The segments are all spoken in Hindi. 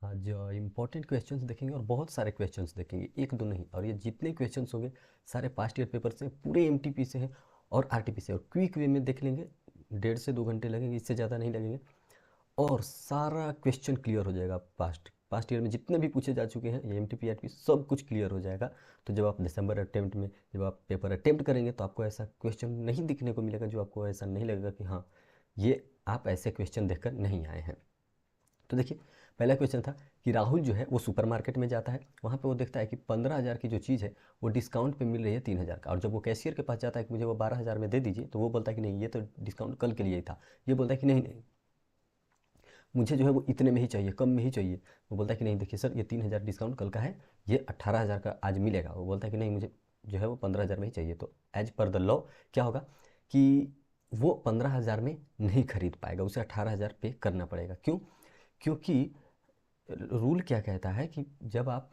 हाँ, जो इम्पोर्टेंट क्वेश्चंस देखेंगे और बहुत सारे क्वेश्चंस देखेंगे, एक दो नहीं। और ये जितने क्वेश्चंस होंगे सारे पास्ट ईयर पेपर से, पूरे एमटीपी से हैं और आरटीपी से, और क्विक वे में देख लेंगे। 1.5 से 2 घंटे लगेंगे, इससे ज़्यादा नहीं लगेंगे। और सारा क्वेश्चन क्लियर हो जाएगा। पास्ट पास्ट ईयर में जितने भी पूछे जा चुके हैं, ये एमटीपी आरटीपी सब कुछ क्लियर हो जाएगा। तो जब आप दिसंबर अटेम्प्ट में जब आप पेपर अटेम्प्ट करेंगे तो आपको ऐसा क्वेश्चन नहीं दिखने को मिलेगा, जो आपको ऐसा नहीं लगेगा कि हाँ, ये आप ऐसे क्वेश्चन देखकर नहीं आए हैं। तो देखिए, पहला क्वेश्चन था कि राहुल जो है वो सुपरमार्केट में जाता है, वहाँ पे वो देखता है कि 15,000 की जो चीज़ है वो डिस्काउंट पे मिल रही है 3,000 का। और जब वो कैशियर के पास जाता है कि मुझे वो 12,000 में दे दीजिए, तो वो बोलता है कि नहीं, ये तो डिस्काउंट कल के लिए ही था। ये बोलता है कि नहीं नहीं, मुझे जो है वो इतने में ही चाहिए, कम में ही चाहिए। वो बोलता है कि नहीं देखिए सर, ये 3,000 डिस्काउंट कल का है, ये 18,000 का आज मिलेगा। वो बोलता है कि नहीं, मुझे जो है वो 15,000 में ही चाहिए। तो एज पर द लॉ क्या होगा कि वो 15,000 में नहीं खरीद पाएगा, उसे 18,000 पे करना पड़ेगा। क्यों? क्योंकि रूल क्या कहता है कि जब आप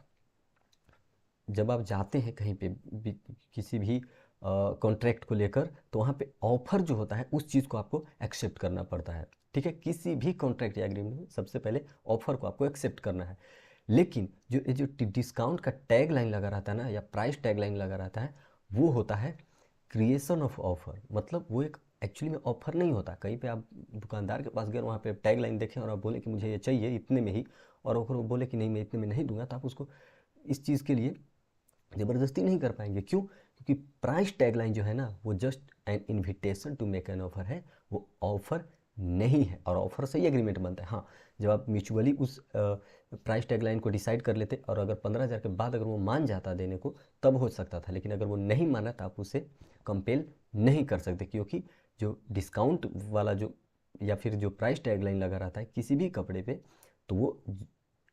जाते हैं कहीं पे भी, किसी भी कॉन्ट्रैक्ट को लेकर, तो वहाँ पे ऑफर जो होता है उस चीज़ को आपको एक्सेप्ट करना पड़ता है। ठीक है, किसी भी कॉन्ट्रैक्ट या एग्रीमेंट में सबसे पहले ऑफर को आपको एक्सेप्ट करना है। लेकिन जो डिस्काउंट का टैग लाइन लगा रहता है ना, या प्राइस टैग लाइन लगा रहता है, वो होता है क्रिएशन ऑफ ऑफर। मतलब वो एक एक्चुअली में ऑफर नहीं होता। कहीं पे आप दुकानदार के पास गए, वहाँ पे टैग लाइन देखें और आप बोले कि मुझे ये चाहिए इतने में ही, और अगर वो बोले कि नहीं मैं इतने में नहीं दूंगा, तो आप उसको इस चीज़ के लिए ज़बरदस्ती नहीं कर पाएंगे। क्यों? क्योंकि प्राइस टैगलाइन जो है ना, वो just an invitation to make an offer है, वो ऑफर नहीं है। और ऑफर से ही एग्रीमेंट बनता है। हाँ, जब आप म्यूचुअली उस प्राइस टैगलाइन को डिसाइड कर लेते, और अगर 15,000 के बाद अगर वो मान जाता देने को, तब हो सकता था। लेकिन अगर वो नहीं माना तो आप उसे कंपेल नहीं कर सकते, क्योंकि जो डिस्काउंट वाला जो, या फिर जो प्राइस टैगलाइन लगा रहता है किसी भी कपड़े पे, तो वो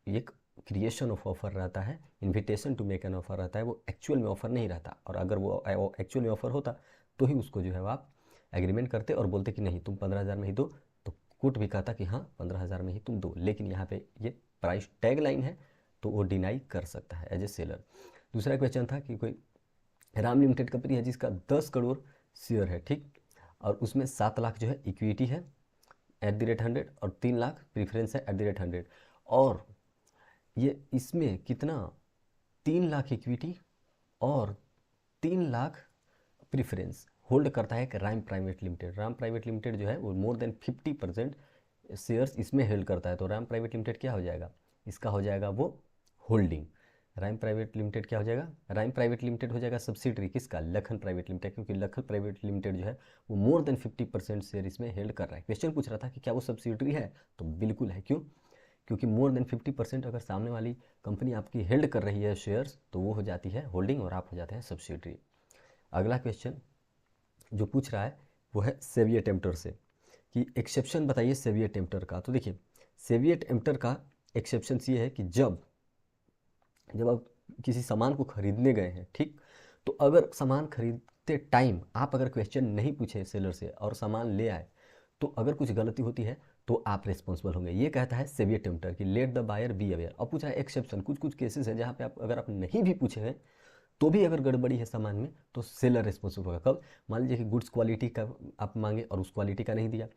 एक क्रिएशन ऑफ ऑफर रहता है, invitation to make an offer रहता है। वो एक्चुअल में ऑफर नहीं रहता। और अगर वो एक्चुअल में ऑफर होता, तो ही उसको जो है वो आप एग्रीमेंट करते और बोलते कि नहीं तुम 15,000 में ही दो। तो कोर्ट भी कहता कि हाँ 15,000 में ही तुम दो। लेकिन यहाँ पे ये प्राइस टैग लाइन है, तो वो डिनाई कर सकता है एज ए सेलर। दूसरा क्वेश्चन था कि कोई राम लिमिटेड कंपनी है जिसका 10 करोड़ शेयर है, ठीक, और उसमें 7 लाख जो है इक्विटी है @100, और 3 लाख प्रीफरेंस है @100। और ये इसमें कितना, 3 लाख इक्विटी और 3 लाख प्रीफरेंस होल्ड करता है कि Ram private limited. Ram private limited जो है वो मोर देन 50% शेयर्स इसमें होल्ड करता है। तो राम प्राइवेट लिमिटेड क्या हो जाएगा, इसका हो जाएगा वो होल्डिंग। राम प्राइवेट लिमिटेड क्या हो जाएगा, राम प्राइवेट लिमिटेड हो जाएगा सब्सिडरी किसका, लखन प्राइवेट लिमिटेड। क्योंकि लखन प्राइवेट लिमिटेड जो है वो मोर देन 50% शेयर इसमें होल्ड कर रहा है। क्वेश्चन पूछ रहा था कि क्या वो सब्सिडरी है, तो बिल्कुल है। क्यों? क्योंकि मोर देन 50% अगर सामने वाली कंपनी आपकी हेल्ड कर रही है शेयर्स, तो वो हो जाती है होल्डिंग और आप हो जाते हैं सब्सिडरी। अगला क्वेश्चन जो पूछ रहा है वो है सेवी अटेम्प्टर से, कि एक्सेप्शन बताइए सेवी अटेम्प्टर का। तो देखिए, सेवी अटेम्प्टर का एक्सेप्शन ये है कि जब जब आप किसी सामान को खरीदने गए हैं, ठीक, तो अगर सामान खरीदते टाइम आप अगर क्वेश्चन नहीं पूछे सेलर से और सामान ले आए, तो अगर कुछ गलती होती है तो आप रिस्पॉन्सिबल होंगे। ये कहता है सेवियर टेम्पटर कि let the buyer be aware. अब पूछा है एक्सेप्शन, कुछ कुछ केसेस हैं जहाँ पे आप अगर आप नहीं भी पूछे हैं तो भी अगर गड़बड़ी है सामान में, तो सेलर रिस्पॉन्सिबल होगा। कब? मान लीजिए कि गुड्स क्वालिटी का आप मांगे और उस क्वालिटी का नहीं दिया।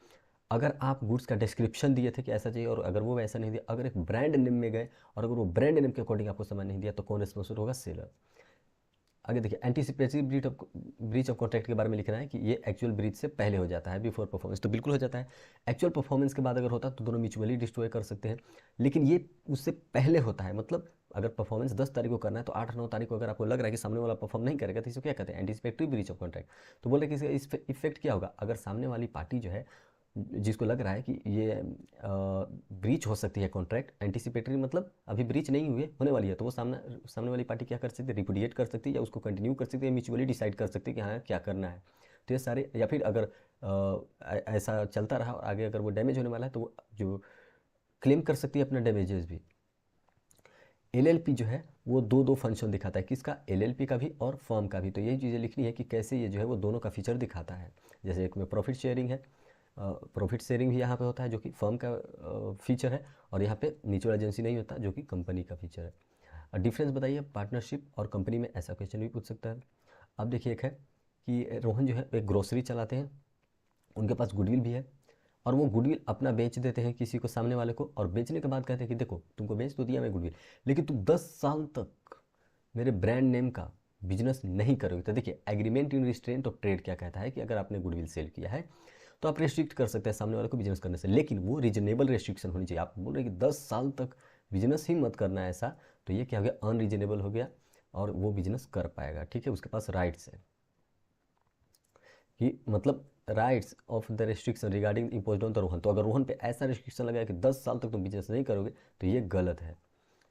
अगर आप गुड्स का डिस्क्रिप्शन दिए थे कि ऐसा चाहिए, और अगर वो वैसा नहीं दिया, अगर एक ब्रांड नेम में गए और अगर वो ब्रांड नेम के अकॉर्डिंग आपको सामान नहीं दिया, तो कौन रिस्पॉन्सिबल होगा? सेलर। आगे देखिए, एंटीसिपेटरी ब्रीच ऑफ कॉन्ट्रैक्ट के बारे में लिखना है कि ये एक्चुअल ब्रीच से पहले हो जाता है, बिफोर परफॉर्मेंस। तो बिल्कुल हो जाता है। एक्चुअल परफॉर्मेंस के बाद अगर होता तो दोनों म्यूचुअली डिस्ट्रॉय कर सकते हैं। लेकिन ये उससे पहले होता है। मतलब अगर परफॉर्मेंस 10 तारीख को करना है, तो 8-9 तारीख को अगर आपको लग रहा है कि सामने वाला परफॉर्म नहीं करेगा, तो इसे क्या कहते हैं? Anticipatory breach of contract. तो बोल रहे कि इसका इफेक्ट क्या होगा, अगर सामने वाली पार्टी जो है, जिसको लग रहा है कि ये ब्रीच हो सकती है कॉन्ट्रैक्ट, एंटीसिपेटरी मतलब अभी ब्रीच नहीं हुए होने वाली है, तो वो सामने सामने वाली पार्टी क्या कर सकती है? रिपुडिएट कर सकती है, या उसको कंटिन्यू कर सकती है, म्यूचुअली डिसाइड कर सकती है कि हाँ क्या करना है। तो ये सारे, या फिर अगर ऐसा चलता रहा और आगे अगर वो डैमेज होने वाला है, तो वो जो क्लेम कर सकती है अपना डैमेजेस भी। एलएलपी जो है वो दो दो फंक्शन दिखाता है, किसका? एलएलपी का भी और फर्म का भी। तो यही चीज़ें लिखनी है कि कैसे ये जो है वो दोनों का फीचर दिखाता है। जैसे एक में प्रॉफिट शेयरिंग है, प्रॉफिट शेयरिंग भी यहाँ पे होता है जो कि फर्म का फीचर है, और यहाँ पे म्यूचुअल एजेंसी नहीं होता जो कि कंपनी का फीचर है। डिफरेंस बताइए पार्टनरशिप और कंपनी में, ऐसा क्वेश्चन भी पूछ सकता है। अब देखिए, एक है कि रोहन जो है एक ग्रोसरी चलाते हैं, उनके पास गुडविल भी है, और वो गुडविल अपना बेच देते हैं किसी को, सामने वाले को, और बेचने के बाद कहते हैं कि देखो तुमको बेच तो दिया मैं गुडविल, लेकिन तुम 10 साल तक मेरे ब्रांड नेम का बिजनेस नहीं करोगे। तो देखिए agreement in restraint of trade क्या कहता है कि अगर आपने गुडविल सेल किया है तो आप रेस्ट्रिक्ट कर सकते हैं सामने वाले को बिजनेस करने से, लेकिन वो रीजनेबल रेस्ट्रिक्शन होनी चाहिए। आप बोल रहे हैं कि 10 साल तक बिजनेस ही मत करना है ऐसा, तो ये क्या हो गया, अनरीजनेबल हो गया और वो बिजनेस कर पाएगा। ठीक है, उसके पास राइट्स है कि मतलब rights of the restriction regarding impose on the Rohan. तो अगर रोहन पे ऐसा रिस्ट्रिक्शन लगाया कि 10 साल तक तुम बिजनेस नहीं करोगे तो ये गलत है।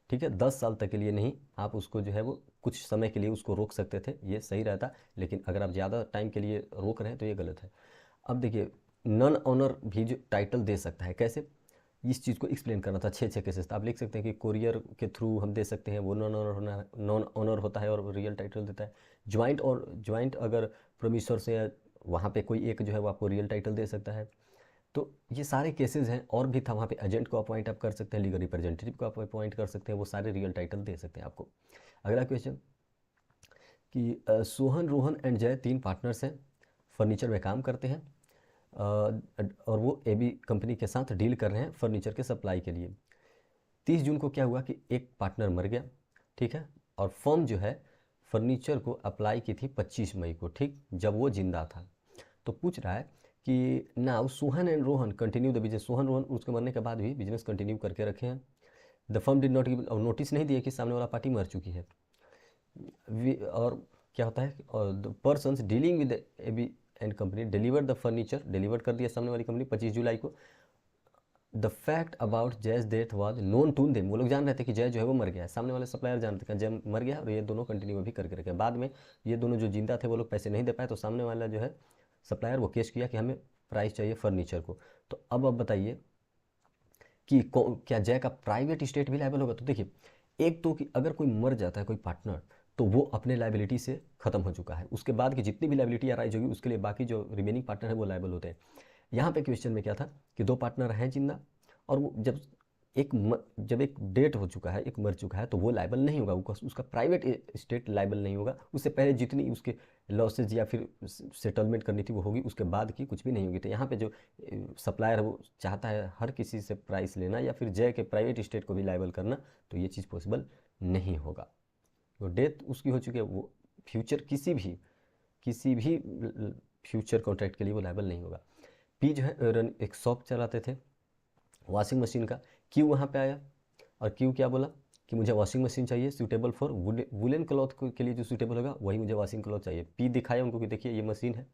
ठीक है, 10 साल तक के लिए नहीं, आप उसको जो है वो कुछ समय के लिए उसको रोक सकते थे, ये सही रहता, लेकिन अगर आप ज़्यादा टाइम के लिए रोक रहे हैं तो ये गलत है। अब देखिए नॉन ऑनर भी जो टाइटल दे सकता है, कैसे, इस चीज़ को एक्सप्लेन करना था। 6 केसेस आप लिख सकते हैं कि कोरियर के थ्रू हम दे सकते हैं, वो नॉन ऑनर होता है और रियल टाइटल देता है। ज्वाइंट और ज्वाइंट अगर प्रोमिसर से वहाँ पे कोई एक जो है वो आपको रियल टाइटल दे सकता है। तो ये सारे केसेस हैं, और भी था वहाँ पे, एजेंट को अपॉइंट आप कर सकते हैं, लीगल रिप्रेजेंटेटिव को आप अपॉइंट कर सकते हैं, वो सारे रियल टाइटल दे सकते हैं आपको। अगला क्वेश्चन कि सोहन, रोहन एंड जय 3 पार्टनर्स हैं, फर्नीचर में काम करते हैं, और वो एबी कंपनी के साथ डील कर रहे हैं फर्नीचर के सप्लाई के लिए। 30 जून को क्या हुआ कि एक पार्टनर मर गया, ठीक है, और फर्म जो है फर्नीचर को अप्लाई की थी 25 मई को, ठीक, जब वो जिंदा था। तो पूछ रहा है कि now Sohan and Rohan continue the business, Sohan Rohan उसके मरने के बाद भी बिजनेस कंटिन्यू करके रखे हैं। The firm did not give, और नोटिस नहीं दिया कि सामने वाला पार्टी मर चुकी है। और क्या होता है, और the persons dealing with A B and company deliver the furniture, deliver कर दिया सामने वाली कंपनी 25 जुलाई को। The fact about Jai's death was known to them, वो लोग जान रहे थे कि जय जो है वो मर गया है, सामने वाले सप्लायर जानते थे जय मर गया, और ये दोनों कंटिन्यू भी करके रखे। बाद में ये दोनों जो जिंदा थे वो लोग पैसे नहीं दे पाए, तो सामने वाला जो है सप्लायर वो केस किया कि हमें प्राइस चाहिए फर्नीचर को। तो अब बताइए कि क्या जय का प्राइवेट इस्टेट भी लायबल होगा। तो देखिए एक तो कि अगर कोई मर जाता है कोई पार्टनर, तो वो अपने लाइबिलिटी से खत्म हो चुका है, उसके बाद की जितनी भी लाइबिलिटी अराइज होगी उसके लिए बाकी जो रिमेनिंग पार्टनर है वो लायबल होते हैं। यहाँ पे क्वेश्चन में क्या था कि 2 पार्टनर हैं जिंदा, और वो जब एक डेट हो चुका है, एक मर चुका है, तो वो लायबल नहीं होगा, उसका प्राइवेट स्टेट लायबल नहीं होगा, उससे पहले जितनी उसके लॉसेज या फिर सेटलमेंट करनी थी वो होगी, उसके बाद की कुछ भी नहीं होगी। तो यहाँ पे जो सप्लायर है वो चाहता है हर किसी से प्राइस लेना या फिर जय के प्राइवेट स्टेट को भी लायबल करना, तो ये चीज़ पॉसिबल नहीं होगा। तो डेथ उसकी हो चुकी है, वो फ्यूचर किसी भी फ्यूचर कॉन्ट्रैक्ट के लिए वो लायबल नहीं होगा। पी जो है एक शॉप चलाते थे वॉशिंग मशीन का, क्यों वहाँ पे आया, और क्यों क्या बोला कि मुझे वॉशिंग मशीन चाहिए सूटेबल फॉर वुलन क्लॉथ के लिए, जो सूटेबल होगा वही मुझे वॉशिंग क्लॉथ चाहिए। पी दिखाया उनको कि देखिए ये मशीन है,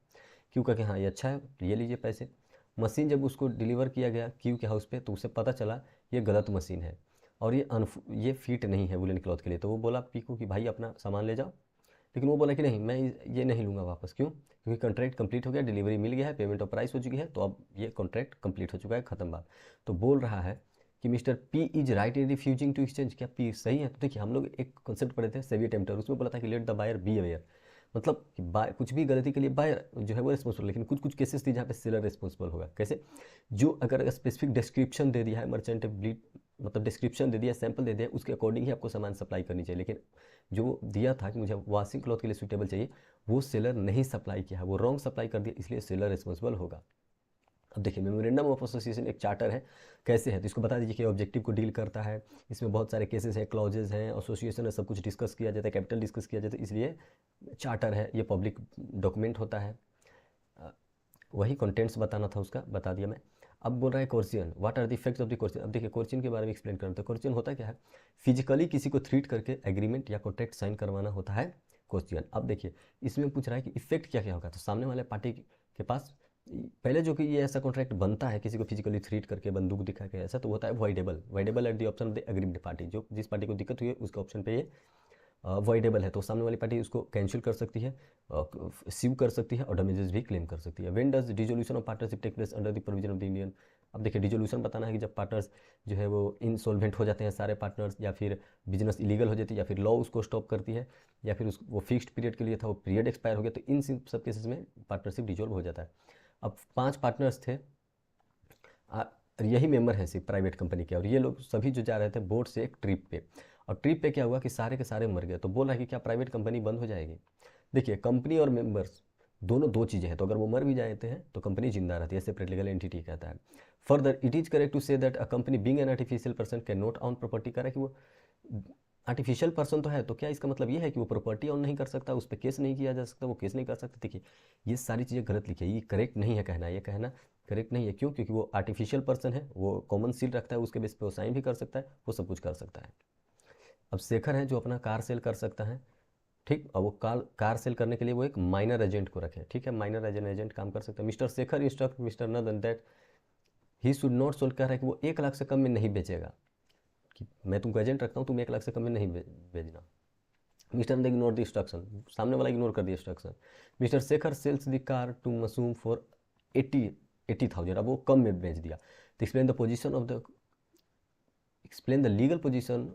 क्यों कहा कि हाँ ये अच्छा है, ये लीजिए पैसे। मशीन जब उसको डिलीवर किया गया क्यों के हाउस पे, तो उसे पता चला ये गलत मशीन है और ये फिट नहीं है वुलन क्लॉथ के लिए। तो वो बोला पी को कि भाई अपना सामान ले जाओ, लेकिन वो बोला कि नहीं मैं ये नहीं लूँगा वापस। क्यों? क्योंकि कॉन्ट्रैक्ट कंप्लीट हो गया, डिलीवरी मिल गया है, पेमेंट ऑफ प्राइस हो चुकी है, तो अब ये कॉन्ट्रैक्ट कंप्लीट हो चुका है, खत्म बात। तो बोल रहा है कि mister P is right in refusing to exchange, क्या पी सही है? तो देखिए हम लोग एक कॉन्सेप्ट पढ़े थे सेवी टेम्पटर, उसमें बोला था कि let the buyer be aware, मतलब कि कुछ भी गलती के लिए बायर जो है वो रिस्पॉन्सिबल, लेकिन कुछ कुछ केसेस थी जहाँ पे सेलर रिस्पॉन्सिबल होगा। कैसे? जो अगर स्पेसिफिक डिस्क्रिप्शन दे दिया है मर्चेंट मतलब डिस्क्रिप्शन दे दिया, सैंपल दे दिया, उसके अकॉर्डिंग ही आपको सामान सप्लाई करनी चाहिए। लेकिन जो दिया था कि मुझे वॉशिंग क्लॉथ के लिए सूटेबल चाहिए, वो सेलर नहीं सप्लाई किया है, वो रॉन्ग सप्लाई कर दिया, इसलिए सेलर रिस्पॉन्सिबल होगा। अब देखिए मेमोरेंडम ऑफ एसोसिएशन एक चार्टर है, कैसे है तो इसको बता दीजिए कि ऑब्जेक्टिव को डील करता है, इसमें बहुत सारे केसेस हैं, क्लॉजेज हैं, एसोसिएशन है, सब कुछ डिस्कस किया जाता है, कैपिटल डिस्कस किया जाता है, इसलिए चार्टर है, ये पब्लिक डॉक्यूमेंट होता है। वही कंटेंट्स बताना था उसका, बता दिया मैं। अब बोल रहा है coercion, what are the effects of the coercion. अब देखिए कोर्सियन के बारे में एक्सप्लेन करना था। कोर्सियन होता क्या है? फिजिकली किसी को थ्रीट करके एग्रीमेंट या कॉन्ट्रैक्ट साइन करवाना होता है कोर्सियन। अब देखिए इसमें पूछ रहा है कि इफेक्ट क्या क्या होगा, तो सामने वाले पार्टी के पास पहले जो कि ये ऐसा कॉन्ट्रैक्ट बनता है किसी को फिजिकली थ्रीट करके बंदूक दिखा के, ऐसा तो होता है voidable at the option of the agreed party, जो जिस पार्टी को दिक्कत हुई है उसके ऑप्शन पे ये वॉइडेबल है, तो सामने वाली पार्टी उसको कैंसिल कर सकती है, स्यू कर सकती है और डैमेजेस भी क्लेम कर सकती है। When does dissolution of partnership take place under the provision of the Indian. अब देखिए डिसोल्यूशन बताना है कि जब पार्टनर्स जो है वो इनसॉल्वेंट हो जाते हैं सारे पार्टनर्स, या फिर बिजनेस इलीगल हो जाती है, या फिर लॉ उसको स्टॉप करती है, या फिर वो फिक्स्ड पीरियड के लिए था वो पीरियड एक्सपायर हो गया, तो इन सब केसेस में पार्टनरशिप डिजोल्व हो जाता है। अब 5 पार्टनर्स थे, यही मेंबर हैं सिर्फ प्राइवेट कंपनी के, और ये लोग सभी जो जा रहे थे बोट से एक ट्रिप पे, और ट्रिप पे क्या हुआ कि सारे के सारे मर गए। तो बोल रहा है कि क्या प्राइवेट कंपनी बंद हो जाएगी? देखिए कंपनी और मेंबर्स दोनों दो चीज़ें हैं, तो अगर वो मर भी जाते हैं तो कंपनी जिंदा रहती है, सेपरेट लीगल एंटिटी कहता है। Further it is correct to say that a company being an artificial person can not own property. कह रहा है कि वो आर्टिफिशियल पर्सन तो है, तो क्या इसका मतलब ये है कि वो प्रॉपर्टी ऑन नहीं कर सकता, उस पर केस नहीं किया जा सकता, वो केस नहीं कर सकता? देखिए ये सारी चीज़ें गलत लिखी है, ये करेक्ट नहीं है कहना, ये कहना करेक्ट नहीं है। क्यों? क्योंकि वो आर्टिफिशियल पर्सन है, वो कॉमन सील रखता है, उसके बेस पे वो साइन भी कर सकता है, वो सब कुछ कर सकता है। अब शेखर है जो अपना कार सेल कर सकता है, ठीक, और वो कार सेल करने के लिए वो एक माइनर एजेंट को रखे, ठीक है, माइनर एजेंट काम कर सकता है। Mister Shekhar instruct mister northern that he should not sold. कह रहा है कि वो 1 लाख से कम में नहीं बेचेगा, कि मैं तुमको एजेंट रखता हूँ, तुम 1 लाख से कम में नहीं बेचना। मिस्टर ने इग्नोर द इंस्ट्रक्शन, सामने वाला इग्नोर कर दिया instruction. Mr Shekhar sells the car to Masoom for 80,000। अब वो कम में बेच दिया। तो explain the legal position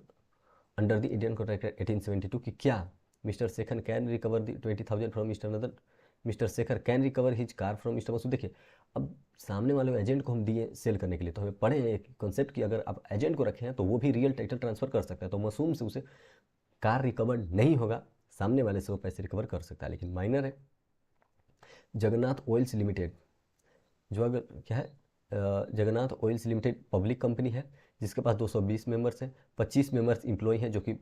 under the Indian contract 1872 कि क्या Mr Shekhar can recover the 20,000 from Mr Nadan. Mr Shekhar can recover his car from Mr Masood. देखिए अब सामने वाले एजेंट को हम दिए सेल करने के लिए, तो हमें पढ़े हैं एक कॉन्सेप्ट कि अगर आप एजेंट को रखे हैं तो वो भी रियल टाइटल ट्रांसफर कर सकता है, तो मसूम से उसे कार रिकवर नहीं होगा, सामने वाले से वो पैसे रिकवर कर सकता है, लेकिन माइनर है। जगन्नाथ ऑयल्स लिमिटेड जो अगर क्या है, Jagannath oils limited public company है जिसके पास 220 मेंबर्स हैं, 25 मेंबर्स एम्प्लॉय हैं जो कि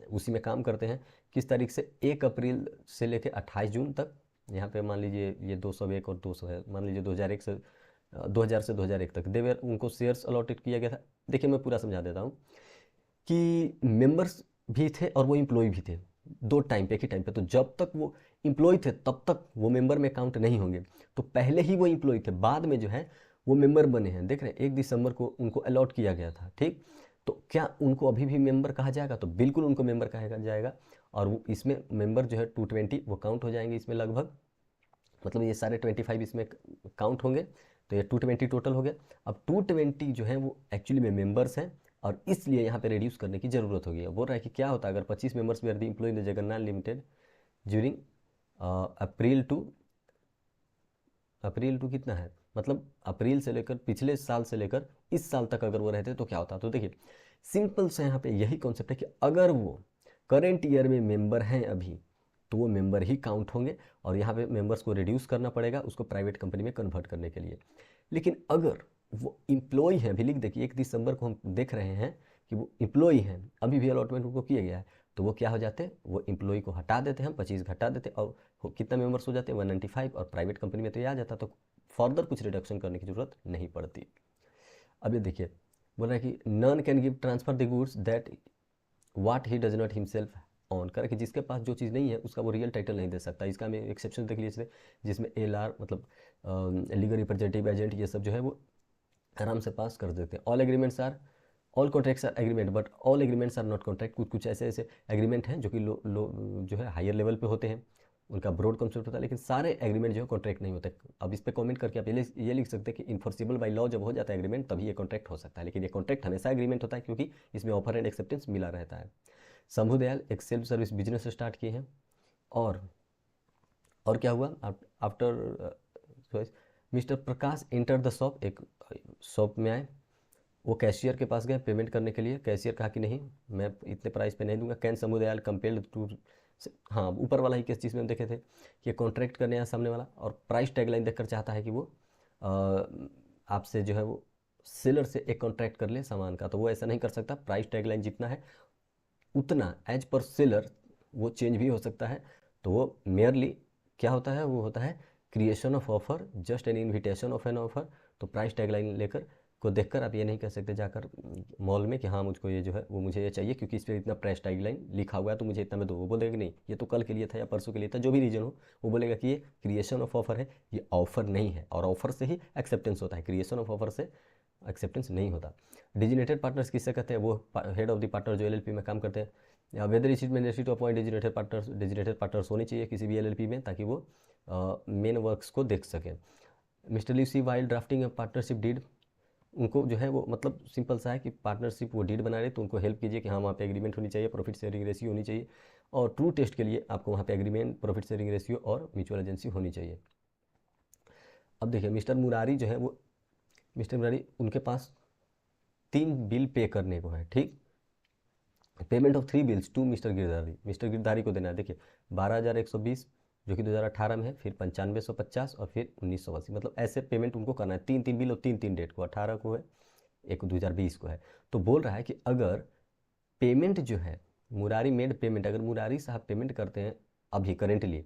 उसी में काम करते हैं। किस तारीख से? 1 अप्रैल से लेकर 28 जून तक। यहाँ पे मान लीजिए ये 201 और 200 है, मान लीजिए 2001 से 2000 से 2001 तक देवेर उनको शेयर्स अलॉटेड किया गया था। देखिए मैं पूरा समझा देता हूँ कि मेंबर्स भी थे और वो एम्प्लॉय भी थे, दो टाइम पे, एक ही टाइम पे। तो जब तक वो एम्प्लॉय थे तब तक वो मेंबर में काउंट नहीं होंगे, तो पहले ही वो एम्प्लॉय थे, बाद में जो है वो मेंबर बने हैं। देख रहे हैं 1 दिसंबर को उनको अलॉट किया गया था, ठीक। तो क्या उनको अभी भी मेंबर कहा जाएगा? तो बिल्कुल उनको मेंबर कहा जाएगा। और वो इसमें मेंबर जो है 220 वो काउंट हो जाएंगे इसमें लगभग, मतलब ये सारे 25 इसमें काउंट होंगे, तो ये 220 टोटल हो गया। अब 220 जो है वो एक्चुअली में मेंबर्स हैं, और इसलिए यहाँ पे रिड्यूस करने की ज़रूरत होगी। बोल रहा है कि क्या होता है अगर 25 members were the employ in the Jagannath limited during April to कितना है, मतलब अप्रैल से लेकर पिछले साल से लेकर इस साल तक अगर वो रहते तो क्या होता? तो देखिए सिंपल से यहाँ पे यही कॉन्सेप्ट है कि अगर वो करेंट ईयर में मेंबर हैं अभी, तो वो मेंबर ही काउंट होंगे, और यहाँ पे मेंबर्स को रिड्यूस करना पड़ेगा उसको प्राइवेट कंपनी में कन्वर्ट करने के लिए। लेकिन अगर वो एम्प्लॉय हैं, अभी लिख देखिए 1 दिसंबर को हम देख रहे हैं कि वो एम्प्लॉय हैं, अभी भी अलॉटमेंट उनको किया गया है, तो वो क्या हो जाते हैं, वो एम्प्लॉय को हटा देते हैं, हम 25 घटा देते और कितना मेंबर्स हो जाते हैं 195, और प्राइवेट कंपनी में तो ये आ जाता, तो फर्दर कुछ रिडक्शन करने की जरूरत नहीं पड़ती। अब ये देखिए बोल रहा है कि none can give transfer the goods that what he does not himself own. कर कि जिसके पास जो चीज़ नहीं है उसका वो रियल टाइटल नहीं दे सकता। इसका हमें एक्सेप्शन देख लीजिए जिसमें LR मतलब लीगल रिप्रेजेंटेटिव एजेंट ये सब जो है वो आराम से पास कर देते हैं। All agreements are all contracts are agreement but all agreements are not contract. कुछ कुछ ऐसे ऐसे एग्रीमेंट हैं जो कि जो है हायर लेवल पे होते हैं, उनका ब्रॉड कॉन्सेप्ट होता है, लेकिन सारे एग्रीमेंट जो है कॉन्ट्रैक्ट नहीं होते। अब इस पर कमेंट करके आप ये लिख सकते हैं कि इन्फोर्सिबल बाई लॉ जब हो जाता है एग्रीमेंट तभी ये कॉन्ट्रैक्ट हो सकता है, लेकिन ये कॉन्ट्रैक्ट हमेशा एग्रीमेंट होता है क्योंकि इसमें ऑफर एंड एक्सेप्टेंस मिला रहता है। शंभू दयाल एक सेल्फ सर्विस बिजनेस स्टार्ट किए हैं, और क्या हुआ after mister Prakash enter the shop, एक शॉप में आए, वो कैशियर के पास गए पेमेंट करने के लिए। कैशियर कहा कि नहीं मैं इतने प्राइस पे नहीं दूंगा। कैन समुदयाल कंपेल्ड टू, हाँ ऊपर वाला ही किस चीज़ में हम देखे थे कि कॉन्ट्रैक्ट करने आया सामने वाला, और प्राइस टैगलाइन देखकर चाहता है कि वो आपसे जो है वो सेलर से एक कॉन्ट्रैक्ट कर ले सामान का, तो वो ऐसा नहीं कर सकता। प्राइस टैगलाइन जितना है उतना एज पर सेलर वो चेंज भी हो सकता है। तो वो मेयरली क्या होता है, वो होता है creation of offer, just an invitation of an offer. तो प्राइस टैगलाइन लेकर को देखकर आप ये नहीं कह सकते जाकर मॉल में कि हाँ मुझको ये जो है वो मुझे ये चाहिए क्योंकि इस पर इतना प्राइस टैगलाइन लिखा हुआ है तो मुझे इतना में दो। वो बोलेगा कि नहीं ये तो कल के लिए था या परसों के लिए था, जो भी रीजन हो, वो बोलेगा कि ये क्रिएशन ऑफ ऑफर है, ये ऑफर नहीं है, और ऑफर से ही एक्सेप्टेंस होता है, क्रिएशन ऑफ ऑफर से एक्सेप्टेंस नहीं होता। डिजिनेटेड पार्टनर्स किससे कहते हैं? वो हेड ऑफ द पार्टनर जो LLP में काम करते हैं। Whether is it mandatory to appoint designated partners होनी चाहिए किसी भी LLP में ताकि वो मेन वर्क्स को देख सकें। Mister Lucy while drafting partnership deed, उनको जो है वो मतलब सिंपल सा है कि पार्टनरशिप वो डीड बना रहे तो उनको हेल्प कीजिए कि हाँ वहाँ पे एग्रीमेंट होनी चाहिए, प्रॉफिट शेयरिंग रेशियो होनी चाहिए, और ट्रू टेस्ट के लिए आपको वहाँ पे एग्रीमेंट, प्रॉफिट शेयरिंग रेशियो और म्यूचुअल एजेंसी होनी चाहिए। अब देखिए मिस्टर मुरारी जो है वो, मिस्टर मुरारी उनके पास 3 बिल पे करने को है, ठीक। Payment of 3 bills to mister Girdhari, mister Girdhari को देना है। देखिए 12,120 जो कि 2018 में है, फिर 9550 और फिर 1980, मतलब ऐसे पेमेंट उनको करना है। 3 3 बिल और 3 3 डेट को, 18 को है, एक 2020 को है। तो बोल रहा है कि अगर पेमेंट जो है मुरारी मेड पेमेंट, अगर मुरारी साहब पेमेंट करते हैं अभी करेंटली,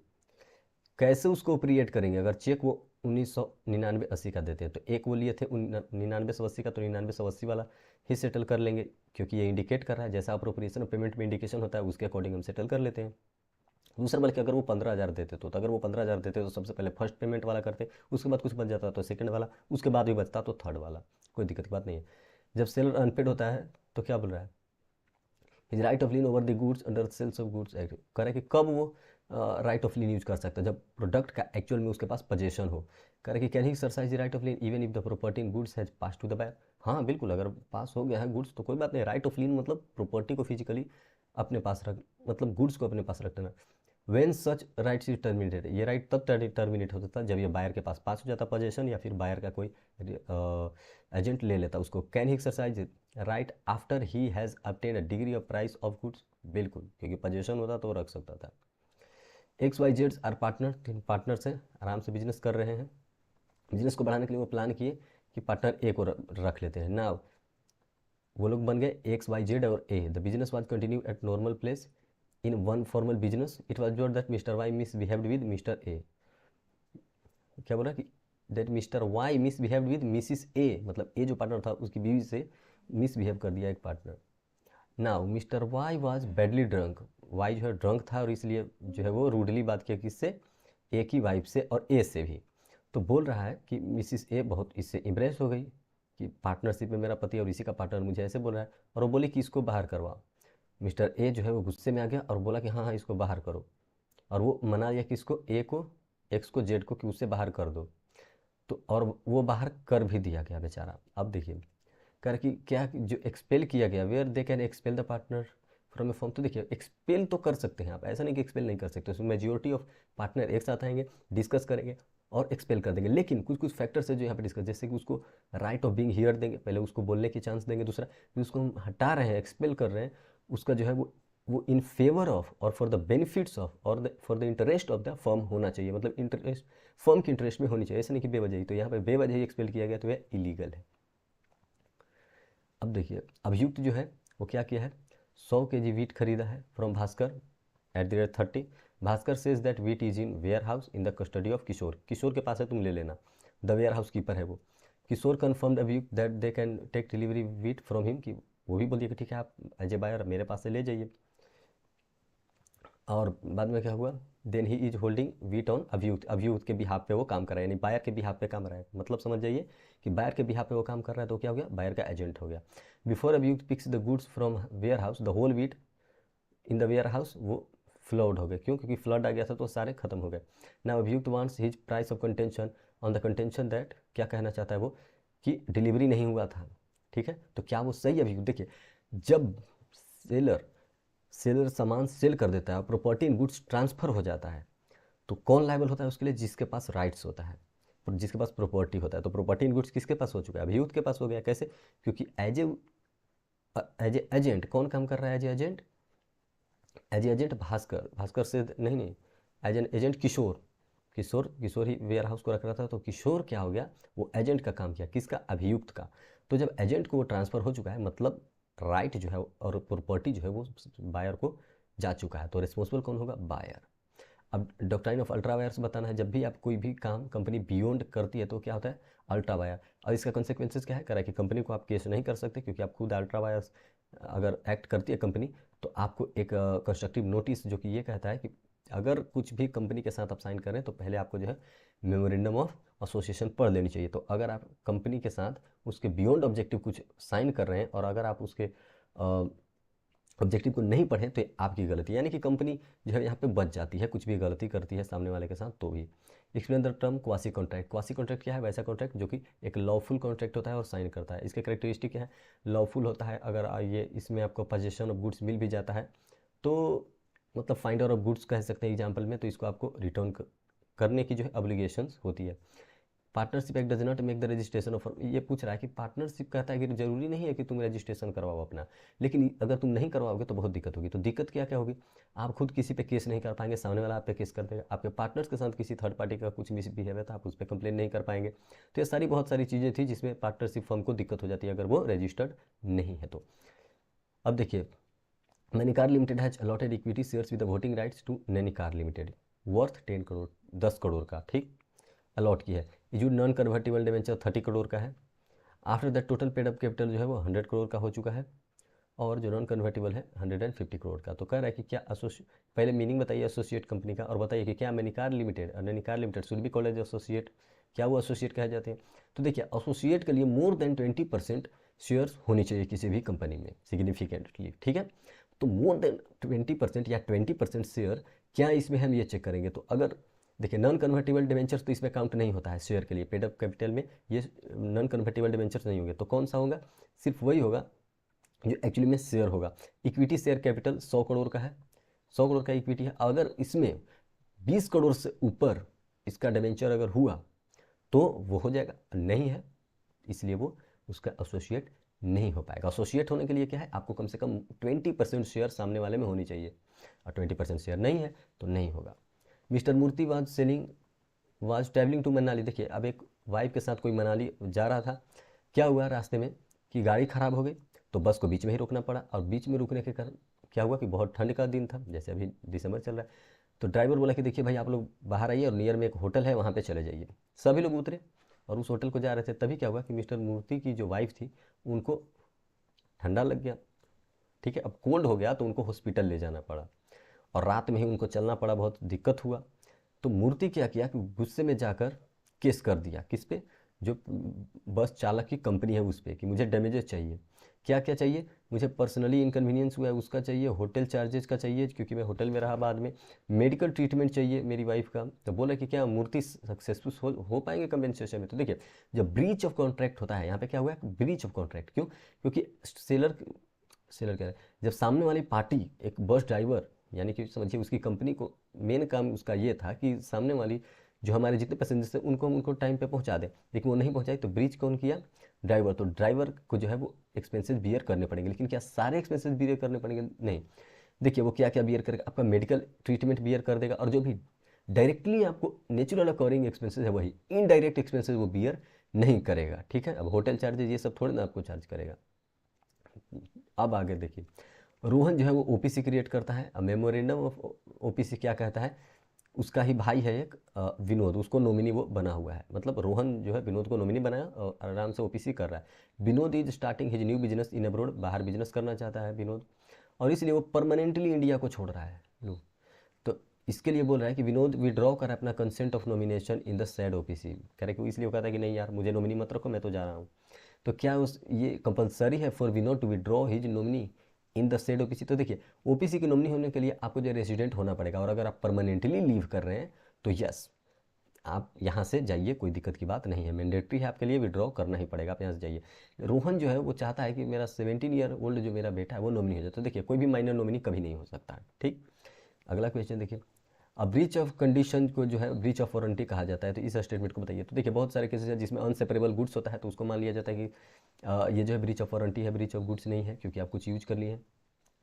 कैसे उसको ऑपरेट करेंगे? अगर चेक वो 1999 का देते हैं तो एक वो लिए थे 9980 का, तो 9980 वाला ही सेटल कर लेंगे, क्योंकि ये इंडिकेट कर रहा है जैसा अप्रोप्रिएशन ऑफ पेमेंट में इंडिकेशन होता है उसके अकॉर्डिंग हम सेटल कर लेते हैं। दूसरा बल्कि अगर वो 15,000 देते तो अगर वो 15,000 देते तो सबसे पहले फर्स्ट पेमेंट वाला करते, उसके बाद कुछ बच जाता तो सेकंड वाला, उसके बाद भी बचता तो थर्ड वाला, कोई दिक्कत की बात नहीं है। जब सेलर अनपेड होता है तो क्या बोल रहा है, his right of lien over the goods under sales of goods act, कह रहा है कि कब वो राइट ऑफ लीन यूज कर सकता है, जब प्रोडक्ट का एक्चुअल में उसके पास पोजेशन हो। कह रहा है कि can he exercise the right of lien even if the property in goods has pass to the buyer. हाँ बिल्कुल, अगर पास हो गया है गुड्स तो कोई बात नहीं। राइट ऑफ लीन मतलब प्रॉपर्टी को फिजिकली अपने पास रख, मतलब गुड्स को अपने पास रखना। When such rights is terminated, ये राइट तब टर्मिनेट होता था जब ये बायर के पास हो जाता पोजेशन, या फिर बायर का कोई एजेंट ले लेता उसको। Can he exercise right after he has obtained a degree of price of goods, बिल्कुल, क्योंकि पोजेशन होता तो वो रख सकता था। XYZ आर पार्टनर, तीन पार्टनर्स हैं, आराम से बिजनेस कर रहे हैं। बिजनेस को बढ़ाने के लिए वो प्लान किए कि पार्टनर ए को रख लेते हैं। ना वो लोग बन गए XYZ और A। The business was continue at normal place in one formal business. It was not that Mr Y misbehaved with Mr A. क्या बोला कि that Mr Y misbehaved with Mrs A, मतलब ए जो पार्टनर था उसकी बीवी से मिसबिहेव कर दिया एक partner. Now mister Y was badly drunk, Y जो है ड्रंक था और इसलिए जो है वो रूडली बात किया किससे, ए की वाइफ से और ए से भी। तो बोल रहा है कि मिसिस ए बहुत इससे इम्प्रेस हो गई कि पार्टनरशिप में मेरा पति और इसी का पार्टनर मुझे ऐसे बोल रहा है, और वो बोली कि इसको बाहर करवाओ। मिस्टर ए जो है वो गुस्से में आ गया और बोला कि हाँ हाँ इसको बाहर करो, और वो मना दिया कि इसको ए को, एक्स को, जेड को कि उससे बाहर कर दो। तो और वो बाहर कर भी दिया गया बेचारा। अब देखिए कर कि क्या जो एक्सपेल किया गया, where they can expel the partner from a firm. तो देखिए एक्सपेल तो कर सकते हैं आप, ऐसा नहीं कि एक्सपेल नहीं कर सकते। उसमें मेजोरिटी ऑफ पार्टनर एक साथ आएंगे, डिस्कस करेंगे और एक्सपेल कर देंगे। लेकिन कुछ कुछ फैक्टर्स है जो यहाँ पे डिस्कस, जैसे कि उसको राइट ऑफ बीइंग हियर देंगे, पहले उसको बोलने की चांस देंगे। दूसरा उसको हम हटा रहे हैं, एक्सपेल कर रहे हैं, उसका जो है वो इन फेवर ऑफ और फॉर द बेनिफिट्स ऑफ और for the interest of the firm होना चाहिए, मतलब इंटरेस्ट फर्म के इंटरेस्ट में होनी चाहिए, ऐसा नहीं कि बेवजह ही। तो यहाँ पे बेवजह ही एक्सपेल किया गया तो यह इलीगल है। अब देखिए अभियुक्त जो है वो क्या किया है, 100 kg वीट खरीदा है from Bhaskar @30। Bhaskar says that wheat is in warehouse in the custody of Kishore, Kishore के पास है तुम ले लेना, द वेयर हाउस कीपर है वो। किशोर कन्फर्म्ड अभियुक्त that they can take delivery wheat from him, कि वो भी बोलिए कि ठीक है आप एज ए बायर मेरे पास से ले जाइए। और बाद में क्या हुआ, then he is holding wheat on अभियुक्त, अभियुक्त के बिहाफ पे वो काम कर रहा है, यानी बायर के बिहाफ पे काम कर रहा है। मतलब समझ जाइए कि बायर के बिहाफ पे वो काम कर रहा है तो क्या हो गया, बायर का एजेंट हो गया। बिफोर अभियुक्त picks the goods from warehouse the whole wheat in the warehouse वो फ्लड हो गए, क्यों, क्योंकि फ्लड आ गया था तो सारे खत्म हो गए। ना अभियुक्त wants his price of contention on the contention that, क्या कहना चाहता है वो, कि डिलीवरी नहीं हुआ था। ठीक है, तो क्या वो सही अभियुक्त, देखिए जब सेलर सामान सेल कर देता है और प्रॉपर्टी इन गुड्स ट्रांसफर हो जाता है तो कौन लायबल होता है उसके लिए, जिसके पास राइट्स होता है, जिसके पास प्रॉपर्टी होता है। तो प्रॉपर्टी इन गुड्स किसके पास हो चुका है, अभियुक्त के पास हो गया। कैसे, क्योंकि एज ए एजेंट कौन काम कर रहा है, as a agent Bhaskar, Bhaskar से नहीं as an agent Kishore he warehouse को रख रहा था। तो किशोर क्या हो गया, वो एजेंट का काम किया, किसका, अभियुक्त का। तो जब एजेंट को वो ट्रांसफ़र हो चुका है मतलब राइट जो है और प्रॉपर्टी जो है वो बायर को जा चुका है, तो रिस्पॉन्सिबल कौन होगा, बायर। अब डॉक्ट्राइन ऑफ अल्ट्रा वायर से बताना है, जब भी आप कोई भी काम कंपनी बियॉन्ड करती है तो क्या होता है, अल्ट्रा वायर। और इसका कॉन्सिक्वेंसेस क्या है, करा कि कंपनी को आप केस नहीं कर सकते, क्योंकि आप खुद अल्ट्रा वायर अगर एक्ट करती है कंपनी तो आपको एक कंस्ट्रक्टिव नोटिस जो कि ये कहता है कि अगर कुछ भी कंपनी के साथ आप साइन करें तो पहले आपको जो है मेमोरेंडम ऑफ एसोसिएशन पढ़ लेनी चाहिए। तो अगर आप कंपनी के साथ उसके बियॉन्ड ऑब्जेक्टिव कुछ साइन कर रहे हैं और अगर आप उसके ऑब्जेक्टिव को नहीं पढ़ें तो ये आपकी गलती, यानी कि कंपनी जो है यहाँ पे बच जाती है, कुछ भी गलती करती है सामने वाले के साथ तो भी। Explain the term quasi contract, quasi contract क्या है, वैसा कॉन्ट्रैक्ट जो कि एक लॉफुल कॉन्ट्रैक्ट होता है और साइन करता है। इसके करेक्टरिस्टिक क्या है, लॉफुल होता है अगर ये इसमें आपको पोजेशन ऑफ गुड्स मिल भी जाता है तो मतलब फाइंडर ऑफ गुड्स कह सकते हैं एग्जाम्पल में, तो इसको आपको रिटर्न करने की जो है ऑब्लिगेशंस होती है। Partnership act does not make the registration of, ये पूछ रहा है कि पार्टनरशिप कहता है कि जरूरी नहीं है कि तुम रजिस्ट्रेशन करवाओ अपना, लेकिन अगर तुम नहीं करवाओगे तो बहुत दिक्कत होगी। तो दिक्कत क्या क्या होगी, आप खुद किसी पे केस नहीं कर पाएंगे, सामने वाला आप पे केस कर देगा, आपके पार्टनर्स के साथ किसी थर्ड पार्टी का कुछ मिसबिहेव है तो आप उस पर कंप्लेन नहीं कर पाएंगे। तो ये सारी बहुत सारी चीज़ें थी जिसमें पार्टनरशिप फर्म को दिक्कत हो जाती है अगर वो रजिस्टर्ड नहीं है तो। अब देखिए, Nainikar limited has allotted equity shares with voting rights to Nainikar limited worth 10 crore, 10 crore का, ठीक, अलॉट की है। Issue non convertible debenture 30 crore का है। After that total paid up capital जो है वो 100 करोड़ का हो चुका है, और जो नॉन कन्वर्टिबल है 150 करोड़ का। तो कह रहा है कि क्या पहले मीनिंग बताइए एसोसिएट कंपनी का, और बताइए कि क्या Nainikar limited should be called as associate, क्या वो एसोसिएट कहे जाते हैं। तो देखिए, एसोसिएट के लिए मोर देन 20% शेयर्स होनी चाहिए किसी भी कंपनी में सिग्निफिकेंटली, ठीक है। तो मोर देन 20% या 20% शेयर क्या इसमें हम ये चेक करेंगे। तो अगर देखिए, नॉन कन्वर्टिबल डिवेंचर्स तो इसमें काउंट नहीं होता है शेयर के लिए, पेड अप कैपिटल में ये नॉन कन्वर्टिबल डिवेंचर्स नहीं होंगे। तो कौन सा होगा, सिर्फ वही होगा जो एक्चुअली में शेयर होगा। इक्विटी शेयर कैपिटल 100 करोड़ का है, 100 करोड़ का इक्विटी है। अगर इसमें 20 करोड़ से ऊपर इसका डिवेंचर अगर हुआ तो वो हो जाएगा, नहीं है इसलिए वो उसका एसोसिएट नहीं हो पाएगा। एसोसिएट होने के लिए क्या है, आपको कम से कम 20% शेयर सामने वाले में होनी चाहिए, और 20% शेयर नहीं है तो नहीं होगा। Mister Murthy was travelling to Manali. देखिए, अब एक वाइफ के साथ कोई मनाली जा रहा था, क्या हुआ रास्ते में कि गाड़ी खराब हो गई, तो बस को बीच में ही रोकना पड़ा, और बीच में रुकने के कारण क्या हुआ कि बहुत ठंड का दिन था, जैसे अभी दिसंबर चल रहा है। तो ड्राइवर बोला कि देखिए भाई, आप लोग बाहर आइए और नियर में एक होटल है वहाँ पे चले जाइए। सभी लोग उतरे और उस होटल को जा रहे थे। तभी क्या हुआ कि मिस्टर मूर्ति की जो वाइफ थी उनको ठंडा लग गया, ठीक है। अब कोल्ड हो गया तो उनको हॉस्पिटल ले जाना पड़ा, और रात में ही उनको चलना पड़ा, बहुत दिक्कत हुआ। तो मूर्ति क्या किया कि गुस्से में जाकर केस कर दिया, किस पे, जो बस चालक की कंपनी है उस पर, कि मुझे डैमेजेस चाहिए। क्या क्या चाहिए, मुझे पर्सनली इनकन्वीनियंस हुआ है उसका चाहिए, होटल चार्जेस का चाहिए क्योंकि मैं होटल में रहा बाद में, मेडिकल ट्रीटमेंट चाहिए मेरी वाइफ का। तो बोला कि क्या मूर्ति सक्सेसफुल हो पाएंगे कंपेंसेशन में। तो देखिए, जब ब्रीच ऑफ कॉन्ट्रैक्ट होता है, यहाँ पे क्या हुआ है, ब्रीच ऑफ कॉन्ट्रैक्ट। क्यों, क्योंकि सेलर कह रहे हैं, जब सामने वाली पार्टी एक बस ड्राइवर, यानी कि समझिए उसकी कंपनी को मेन काम उसका ये था कि सामने वाली जो हमारे जितने पैसेंजर्स थे उनको टाइम पे पहुंचा दे, लेकिन वो नहीं पहुंचाई, तो ब्रीच कौन किया, ड्राइवर। तो ड्राइवर को जो है वो एक्सपेंसेस बियर करने पड़ेंगे, लेकिन क्या सारे एक्सपेंसेस बियर करने पड़ेंगे, नहीं। देखिए, वो क्या क्या बियर करेगा, आपका मेडिकल ट्रीटमेंट बियर कर देगा, और जो भी डायरेक्टली आपको नेचुरल अकॉरिंग एक्सपेंसेस है वही, इनडायरेक्ट एक्सपेंसेस वो बियर नहीं करेगा, ठीक है। अब होटल चार्जेस ये सब थोड़े ना आपको चार्ज करेगा। अब आगे देखिए, रोहन जो है वो ओपीसी क्रिएट करता है। मेमोरेंडम ऑफ ओपीसी क्या कहता है, उसका ही भाई है एक विनोद, उसको नॉमिनी वो बना हुआ है। मतलब रोहन जो है विनोद को नॉमिनी बनाया और आराम से ओपीसी कर रहा है। Vinod is starting his new business in abroad, बाहर बिजनेस करना चाहता है विनोद, और इसलिए वो परमानेंटली इंडिया को छोड़ रहा है। लो, तो इसके लिए बोल रहा है कि विनोद विड्रॉ कर अपना consent of nomination in the sad OPC. कह रहे कि इसलिए वो कहता है कि नहीं यार, मुझे नॉमिनी मत रखो, मैं तो जा रहा हूँ। तो क्या ये कंपलसरी है for Vinod to withdraw his nominee in the said OPC. तो देखिए, ओपीसी की नॉमिनी होने के लिए आपको जो रेजिडेंट होना पड़ेगा, और अगर आप परमानेंटली लीव कर रहे हैं तो यस, आप यहाँ से जाइए, कोई दिक्कत की बात नहीं है, मैंडेटरी है आपके लिए, विड्रॉ करना ही पड़ेगा, आप यहाँ से जाइए। रोहन जो है वो चाहता है कि मेरा 17 ईयर ओल्ड जो मेरा बेटा है वो नॉमिनी हो जाए। तो देखिए, कोई भी माइनर नॉमिनी कभी नहीं हो सकता, ठीक। अगला क्वेश्चन देखिए, अब ब्रीच ऑफ कंडीशन को जो है ब्रीच ऑफ वारंटी कहा जाता है, तो इस स्टेटमेंट को बताइए। तो देखिए, बहुत सारे केसेस हैं जिसमें अनसेपरेबल गुड्स होता है, तो उसको मान लिया जाता है कि ये जो है ब्रीच ऑफ वारंटी है, ब्रीच ऑफ गुड्स नहीं है, क्योंकि आप कुछ यूज कर लिए हैं।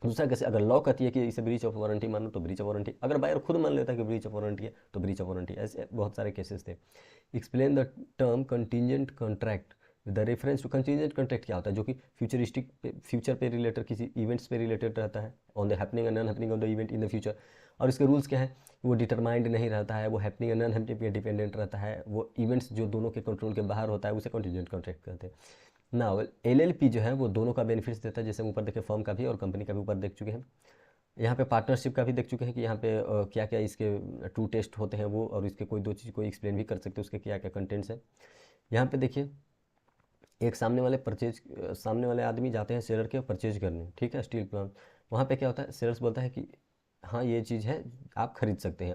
दूसरा कैसे, अगर लॉ कहती है कि इसे ब्रीच ऑफ वारंटी मानो तो ब्रीच ऑफ वारंटी, अगर बायर खुद मान लेता है कि ब्रीच ऑफ वारंटी है तो ब्रीच ऑफ वारंटी। ऐसे बहुत सारे केसेस थे। Explain the term contingent contract with the reference to. Contingent contract क्या होता है, जो कि फ्यूचरिस्टिक फ्यूचर पे रिलेटेड, किसी इवेंट्स पे रिलेटेड रहता है, on the happening and non happening of the event in the future. और इसके रूल्स क्या है, वो डिटरमाइंड नहीं रहता है, वो हैपनिंग एंड नॉन हैपनिंग पे डिपेंडेंट रहता है, वो इवेंट्स जो दोनों के कंट्रोल के बाहर होता है उसे कंटीजेंट कॉन्ट्रैक्ट कहते हैं ना। एलएलपी जो है वो दोनों का बेनिफिट्स देता है, जैसे हम ऊपर देखे फर्म का भी और कंपनी का भी ऊपर देख चुके हैं। यहाँ पे पार्टनरशिप का भी देख चुके हैं कि यहाँ पे क्या क्या इसके टू टेस्ट होते हैं वो, और इसके कोई दो चीज़ कोई एक्सप्लेन भी कर सकते हैं उसके क्या क्या कंटेंट्स हैं। यहाँ पे देखिए, एक सामने वाले आदमी जाते हैं सेलर के परचेज करने, ठीक है, स्टील प्लांट। वहाँ पे क्या होता है, सेलर्स बोलता है कि हाँ ये चीज़ है, आप खरीद सकते हैं,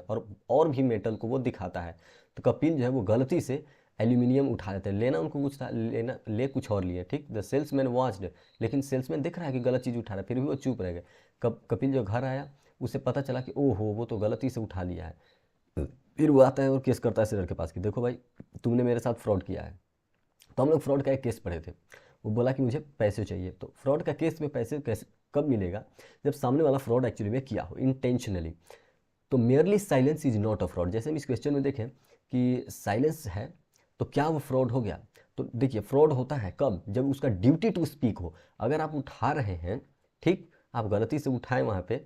और भी मेटल को वो दिखाता है। तो कपिल जो है वो गलती से एल्यूमिनियम उठा लेते हैं, लेना उनको कुछ था, लेना ले कुछ और लिए, ठीक। द सेल्समैन वॉच्ड, लेकिन सेल्समैन देख रहा है कि गलत चीज़ उठा रहा है, फिर भी वो चुप रह गए। कपिल जो घर आया उसे पता चला कि ओहो वो तो गलती से उठा लिया है। फिर वो आता है और केस करता है सेलर के पास कि देखो भाई, तुमने मेरे साथ फ्रॉड किया है। तो हम लोग फ्रॉड का एक केस पढ़े थे। वो बोला कि मुझे पैसे चाहिए। तो फ्रॉड का केस में पैसे कैसे कब मिलेगा? जब सामने वाला फ्रॉड एक्चुअली में किया हो इंटेंशनली। तो merely silence is not a fraud. जैसे हम इस क्वेश्चन में देखें कि साइलेंस है तो क्या वो फ्रॉड हो गया? तो देखिए, फ्रॉड होता है कब? जब उसका ड्यूटी टू स्पीक हो। अगर आप उठा रहे हैं, ठीक, आप गलती से उठाएं वहाँ पे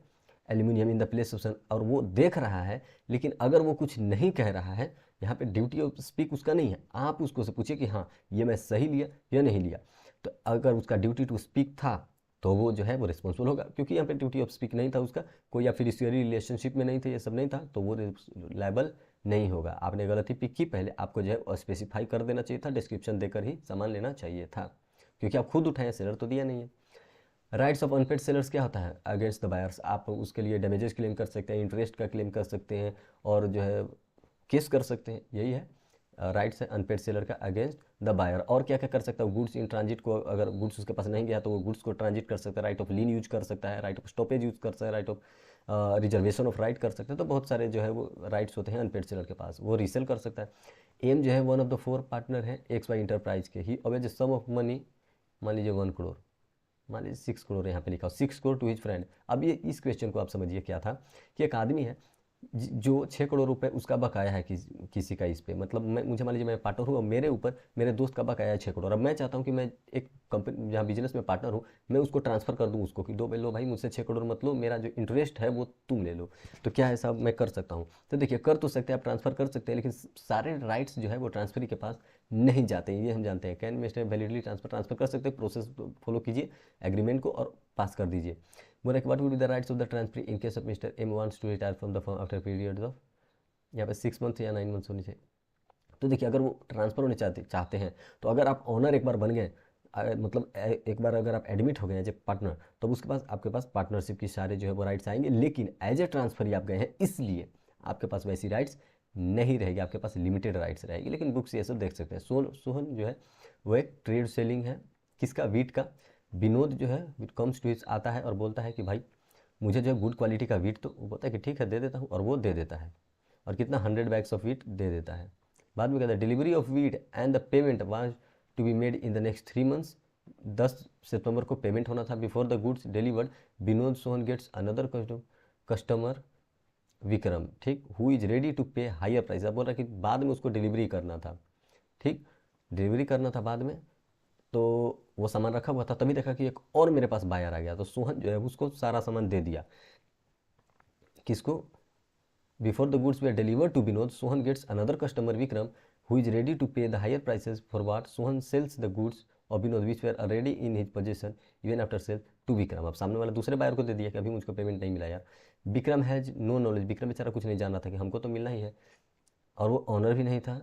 aluminium in the place of sun, और वो देख रहा है, लेकिन अगर वो कुछ नहीं कह रहा है, यहाँ पे ड्यूटी ऑफ स्पीक उसका नहीं है, आप उसको से पूछिए कि हाँ ये मैं सही लिया या नहीं लिया। तो अगर उसका ड्यूटी टू स्पीक था तो वो जो है वो रिस्पॉन्सिबल होगा, क्योंकि यहाँ पे ड्यूटी ऑफ स्पीक नहीं था उसका, कोई या फिडुशियरी रिलेशनशिप में नहीं थे, ये सब नहीं था, तो वो लायबल नहीं होगा। आपने गलती पिक की, पहले आपको जो है स्पेसिफाई कर देना चाहिए था, डिस्क्रिप्शन देकर ही सामान लेना चाहिए था, क्योंकि आप खुद उठाए, सेलर तो दिया नहीं है। राइट्स ऑफ अनपेड सेलर्स क्या होता है? Against the buyers. आप उसके लिए डैमेजेस क्लेम कर सकते हैं, इंटरेस्ट का क्लेम कर सकते हैं, और जो है केस कर सकते हैं। यही है राइट्स है अनपेड सेलर का अगेंस्ट द बायर। और क्या क्या कर सकता है? गुड्स इन ट्रांजिट को, अगर गुड्स उसके पास नहीं गया तो वो गुड्स को ट्रांजिट कर सकता है, राइट ऑफ लीन यूज कर सकता है, राइट ऑफ स्टॉपेज यूज कर सकता है, right of reservation of right कर सकते हैं। तो बहुत सारे जो है वो राइट्स होते हैं अनपेड सेलर के पास, वो रीसेल कर सकता है। एम जो है वन ऑफ द 4 पार्टनर है एक्स वाई इंटरप्राइज के, ही अवेज सम ऑफ मनी, मान लीजिए 1 करोड़, मान लीजिए 6 करोड़ यहाँ पे लिखा हो, 6 करोड़ टू हिज फ्रेंड। अब ये इस क्वेश्चन को आप समझिए क्या था कि एक आदमी है जो 6 करोड़ रुपए उसका बकाया है किसी का इस पे, मतलब मुझे मान लीजिए मैं पार्टनर हूँ और मेरे ऊपर मेरे दोस्त का बकाया है 6 करोड़। अब मैं चाहता हूँ कि मैं एक कंपनी जहाँ बिजनेस में पार्टनर हूँ, मैं उसको ट्रांसफर कर दूँ उसको कि दो लो भाई, मुझसे 6 करोड़ मत लो, मेरा जो इंटरेस्ट है वो तुम ले लो। तो क्या ऐसा मैं कर सकता हूँ? तो देखिए, कर तो सकते हैं, आप ट्रांसफर कर सकते हैं, लेकिन सारे राइट्स जो है वो ट्रांसफरी के पास नहीं जाते हैं, ये हम जानते हैं। कैन मिस्टर वैलिडली ट्रांसफर कर सकते हैं, प्रोसेस फॉलो कीजिए एग्रीमेंट को और पास कर दीजिए। बोला कि what will be the rights of the transfer in case of mister M wants to retire from the firm after period of, यहाँ पे 6 मंथ या 9 मंथ्स होनी चाहिए। तो देखिए, अगर वो ट्रांसफर होने चाहते हैं, तो अगर आप ऑनर एक बार बन गए, मतलब एक बार अगर आप एडमिट हो गए एज ए पार्टनर, तो उसके पास आपके पास पार्टनरशिप की सारे जो है वो राइट्स आएंगे। लेकिन एज ए ट्रांसफर आप गए हैं, इसलिए आपके पास वैसी राइट्स नहीं रहेगी, आपके पास लिमिटेड राइट्स रहेगी। लेकिन बुक्स ये सब देख सकते हैं। सोहन जो है वो एक ट्रेड सेलिंग है, किसका? वीट का। विनोद जो है कम्स टू हिज, आता है और बोलता है कि भाई मुझे जो है गुड क्वालिटी का वीट, तो वो बोलता है कि ठीक है दे देता हूँ, और वो दे देता है, और कितना 100 बैग्स ऑफ वीट दे देता है। बाद में कहता है delivery of wheat and the payment was to be made in the next 3 months. 10 सितंबर को पेमेंट होना था। Before the goods delivered Vinod Sohan gets another customer Vikram, ठीक, who is ready to pay higher price. अब बोल रहा है कि बाद में उसको डिलीवरी करना था, ठीक, डिलीवरी करना था बाद में। तो वो सामान रखा हुआ था, तभी देखा कि एक और मेरे पास बायर आ गया, तो सोहन जो है उसको सारा सामान दे दिया। किसको? Before the goods were delivered to Binod, Sohan gets another customer, Vikram, who is ready to pay the higher prices, for what Sohan sells the goods of Binod which were already in his possession even after sale to Vikram। अब सामने वाला दूसरे बायर को दे दिया कि अभी मुझको पेमेंट नहीं मिला यार। Vikram has no knowledge, Vikram बेचारा कुछ नहीं जान रहा था कि हमको तो मिलना ही है, और वो ऑनर भी नहीं था।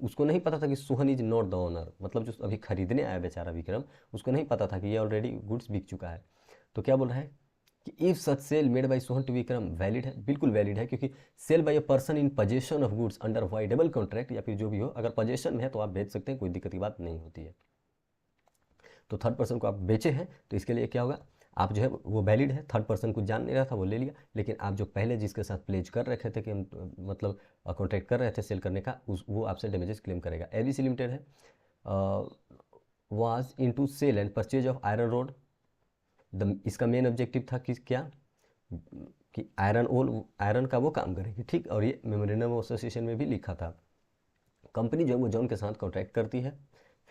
उसको नहीं पता था कि Sohan is not the owner, मतलब जो अभी खरीदने आया बेचारा विक्रम, उसको नहीं पता था कि ये ऑलरेडी गुड्स बिक चुका है। तो क्या बोल रहा है कि if such sale made by Sohan to Vikram valid है, बिल्कुल वैलिड है, क्योंकि sale by a person in possession of goods under voidable contract, या फिर जो भी हो, अगर पोजेशन में है तो आप बेच सकते हैं, कोई दिक्कत की बात नहीं होती है। तो थर्ड पर्सन को आप बेचे हैं, तो इसके लिए क्या होगा? आप जो है वो वैलिड है। थर्ड पर्सन कुछ जान नहीं रहा था, वो ले लिया, लेकिन आप जो पहले जिसके साथ प्लेज कर रखे थे कि हम मतलब कॉन्ट्रैक्ट कर रहे थे सेल करने का, वो आपसे डैमेजेस क्लेम करेगा। एबीसी लिमिटेड है was into sale and purchase of iron rod. इसका मेन ऑब्जेक्टिव था कि क्या? कि आयरन का वो काम करेगी, ठीक, और ये मेमोरेंडम ऑफ एसोसिएशन में भी लिखा था। कंपनी जो है वो जॉन के साथ कॉन्ट्रैक्ट करती है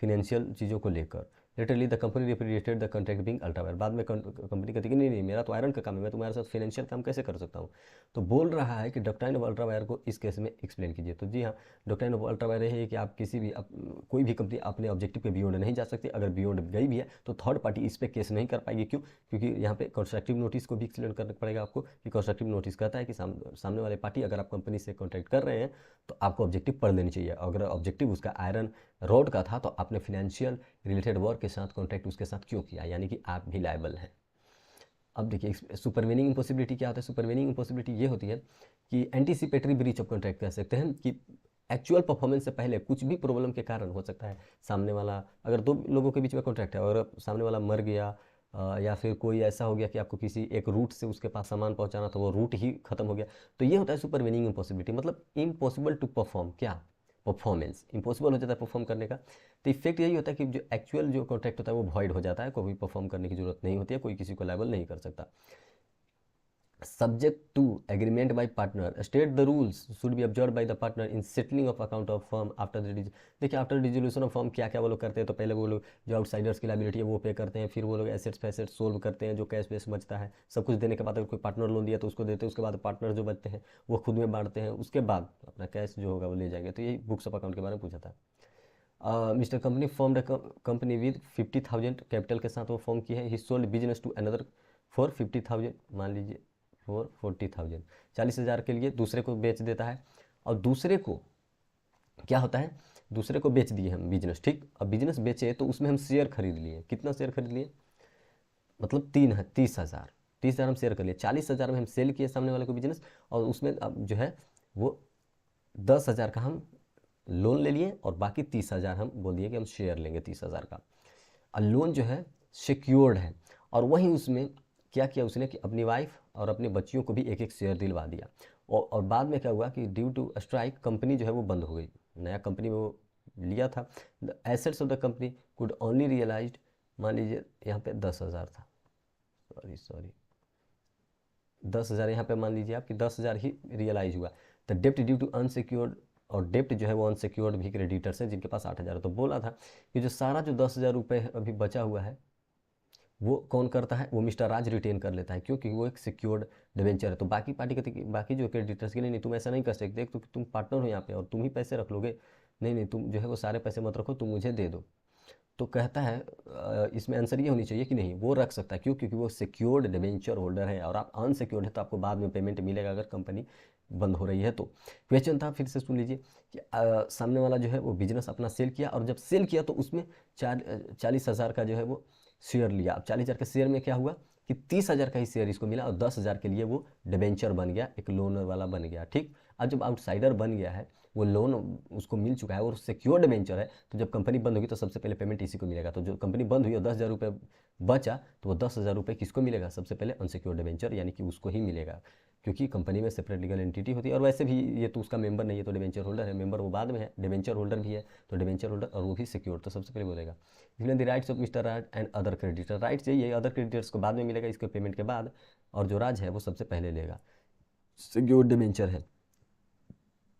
फिनेंशियल चीज़ों को लेकर। Literally the company represented the contract being ultra vires. बाद में कंपनी कहती है कि नहीं नहीं, मेरा तो आयरन का काम है, मैं तुम्हारे साथ फाइनेंशियल काम कैसे कर सकता हूँ? तो बोल रहा है कि डॉक्ट्राइन ऑफ अल्ट्रावायर को इस केस में एक्सप्लेन कीजिए। तो जी हाँ, डॉक्ट्राइन ऑफ अल्ट्रावायर है कि आप किसी भी कोई भी कंपनी अपने ऑब्जेक्टिव के बियॉन्ड नहीं जा सकती। अगर बियॉन्ड गई भी है तो थर्ड पार्टी इस पर केस नहीं कर पाएगी। क्यों? क्योंकि यहाँ पे कंस्ट्रक्टिव नोटिस को भी एक्सप्लेन करना पड़ेगा आपको, कि कंस्ट्रक्टिव नोटिस कहता है कि सामने वाले पार्टी, अगर आप कंपनी से कॉन्ट्रैक्ट कर रहे हैं तो आपको ऑब्जेक्टिव पढ़ लेनी चाहिए। अगर ऑब्जेक्टिव उसका आयरन रोड का था तो आपने फिनेंशियल रिलेटेड वर्क के साथ कॉन्ट्रैक्ट उसके साथ क्यों किया, यानी कि आप भी लायबल हैं। अब देखिए सुपरवेनिंग इम्पॉसिबिलिटी क्या होता है? सुपरवेनिंग इम्पॉसिबिलिटी ये होती है कि एंटीसिपेटरी ब्रीच ऑफ कॉन्ट्रैक्ट कह सकते हैं, कि एक्चुअल परफॉर्मेंस से पहले कुछ भी प्रॉब्लम के कारण हो सकता है सामने वाला, अगर दो लोगों के बीच में कॉन्ट्रैक्ट है और सामने वाला मर गया, या फिर कोई ऐसा हो गया कि आपको किसी एक रूट से उसके पास सामान पहुंचाना था, वो रूट ही खत्म हो गया, तो ये होता है सुपरवीनिंग इम्पॉसिबिलिटी, मतलब इम्पॉसिबल टू परफॉर्म, क्या परफॉर्मेंस इम्पॉसिबल हो जाता है परफॉर्म करने का। तो इफेक्ट यही होता है कि जो एक्चुअल जो कॉन्ट्रैक्ट होता है वो वॉइड हो जाता है, कोई परफॉर्म करने की जरूरत नहीं होती है, कोई किसी को लायबल नहीं कर सकता। Subject to agreement by partner, state the rules should be observed by the partner in settling of account of firm after the देखिए आफ्टर डिसोल्यूशन ऑफ फर्म क्या क्या वो लोग करते हैं, तो पहले वो लोग जो आउटसाइडर्स की लाइबिलिटी है वो पे करते हैं, फिर वो लोग एसेट्स फैसेट्स सोल्व करते हैं, जो कैश बेस बचता है सब कुछ देने के बाद, अगर कोई पार्टनर लोन दिया तो उसको देते हैं, उसके बाद पार्टनर जो बचते हैं वो खुद में बांटते हैं, उसके बाद अपना कैश जो होगा वो ले जाएंगे। तो यही बुक्स ऑफ अकाउंट के बारे में पूछा था। Mister company formed company with 50,000 capital के साथ वो फॉर्म की है। He sold business to another for 50,000, मान लीजिए फॉर 40,000, 40,000 के लिए दूसरे को बेच देता है। और दूसरे को क्या होता है, दूसरे को बेच दिए हम बिजनेस, ठीक। अब बिजनेस बेचे तो उसमें हम शेयर खरीद लिए, कितना शेयर खरीद लिए, मतलब 30,000, 30,000 हम शेयर कर लिए, 40,000 में हम सेल किए सामने वाले को बिजनेस, और उसमें अब जो है वो 10,000 का हम लोन ले लिए, और बाकी 30,000 हम बोल दिए कि हम शेयर लेंगे 30,000 का। और लोन जो है सिक्योर्ड है, और वहीं उसमें क्या किया उसने कि अपनी वाइफ और अपनी बच्चियों को भी एक एक शेयर दिलवा दिया। और बाद में क्या हुआ कि ड्यू टू स्ट्राइक कंपनी जो है वो बंद हो गई, नया कंपनी में वो लिया था। The assets of the company could only realised, मान लीजिए यहाँ पे 10,000 था, सॉरी 10,000, यहाँ पे मान लीजिए आपकी 10,000 ही रियलाइज हुआ। द डेप्ट ड्यू टू अनसिक्योर्ड, और डेप्ट जो है वो अनसिक्योर्ड भी क्रेडिटर्स हैं जिनके पास 8,000 है। तो बोला था कि जो सारा जो 10,000 रुपये अभी बचा हुआ है वो कौन करता है, वो मिस्टर राज रिटेन कर लेता है, क्योंकि वो एक सिक्योर्ड डिवेंचर है। तो बाकी पार्टी कहती कि बाकी जो क्रेडिटर्स के लिए नहीं, तुम ऐसा नहीं कर सकते, तो तुम पार्टनर हो यहाँ पे और तुम ही पैसे रख लोगे, नहीं नहीं तुम जो है वो सारे पैसे मत रखो, तुम मुझे दे दो। तो कहता है इसमें आंसर ये होनी चाहिए कि नहीं, वो रख सकता है, क्यों, क्योंकि वो सिक्योर्ड डिवेंचर होल्डर है, और आप अनसिक्योर्ड है तो आपको बाद में पेमेंट मिलेगा अगर कंपनी बंद हो रही है तो। क्वेश्चन था, फिर से सुन लीजिए कि सामने वाला जो है वो बिजनेस अपना सेल किया, और जब सेल किया तो उसमें 40,000 का जो है वो शेयर लिया। अब 40,000 के शेयर में क्या हुआ कि 30,000 का ही शेयर इसको मिला, और 10,000 के लिए वो डिवेंचर बन गया, एक लोनर वाला बन गया, ठीक। अब जब आउटसाइडर बन गया है, वो लोन उसको मिल चुका है और सिक्योर्ड डिवेंचर है, तो जब कंपनी बंद होगी तो सबसे पहले पेमेंट इसी को मिलेगा। तो जो कंपनी बंद हुई और 10,000 रुपये बचा, तो वो 10,000 रुपये किसको मिलेगा, सबसे पहले अनसिक्योर्ड डिवेंचर यानी कि उसको ही मिलेगा, क्योंकि कंपनी में सेपरेट लीगल एंटिटी होती है। और वैसे भी ये तो उसका मेंबर नहीं है, तो डिवेंचर होल्डर है, मेंबर वो बाद में है, डिवेंचर होल्डर भी है, तो डिवेंचर होल्डर और वो भी सिक्योर्ड, तो सबसे पहले बोलेगा। इसलिए the rights of mister Raj and other creditor, rights यही है, अदर क्रेडिटर्स को बाद में मिलेगा इसके पेमेंट के बाद, और जो राज है वो सबसे पहले लेगा, सिक्योर्ड डिवेंचर है।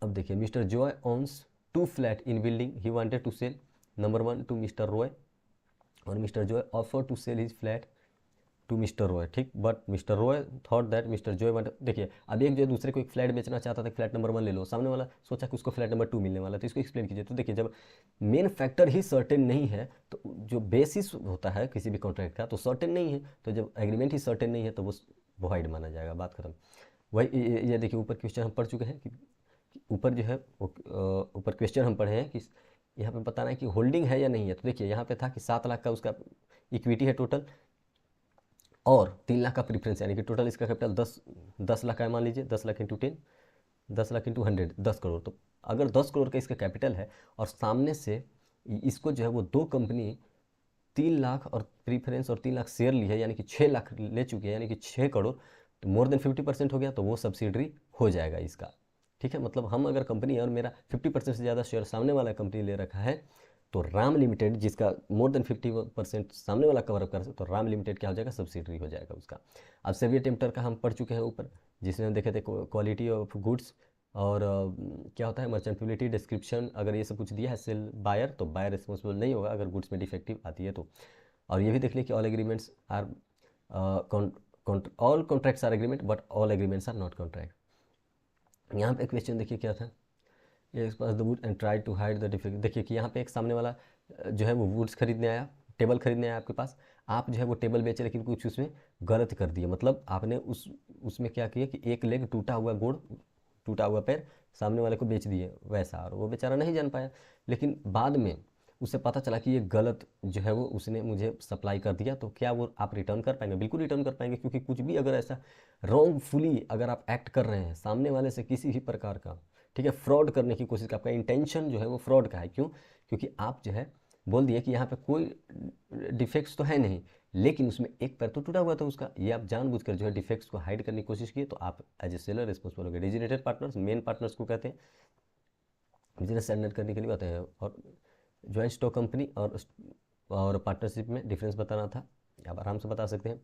अब देखिए, Mr Joy owns 2 flat in building, he wanted to sell number 1 to Mr Roy, और Mr Joy offer to sell his flat to Mr Roy, ठीक। But Mr Roy thought that Mr Joy want, देखिए अब एक जो है दूसरे को एक फ्लैट बेचना चाहता था, फ्लैट नंबर 1 ले लो, सामने वाला सोचा कि उसको फ्लैट नंबर 2 मिलने वाला, तो इसको एक्सप्लेन कीजिए। तो देखिए, जब मेन फैक्टर ही सर्टेन नहीं है, तो जो बेसिस होता है किसी भी कॉन्ट्रैक्ट का तो सर्टेन नहीं है, तो जब एग्रीमेंट ही सर्टेन नहीं है तो वो वॉइड माना जाएगा, बात खत्म। वही ये देखिए ऊपर क्वेश्चन हम पढ़ चुके हैं कि ऊपर जो है ऊपर क्वेश्चन हम पढ़े हैं कि यहाँ पे बताना है कि होल्डिंग है या नहीं है। तो देखिए यहाँ पे था कि 7 लाख का उसका इक्विटी है टोटल, और 3 लाख का प्रीफरेंस, यानी कि टोटल इसका कैपिटल 10 लाख का है, मान लीजिए 10 लाख इंटू 10, 10 लाख इंटू 100, 10 करोड़। तो अगर 10 करोड़ का इसका कैपिटल है और सामने से इसको जो है वो 2 कंपनी 3 लाख और प्रीफरेंस और 3 लाख शेयर ली है, यानी कि 6 लाख ले चुकी है, यानी कि 6 करोड़, तो मोर देन 50% हो गया, तो वो सब्सिडरी हो जाएगा इसका, ठीक है। मतलब हम अगर कंपनी है और मेरा 50% से ज़्यादा शेयर सामने वाला कंपनी ले रखा है, तो राम लिमिटेड जिसका मोर देन 50% सामने वाला कवर अप कर सकते, तो राम लिमिटेड क्या हो जाएगा, सब्सिडरी हो जाएगा उसका। अब सेवी अटेम्प्टर का हम पढ़ चुके हैं ऊपर, जिसमें हम देखे थे क्वालिटी ऑफ गुड्स, और क्या होता है मर्चेंटेबिलिटी डिस्क्रिप्शन, अगर ये सब कुछ दिया है सेल बायर, तो बायर रिस्पॉन्सिबल नहीं होगा अगर गुड्स में डिफेक्टिव आती है तो। और ये भी देख लिया कि all agreements are all contracts are agreement but all agreements are not contract. यहाँ पे क्वेश्चन देखिए क्या था, ये pass the wood and try to hide the defect. देखिए कि यहाँ पे एक सामने वाला जो है वो वुड्स खरीदने आया, टेबल खरीदने आया आपके पास, आप जो है वो टेबल बेचे लेकिन कुछ उसमें गलत कर दिए, मतलब आपने उसमें क्या किया कि एक लेग टूटा हुआ गोड़, टूटा हुआ पैर सामने वाले को बेच दिए वैसा, और वो बेचारा नहीं जान पाया, लेकिन बाद में उसे पता चला कि ये गलत जो है वो उसने मुझे सप्लाई कर दिया, तो क्या वो आप रिटर्न कर पाएंगे, बिल्कुल रिटर्न कर पाएंगे, क्योंकि कुछ भी अगर ऐसा रॉन्गफुली अगर आप एक्ट कर रहे हैं सामने वाले से किसी भी प्रकार का, ठीक है, फ्रॉड करने की कोशिश, आपका इंटेंशन जो है वो फ्रॉड का है, क्यों, क्योंकि आप जो है बोल दिए कि यहाँ पे कोई डिफेक्ट्स तो है नहीं, लेकिन उसमें एक पैर तो टूटा हुआ था उसका। ये आप जानबूझकर जो है डिफेक्ट्स को हाइड करने की कोशिश किए, तो आप एज ए सेलर रिस्पॉन्सिबल हो गए। डेजिग्नेटेड पार्टनर्स मेन पार्टनर्स को कहते हैं, बिजनेस हैंडल करने के लिए होते हैं। और ज्वाइंट स्टॉक कंपनी और पार्टनरशिप में डिफरेंस बताना था, आप आराम से बता सकते हैं।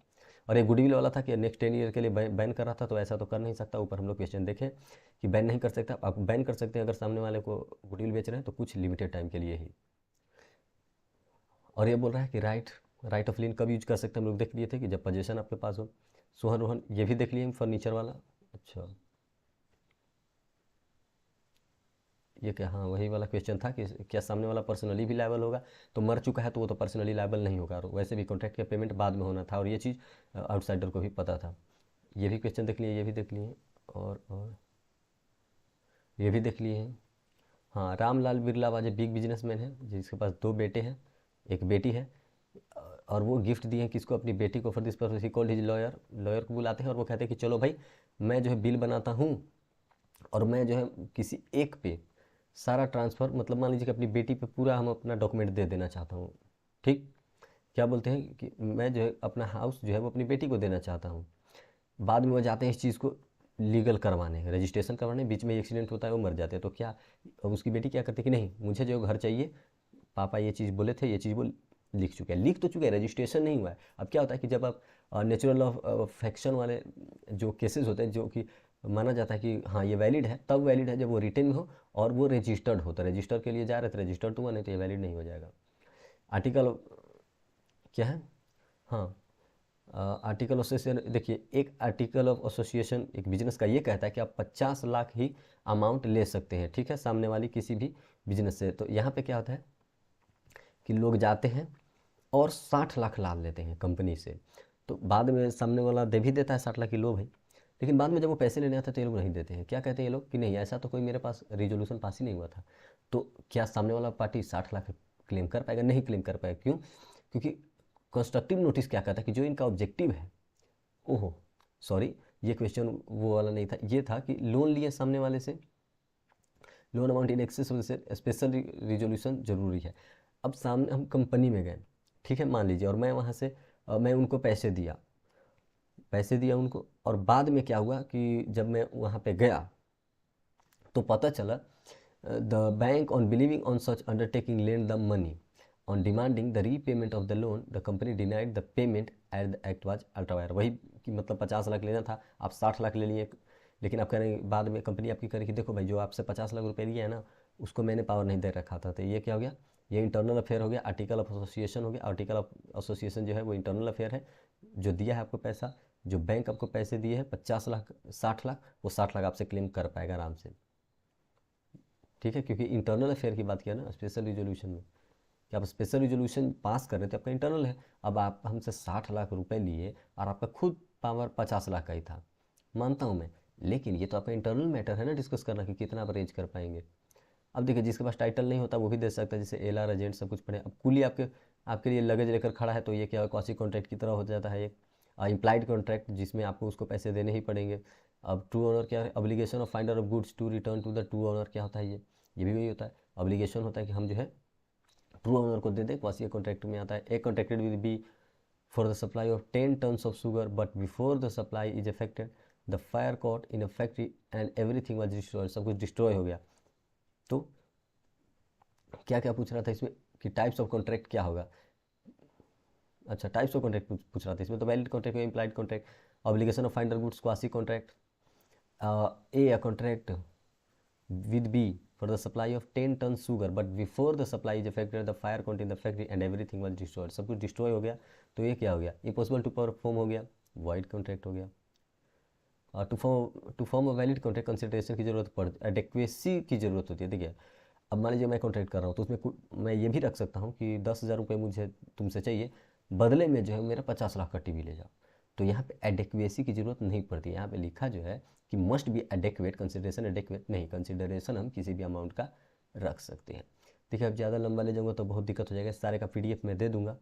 और एक गुडविल वाला था कि नेक्स्ट 10 ईयर के लिए बैन कर रहा था, तो ऐसा तो कर नहीं सकता। ऊपर हम लोग क्वेश्चन देखें कि बैन नहीं कर सकता। आप बैन कर सकते हैं अगर सामने वाले को गुडविल बेच रहे हैं तो कुछ लिमिटेड टाइम के लिए ही। और ये बोल रहा है कि राइट ऑफ लीन कब यूज कर सकते हैं, हम लोग देख लिए थे कि जब पोजीशन आपके पास हो। सोहन रोहन ये भी देख लिए फर्नीचर वाला। अच्छा, ये क्या, हाँ वही वाला क्वेश्चन था कि क्या सामने वाला पर्सनली भी लायबल होगा। तो मर चुका है तो वो तो पर्सनली लायबल नहीं होगा, और वैसे भी कॉन्ट्रैक्ट का पेमेंट बाद में होना था, और ये चीज़ आउटसाइडर को भी पता था। ये भी क्वेश्चन देख लिए, ये भी देख लिए, और ये भी देख लिए हैं। हाँ, रामलाल बिरला वाजे बिग बिजनेसमैन है जिसके पास 2 बेटे हैं, एक बेटी है। और वो गिफ्ट दिए हैं किसको, अपनी बेटी को। For this purpose he called his lawyer को बुलाते हैं और वो कहते हैं कि चलो भाई मैं जो है बिल बनाता हूँ, और मैं जो है किसी एक पे सारा ट्रांसफ़र, मतलब मान लीजिए कि अपनी बेटी पे पूरा हम अपना डॉक्यूमेंट दे देना चाहता हूँ। ठीक, क्या बोलते हैं कि मैं जो है अपना हाउस जो है वो अपनी बेटी को देना चाहता हूँ। बाद में वो जाते हैं इस चीज़ को लीगल करवाने, रजिस्ट्रेशन करवाने, बीच में एक्सीडेंट होता है, वो मर जाते हैं। तो क्या, अब उसकी बेटी क्या करती है कि नहीं मुझे जो घर चाहिए, पापा ये चीज़ बोले थे, ये चीज़ वो लिख चुके हैं, लिख तो चुके हैं, रजिस्ट्रेशन नहीं हुआ है। अब क्या होता है कि जब आप नेचुरल ऑफ अफेक्शन वाले जो केसेस होते हैं, जो कि माना जाता है कि हाँ ये वैलिड है, तब वैलिड है जब वो रिटन में हो और वो रजिस्टर्ड हो। तो रजिस्टर के लिए जा रहे थे, रजिस्टर्ड तो हुआ नहीं, तो ये वैलिड नहीं हो जाएगा। आर्टिकल क्या है, हाँ, आर्टिकल एसोसिएशन देखिए, एक आर्टिकल ऑफ एसोसिएशन एक बिजनेस का ये कहता है कि आप 50 लाख ही अमाउंट ले सकते हैं, ठीक है, सामने वाली किसी भी बिजनेस से। तो यहाँ पे क्या होता है कि लोग जाते हैं और 60 लाख लाद लेते हैं कंपनी से। तो बाद में सामने वाला दे भी देता है 60 लाख की, लो भाई, लेकिन बाद में जब वो पैसे लेने आते हैं तो ये लोग नहीं देते हैं। क्या कहते हैं ये लोग कि नहीं ऐसा तो कोई मेरे पास रिजोल्यूशन पास ही नहीं हुआ था। तो क्या सामने वाला पार्टी 60 लाख क्लेम कर पाएगा? नहीं क्लेम कर पाएगा। क्यों? क्योंकि कंस्ट्रक्टिव नोटिस क्या कहता है कि जो इनका ऑब्जेक्टिव है, ओहो सॉरी, ये क्वेश्चन वो वाला नहीं था, ये था कि लोन लिए सामने वाले से, लोन अमाउंट इन एक्सेस से स्पेशल रिजोल्यूशन जरूरी है। अब सामने हम कंपनी में गए, ठीक है, मान लीजिए, और मैं वहाँ से मैं उनको पैसे दिया उनको, और बाद में क्या हुआ कि जब मैं वहाँ पे गया तो पता चला the bank on believing on such undertaking lend the money on demanding the repayment of the loan the company denied the payment at the act was ultra vires. वही कि मतलब 50 लाख लेना था, आप 60 लाख ले लिए, लेकिन आप कह रहे हैं बाद में कंपनी आपकी कह रही कि देखो भाई जो आपसे 50 लाख रुपए लिए है ना, उसको मैंने पावर नहीं दे रखा था। तो ये क्या हो गया, ये इंटरनल अफेयर हो गया, आर्टिकल ऑफ एसोसिएशन हो गया। आर्टिकल ऑफ एसोसिएशन जो है वो इंटरनल अफेयर है। जो दिया है आपको पैसा, जो बैंक आपको पैसे दिए हैं 50 लाख 60 लाख, वो 60 लाख आपसे क्लेम कर पाएगा आराम से, ठीक है, क्योंकि इंटरनल अफेयर की बात किया ना स्पेशल रिजोल्यूशन में, कि आप स्पेशल रिजोल्यूशन पास कर रहे थे, आपका इंटरनल है। अब आप हमसे 60 लाख रुपए लिए और आपका खुद पावर 50 लाख का ही था, मानता हूँ मैं, लेकिन ये तो आपका इंटरनल मैटर है ना डिस्कस करना कि कितना आप अरेंज कर पाएंगे। अब देखिए जिसके पास टाइटल नहीं होता वो भी दे सकता है, जैसे एलआर एजेंट सब कुछ पड़े। अब कुली आपके लिए लगेज लेकर खड़ा है, तो ये क्या क्वासी कॉन्ट्रैक्ट की तरह हो जाता है एक इम्प्लाइड कॉन्ट्रैक्ट, जिसमें आपको उसको पैसे देने ही पड़ेंगे। अब ट्रू ऑनर क्या है, obligation of finder of goods to return to the true owner, क्या होता है ये भी वही होता है। ऑब्लिगेशन होता है कि हम जो है ट्रू ऑनर को दे दें, क्वासी कॉन्ट्रैक्ट में आता है। एक contracted will be for the supply of 10 tons of sugar but before the supply is affected the fire caught in a factory and everything was destroyed, सब कुछ डिस्ट्रॉय हो गया। तो क्या क्या पूछ रहा था इसमें कि टाइप्स ऑफ कॉन्ट्रैक्ट क्या होगा। अच्छा, टाइप्स ऑफ कॉन्ट्रैक्ट पूछ रहा था इसमें, तो valid contract, implied contract, obligation of finder goods, quasi contract, a contract with B for the supply of 10 tons sugar but before the supply is affected the fire caught in the factory and everything was destroyed, सब कुछ डिस्ट्रॉय हो गया। तो ये क्या हो गया, इम्पॉसिबल टू परफॉर्म हो गया, वाइड कॉन्ट्रैक्ट हो गया। और to form a valid contract consideration की जरूरत पड़ती, एडेक्वेसी की जरूरत होती है। देखिए अब मान लीजिए मैं कॉन्ट्रैक्ट कर रहा हूँ, तो उसमें मैं ये भी रख सकता हूँ कि 10,000 रुपये मुझे तुमसे चाहिए, बदले में जो है मेरा 50 लाख का टीवी ले जाओ। तो यहाँ पे एडेक्वेसी की जरूरत नहीं पड़ती, यहाँ पे लिखा जो है कि must be adequate, consideration adequate नहीं, कंसिडरेशन हम किसी भी अमाउंट का रख सकते हैं। देखिए अब ज़्यादा लंबा ले जाऊँगा तो बहुत दिक्कत हो जाएगा, सारे का PDF मैं दे दूँगा,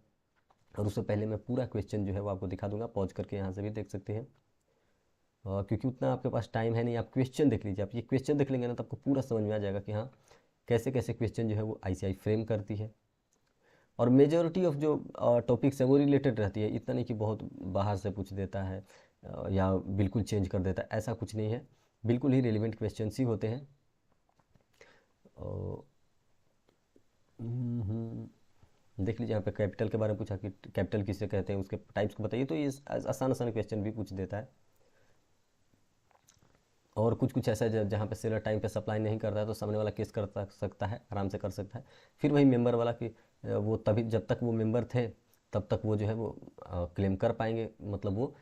और उससे पहले मैं पूरा क्वेश्चन जो है वो आपको दिखा दूँगा, पॉज करके यहाँ से भी देख सकते हैं। क्योंकि उतना आपके पास टाइम है नहीं, आप क्वेश्चन देख लीजिए, आप ये क्वेश्चन देख लेंगे ना तो आपको पूरा समझ में आ जाएगा कि हाँ कैसे कैसे क्वेश्चन जो है वो ICI फ्रेम करती है। और मेजोरिटी ऑफ जो टॉपिक्स है वो रिलेटेड रहती है, इतना नहीं कि बहुत बाहर से पूछ देता है या बिल्कुल चेंज कर देता है, ऐसा कुछ नहीं है, बिल्कुल ही रिलेवेंट क्वेश्चंस ही होते हैं। और देख लीजिए यहाँ पे कैपिटल के बारे में पूछा कि कैपिटल किसे कहते हैं, उसके टाइप्स को बताइए, तो ये आसान आसान क्वेश्चन भी पूछ देता है। और कुछ कुछ ऐसा है जहाँ पे सेलर टाइम पे सप्लाई नहीं करता है तो सामने वाला केस कर सकता है, आराम से कर सकता है। फिर वही मेंबर वाला कि वो तभी जब तक वो मेंबर थे तब तक वो जो है वो क्लेम कर पाएंगे, मतलब वो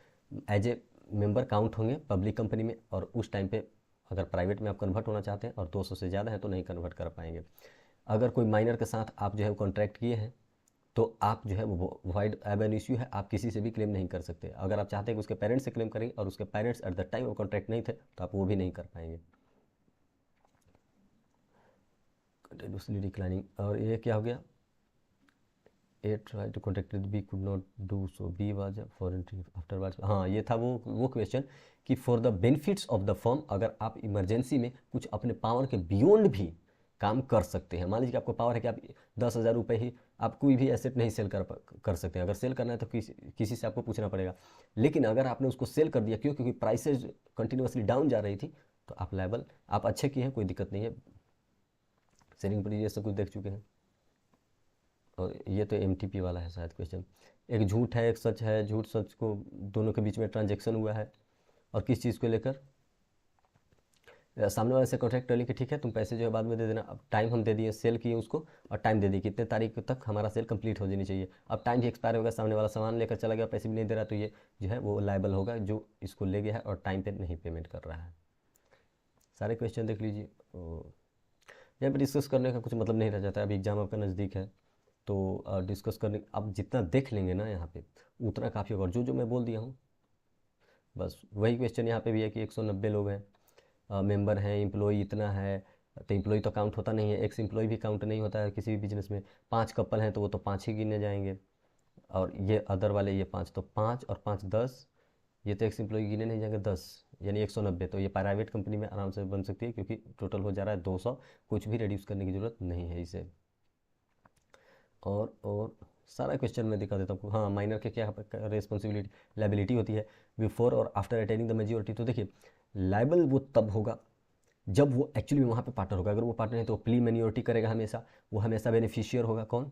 एज ए मेंबर काउंट होंगे पब्लिक कंपनी में, और उस टाइम पे अगर प्राइवेट में आप कन्वर्ट होना चाहते हैं और 200 से ज़्यादा है तो नहीं कन्वर्ट कर पाएंगे। अगर कोई माइनर के साथ आप जो है कॉन्ट्रैक्ट किए हैं तो आप जो है वो वाइड एब एन इश्यू है, आप किसी से भी क्लेम नहीं कर सकते। अगर आप चाहते हैं कि उसके पेरेंट्स से क्लेम करेंगे और उसके parents at the time of contract नहीं थे तो आप वो भी नहीं कर पाएंगे। कंटिन्यूसली डिक्लाइनिंग, और ये क्या हो गया, A try to contact B could not do so, B was foreign trip afterwards. हाँ, ये था वो क्वेश्चन कि for the benefits of the firm, अगर आप इमरजेंसी में कुछ अपने पावर के बियॉन्ड भी काम कर सकते हैं। मान लीजिए कि आपको पावर है कि आप 10,000 रुपये ही आप कोई भी एसेट नहीं सेल कर सकते हैं। अगर सेल करना है तो किसी से आपको पूछना पड़ेगा, लेकिन अगर आपने उसको सेल कर दिया, क्यों, क्योंकि प्राइसेज कंटिन्यूसली डाउन जा रही थी, तो आप लायबल, आप अच्छे किए हैं, कोई दिक्कत नहीं है। सेलिंग पर ये सब कुछ देख चुके हैं। और ये तो एमटीपी वाला है शायद क्वेश्चन। एक झूठ है एक सच है, झूठ सच को दोनों के बीच में ट्रांजैक्शन हुआ है, और किस चीज़ को लेकर, सामने वाले से कॉन्ट्रैक्ट कर ली कि ठीक है तुम पैसे जो है बाद में दे देना। अब टाइम हम दे दिए, सेल किए उसको, और टाइम दे दिए कितने तारीख तक हमारा सेल कंप्लीट हो जानी चाहिए। अब टाइम भी एक्सपायर होगा, सामने वाला सामान लेकर चला गया, पैसे भी नहीं दे रहा, तो ये जो है वो लायबल होगा जो इसको ले गया है और टाइम पे नहीं पेमेंट कर रहा है। सारे क्वेश्चन देख लीजिए। यहाँ पर डिस्कस करने का कुछ मतलब नहीं रह जाता है। अभी एग्जाम आपका नज़दीक है तो डिस्कस करने आप जितना देख लेंगे ना यहाँ पे उतना काफ़ी होगा। और जो जो मैं बोल दिया हूँ बस वही क्वेश्चन यहाँ पे भी है कि 190 लोग हैं, मेंबर हैं, एम्प्लॉई इतना है, तो एम्प्लॉई तो काउंट होता नहीं है, एक्स एम्प्लॉई भी काउंट नहीं होता है किसी भी बिजनेस में। 5 कपल हैं तो वो तो 5 ही गिने जाएंगे, और ये अदर वाले ये 5, तो 5 और 5 10, ये तो एक्स एम्प्लॉई गिने नहीं जाएंगे 10, यानी 190। तो ये प्राइवेट कंपनी में आराम से बन सकती है क्योंकि टोटल हो जा रहा है 200, कुछ भी रिड्यूस करने की ज़रूरत नहीं है इसे। और सारा क्वेश्चन मैं दिखा देता हूँ। हाँ, माइनर के क्या रिस्पॉन्सिबिलिटी लाइबिलिटी होती है बिफोर और आफ्टर अटेनिंग द मेजोरिटी। तो देखिए लाइबल वो तब होगा जब वो एक्चुअली वहाँ पे पार्टनर होगा। अगर वो पार्टनर है तो प्ली मिनोरिटी करेगा हमेशा, वो हमेशा बेनिफिशियर होगा। कौन,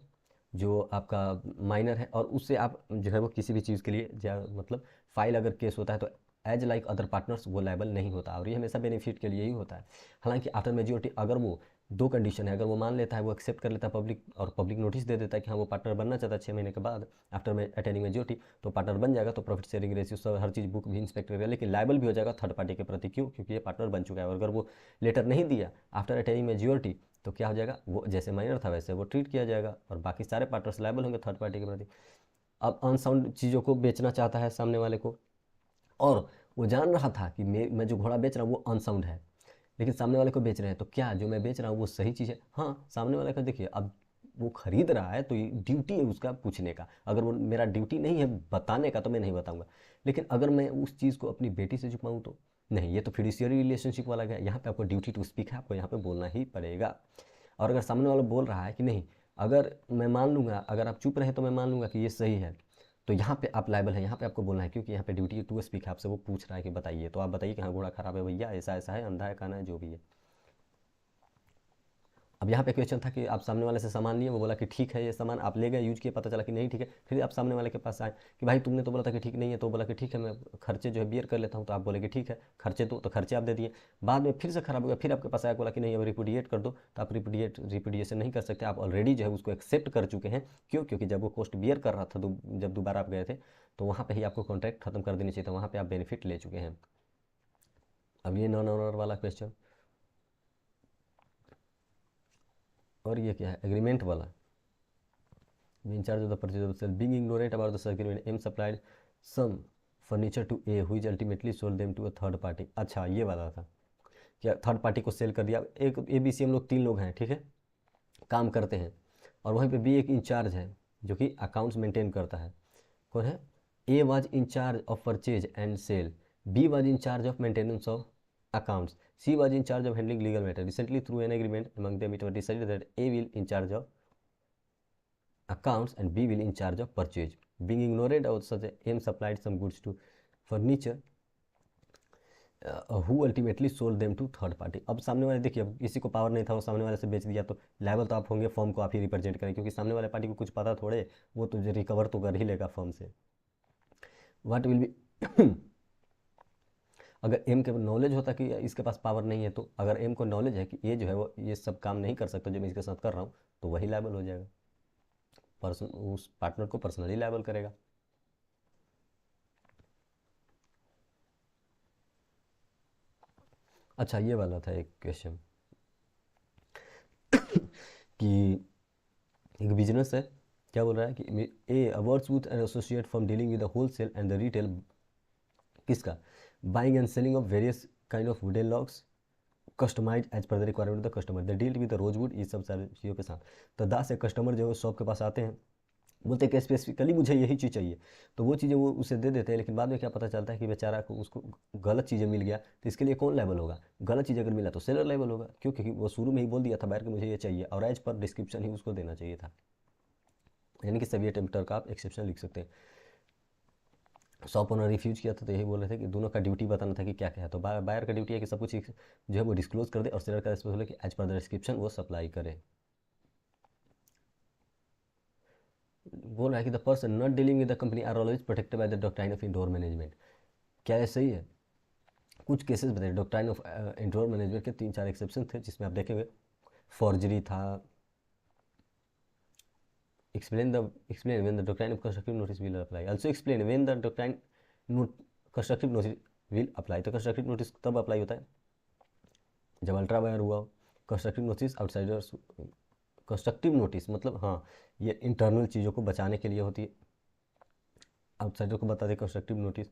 जो आपका माइनर है, और उससे आप जो है वो किसी भी चीज़ के लिए मतलब फाइल अगर केस होता है तो एज लाइक अदर पार्टनर्स वो लायबल नहीं होता, और ये हमेशा बेनिफिट के लिए ही होता है। हालांकि आफ्टर मेजोरिटी अगर वो दो कंडीशन है, अगर वो मान लेता है, वो एक्सेप्ट कर लेता है पब्लिक, और पब्लिक नोटिस दे देता है कि हाँ वो पार्टनर बनना चाहता है 6 महीने के बाद आफ्टर में अटेनिंग मेजोरिटी, तो पार्टनर बन जाएगा, तो प्रॉफिट शेयरिंग रेशियो सब हर चीज़ बुक भी इंस्पेक्ट करेगा, लेकिन लायबल भी हो जाएगा थर्ड पार्टी के प्रति। क्यों, क्योंकि ये पार्टनर बन चुका है। और अगर वो लेटर नहीं दिया आफ्टर अटेनिंग मेजोरिटी तो क्या हो जाएगा, वो जैसे माइनर था वैसे वो ट्रीट किया जाएगा, और बाकी सारे पार्टनर्स लायबल होंगे थर्ड पार्टी के प्रति। अब अनसाउंड चीज़ों को बेचना चाहता है सामने वाले को, और वो जान रहा था कि मैं जो घोड़ा बेच रहा हूँ वो अनसाउंड है, लेकिन सामने वाले को बेच रहे हैं, तो क्या जो मैं बेच रहा हूँ वो सही चीज़ है? हाँ, सामने वाले का देखिए, अब वो खरीद रहा है तो ये ड्यूटी है उसका पूछने का। अगर वो मेरा ड्यूटी नहीं है बताने का तो मैं नहीं बताऊंगा, लेकिन अगर मैं उस चीज़ को अपनी बेटी से छुपाऊँ तो नहीं, ये तो फिड्यूशियरी रिलेशनशिप वाला है। यहाँ पे आपको ड्यूटी टू स्पीक है, आपको यहाँ पे बोलना ही पड़ेगा। और अगर सामने वाला बोल रहा है कि नहीं, अगर मैं मान लूँगा, अगर आप चुप रहे तो मैं मान लूँगा कि ये सही है, तो यहाँ पे आप लायबल है, यहाँ पे आपको बोलना है, क्योंकि यहाँ पे ड्यूटी टू स्पीक है, आपसे वो पूछ रहा है कि बताइए, तो आप बताइए कि हाँ घोड़ा खराब है भैया, ऐसा ऐसा है, अंधा है, काना है, जो भी है। अब यहाँ पे क्वेश्चन था कि आप सामने वाले से सामान लिए, वो बोला कि ठीक है ये सामान आप ले गए, यूज किए, पता चला कि नहीं ठीक है, फिर आप सामने वाले के पास आए कि भाई तुमने तो बोला था कि ठीक नहीं है, तो बोला कि ठीक है मैं खर्चे जो है बियर कर लेता हूँ, तो आप बोले कि ठीक है खर्चे तो खर्चे आप दे दिए। बाद में फिर से खराब हो गया, फिर आपके पास आया, बोला कि नहीं अब रिपुडिएट कर दो, तो आप रिपुडिएशन नहीं कर सकते, आप ऑलरेडी जो है उसको एक्सेप्ट कर चुके हैं। क्यों, क्योंकि जब वो कॉस्ट बियर कर रहा था जब दोबारा आप गए थे तो वहाँ पर ही आपको कॉन्ट्रैक्ट खत्म कर देनी चाहिए था, वहाँ पर आप बेनिफिट ले चुके हैं। अब ये नॉन ऑनर वाला क्वेश्चन, और ये क्या है, एग्रीमेंट वाला, in charge of the purchase of sale, being ignorant about the agreement, M supplied some furniture to A, who is ultimately sold them to a third party। अच्छा, ये वाला था क्या, थर्ड पार्टी को सेल कर दिया। एक ABC हम लोग 3 लोग हैं, ठीक है, काम करते हैं, और वहीं पे बी एक इंचार्ज है जो कि अकाउंट्स मेंटेन करता है। कौन है, A was in charge of purchase and sale, B was in charge of maintenance of accounts, C was in charge of handling legal matter. Recently, through an agreement among them, it was decided that A will in charge of accounts and B will in charge of purchase. Being ignorant of such M supplied some goods to furniture who ultimately sold them to third party. अब सामने वाले देखिए, अब किसी को पावर नहीं था, वो सामने वाले से बेच दिया, तो लायबल तो आप होंगे, फर्म को आप ही रिप्रेजेंट करें, क्योंकि सामने वाले पार्टी को कुछ पता थोड़े, वो तो रिकवर तो कर ही लेगा फर्म से. व्हाट विल बी अगर एम के नॉलेज होता कि इसके पास पावर नहीं है, तो अगर एम को नॉलेज है कि ये जो है वो ये सब काम नहीं कर सकता जो मैं इसके साथ कर रहा हूँ, तो वही लायबल हो जाएगा, पर्सन उस पार्टनर को पर्सनली लायबल करेगा. अच्छा, ये वाला था एक क्वेश्चन कि एक बिजनेस है, क्या बोल रहा है कि A works with an associate from dealing with the wholesale and the retail, किसका, buying and selling of various kind of wooden logs customize as per the requirement of the customer, the deal with the rosewood, ये सब सारी चीज़ों के साथ. तो 10 एक कस्टमर जो है शॉप के पास आते हैं, बोलते हैं कि स्पेसिफिकली मुझे यही चीज़ चाहिए, तो वो चीज़ें वो उसे दे देते हैं, लेकिन बाद में क्या पता चलता है कि बेचारा को उसको गलत चीज़ें मिल गया, तो इसके लिए कौन लायबल होगा? गलत चीज़ अगर मिला तो सेलर लायबल होगा, क्यों? क्योंकि वो शुरू में ही बोल दिया था बायर कि मुझे ये चाहिए, और एज पर डिस्क्रिप्शन ही उसको देना चाहिए था. यानी कि सभी टेम्पटर का आप एक्सेप्शन लिख सकते हैं. शॉप ओनर रिफ्यूज किया था, तो यही बोल रहे थे कि दोनों का ड्यूटी बताना था कि क्या क्या है. तो बायर का ड्यूटी है कि सब कुछ जो है वो डिस्क्लोज कर दे, और सेलर का रिस्पॉन्सिबल है कि एज पर द डिस्क्रिप्शन वो सप्लाई करे. बोल रहा है कि the person not dealing with the company are always protected by the doctrine of indoor management. क्या ये सही है? कुछ केसेस बताइए. डॉक्ट्राइन ऑफ इंडोर मैनेजमेंट के 3-4 एक्सेप्शन थे, जिसमें आप देखेंगे फॉर्जरी था, explain when the doctrine of constructive notice will apply, also explain when the doctrine constructive notice will apply. तो constructive notice तब अप्लाई होता है जब अल्ट्रा वायर हुआ. Constructive notice outsiders, constructive notice मतलब हाँ, ये इंटरनल चीज़ों को बचाने के लिए होती है, आउटसाइडर को बता दे कंस्ट्रक्टिव नोटिस.